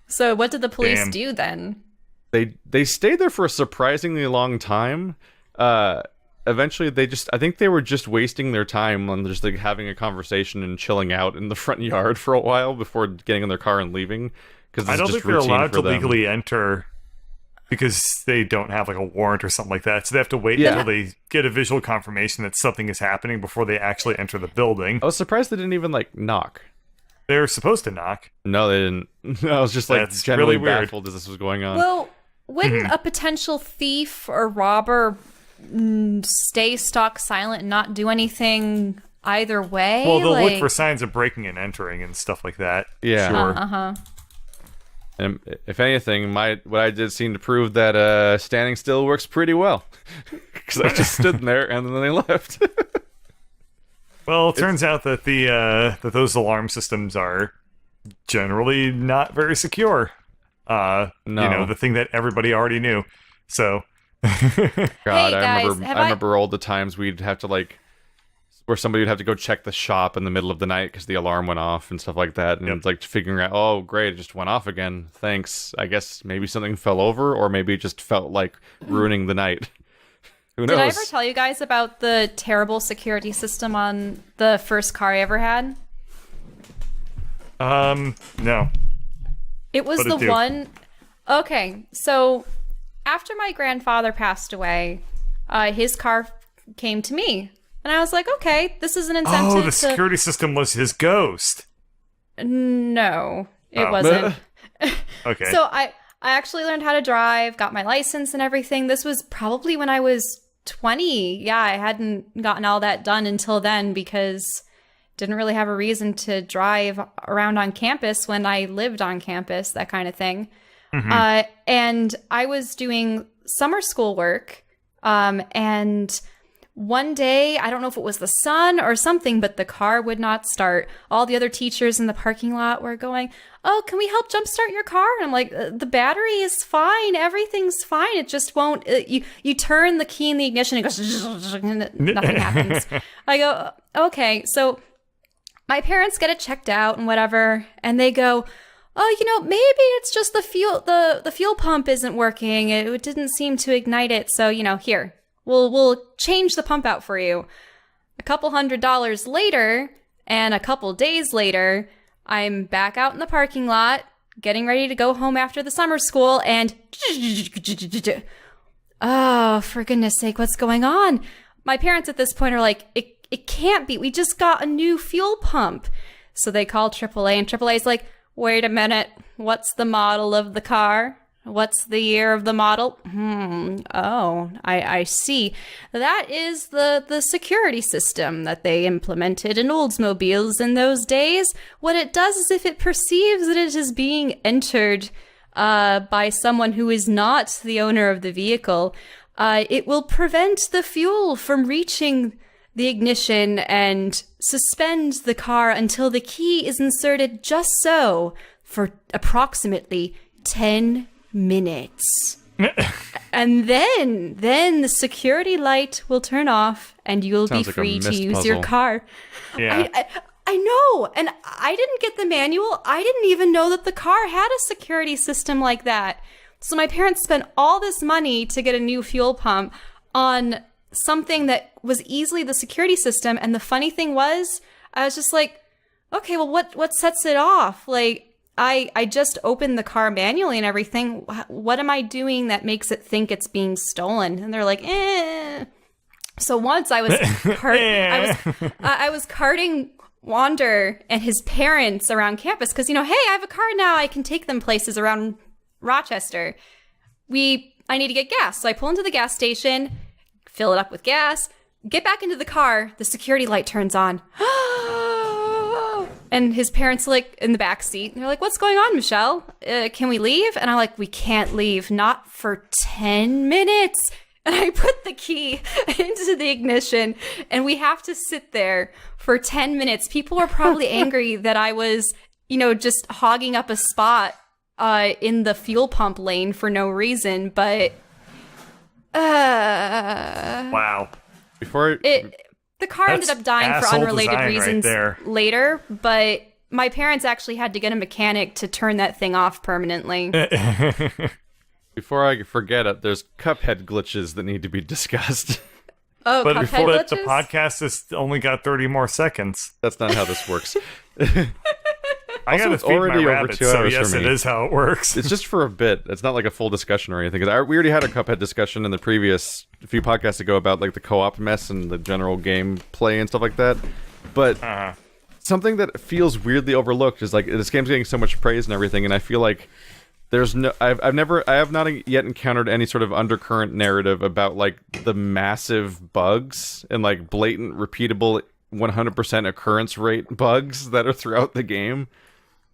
So what did the police do then? They stayed there for a surprisingly long time. Eventually, I think they were just wasting their time on just like having a conversation and chilling out in the front yard for a while before getting in their car and leaving. Because I don't just think they're allowed to them. legally enter because they don't have like a warrant or something like that. So they have to wait until they get a visual confirmation that something is happening before they actually enter the building. I was surprised they didn't even like knock. They're supposed to knock. No, they didn't. I was just like That's generally really weird. baffled as this was going on. Well, wouldn't a potential thief or robber stay stock silent and not do anything either way? Well, they'll look for signs of breaking and entering and stuff like that. Yeah. Sure. And if anything, what I did seem to prove that standing still works pretty well. Because I just stood there and then they left. Well, it turns out that that those alarm systems are generally not very secure. No. You know, the thing that everybody already knew. So God, Hey, I guys, remember all the times we'd have to like, where somebody would have to go check the shop in the middle of the night because the alarm went off and stuff like that, and it's like figuring out, oh great, it just went off again. Thanks. I guess maybe something fell over, or maybe it just felt like ruining the night. Who knows? Did I ever tell you guys about the terrible security system on the first car I ever had? No. It was What'd the it do? one. Okay, so after my grandfather passed away, his car came to me, and I was like, "Okay, this is an incentive." Oh, the security system was his ghost. No, it Oh. wasn't. Okay. So I actually learned how to drive, got my license and everything. This was probably when I was 20. Yeah, I hadn't gotten all that done until then because didn't really have a reason to drive around on campus when I lived on campus, that kind of thing. And I was doing summer school work, and one day, I don't know if it was the sun or something, but the car would not start. All the other teachers in the parking lot were going, "Oh, can we help jumpstart your car?" And I'm like, "The battery is fine. Everything's fine. It just won't." You turn the key in the ignition, and it goes, and nothing happens. I go, "Okay." So my parents get it checked out and whatever, and they go, "Oh, maybe it's just the fuel pump isn't working. It didn't seem to ignite it. So, here, we'll change the pump out for you." A couple $100 later, and a couple days later, I'm back out in the parking lot, getting ready to go home after the summer school, and oh, for goodness sake, what's going on? My parents at this point are like, it can't be. We just got a new fuel pump. So they call AAA, and AAA's like, wait a minute. What's the model of the car? What's the year of the model? Oh, I see. That is the security system that they implemented in Oldsmobiles in those days. What it does is if it perceives that it is being entered by someone who is not the owner of the vehicle, it will prevent the fuel from reaching the ignition and suspend the car until the key is inserted just so for approximately 10 minutes. And then the security light will turn off and you'll be free to use your car. Yeah. I know, and I didn't get the manual. I didn't even know that the car had a security system like that. So my parents spent all this money to get a new fuel pump on something that was easily the security system. And the funny thing was, I was just like, okay, well, what sets it off? Like, I just opened the car manually and everything. What am I doing that makes it think it's being stolen? And they're like, eh. So once I was I was carting Wander and his parents around campus because, hey, I have a car now. I can take them places around Rochester. I need to get gas. So I pull into the gas station, fill it up with gas, get back into the car. The security light turns on. And his parents in the back seat. They're like, what's going on, Michelle? Can we leave? And I'm like, we can't leave. Not for 10 minutes. And I put the key into the ignition and we have to sit there for 10 minutes. People were probably angry that I was, just hogging up a spot in the fuel pump lane for no reason. But, wow. The car ended up dying for unrelated reasons later, but my parents actually had to get a mechanic to turn that thing off permanently. Before I forget it, there's Cuphead glitches that need to be discussed. Oh, but Cuphead before glitches? The podcast has only got 30 more seconds. That's not how this works. I gotta feed my rabbits, so yes, it is how it works. It's just for a bit. It's not like a full discussion or anything. We already had a Cuphead discussion in the previous few podcasts ago about the co-op mess and the general game play and stuff like that. But something that feels weirdly overlooked is this game's getting so much praise and everything, and I feel like I have not yet encountered any sort of undercurrent narrative about the massive bugs and blatant, repeatable, 100% occurrence rate bugs that are throughout the game.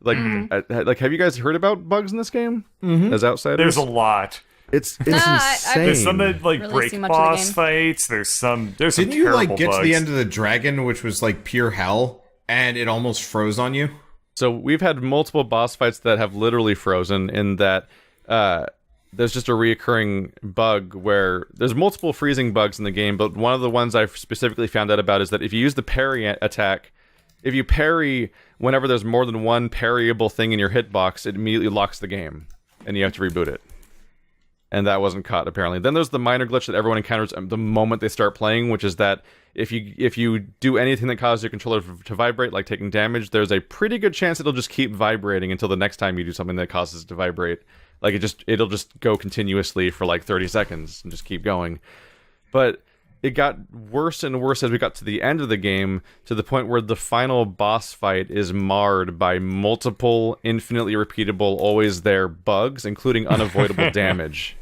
Have you guys heard about bugs in this game as outsiders? There's a lot. It's insane. There's some that break boss fights. There's some. Didn't you terrible get bugs. to the end of the dragon, which was pure hell, and it almost froze on you? So we've had multiple boss fights that have literally frozen. In that, there's just a reoccurring bug where there's multiple freezing bugs in the game. But one of the ones I've specifically found out about is that if you use the parry attack. If you parry whenever there's more than one parryable thing in your hitbox, it immediately locks the game, and you have to reboot it. And that wasn't caught, apparently. Then there's the minor glitch that everyone encounters the moment they start playing, which is that if you do anything that causes your controller to vibrate, like taking damage, there's a pretty good chance it'll just keep vibrating until the next time you do something that causes it to vibrate. It'll just go continuously for 30 seconds and just keep going. But it got worse and worse as we got to the end of the game, to the point where the final boss fight is marred by multiple, infinitely repeatable, always there bugs, including unavoidable damage.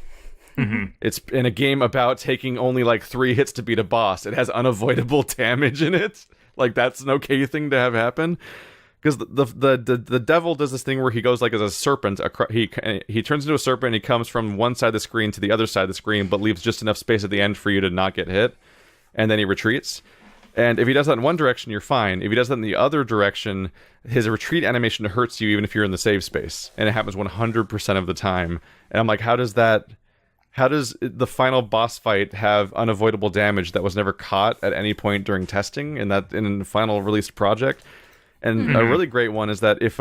Mm-hmm. It's in a game about taking only 3 hits to beat a boss. It has unavoidable damage in it. That's an okay thing to have happen. Because the devil does this thing where he goes as a serpent. He turns into a serpent and he comes from one side of the screen to the other side of the screen, but leaves just enough space at the end for you to not get hit. And then he retreats. And if he does that in one direction, you're fine. If he does that in the other direction, his retreat animation hurts you even if you're in the save space. And it happens 100% of the time. And I'm like, how does the final boss fight have unavoidable damage that was never caught at any point during testing in the final released project? And a really great one is that if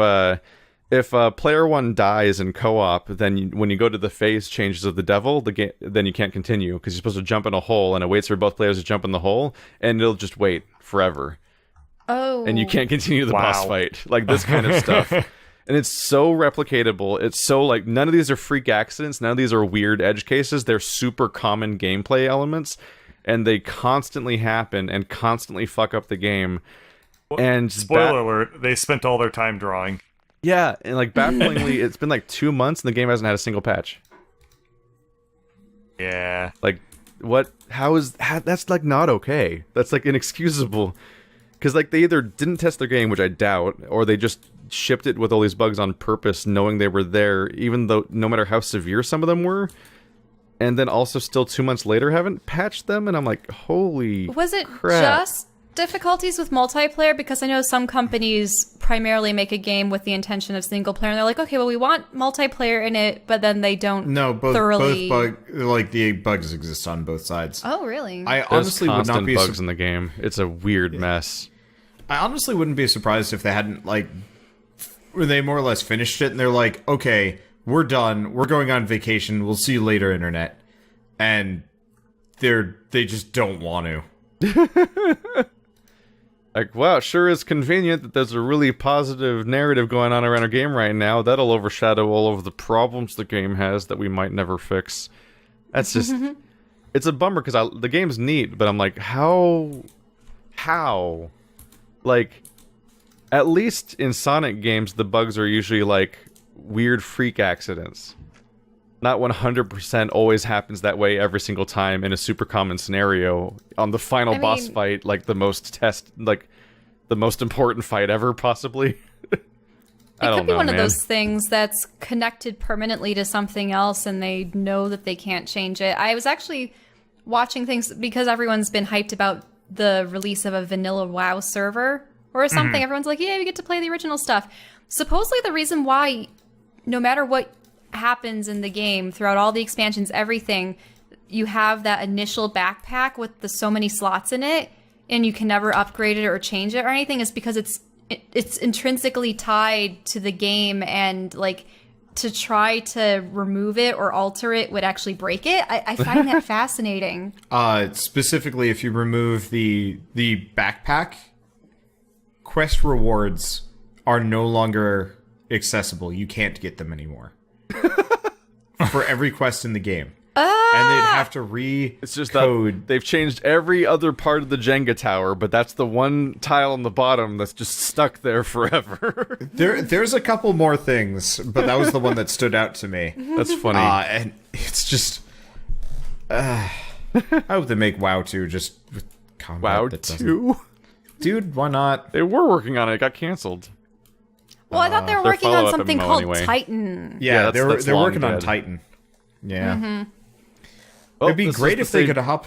player 1 dies in co-op, then when you go to the phase changes of the devil, then you can't continue because you're supposed to jump in a hole, and it waits for both players to jump in the hole, and it'll just wait forever. Oh. And you can't continue the boss fight. This kind of stuff. And it's so replicatable. It's so, like, none of these are freak accidents. None of these are weird edge cases. They're super common gameplay elements. And they constantly happen and constantly fuck up the game. And spoiler alert, they spent all their time drawing. Yeah, and, like, bafflingly, it's been, like, 2 months and the game hasn't had a single patch. Yeah. Like, that's, like, not okay. That's, like, inexcusable. Because, like, they either didn't test their game, which I doubt, or they just shipped it with all these bugs on purpose, knowing they were there, even though no matter how severe some of them were, and then also still 2 months later haven't patched them, and I'm like, holy Was it crap. just difficulties with multiplayer? Because I know some companies primarily make a game with the intention of single player, and they're like, okay, well, we want multiplayer in it, but then they don't both thoroughly... the bugs exist on both sides. Oh, really? I There's honestly would not be bugs in the game. It's a weird mess. I honestly wouldn't be surprised if they hadn't, like, they more or less finished it, and they're like, okay, we're done, we're going on vacation, we'll see you later, internet. And they just don't want to. Like, wow, it sure is convenient that there's a really positive narrative going on around our game right now. That'll overshadow all of the problems the game has that we might never fix. That's just... it's a bummer, because the game's neat, but I'm like, how? Like, at least in Sonic games, the bugs are usually, like, weird freak accidents. Not 100% always happens that way every single time in a super common scenario. On the final boss fight, like, the most important fight ever, possibly. I don't know, It could be one man. of those things that's connected permanently to something else, and they know that they can't change it. I was actually watching things, because everyone's been hyped about the release of a vanilla WoW server or something. Everyone's like, yeah, we get to play the original stuff. Supposedly the reason why, no matter what happens in the game, throughout all the expansions, everything, you have that initial backpack with so many slots in it, and you can never upgrade it or change it or anything, is because it's intrinsically tied to the game, and, like, to try to remove it or alter it would actually break it. I find that fascinating. Specifically, if you remove the backpack, quest rewards are no longer accessible. You can't get them anymore. For every quest in the game. And they'd have to It's just that they've changed every other part of the Jenga tower, but that's the one tile on the bottom that's just stuck there forever. There's a couple more things, but that was the one that stood out to me. That's funny. And it's just... I hope they make WoW 2 just with combat. WoW that doesn't- 2? Dude, why not? They were working on it. It got canceled. Well, I thought they were their working on follow-up something MMO called anyway. Titan. Yeah, that's they're long working on dead. Titan. Yeah. Well, It'd be this great was if the they same- could hop...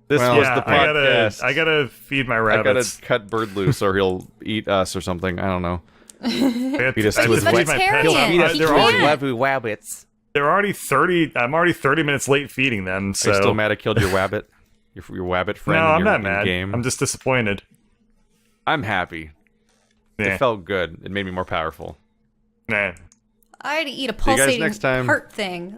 This Well, was Yeah, the podcast. I gotta feed my I rabbits. gotta cut Bird loose, or he'll eat us or something. I don't know. I Beat us have to to his feed weight. my vegetarian. pets. He'll eat us They're to already, his Wabu wabbits. they're already 30. I'm already 30 minutes late feeding them. Are So you still mad I killed your wabbit? Your wabbit friend no, in I'm your not mad. game? I'm just disappointed. I'm happy. Yeah. It felt good. It made me more powerful. Nah. I had to eat a you guys pulsating next time. heart thing.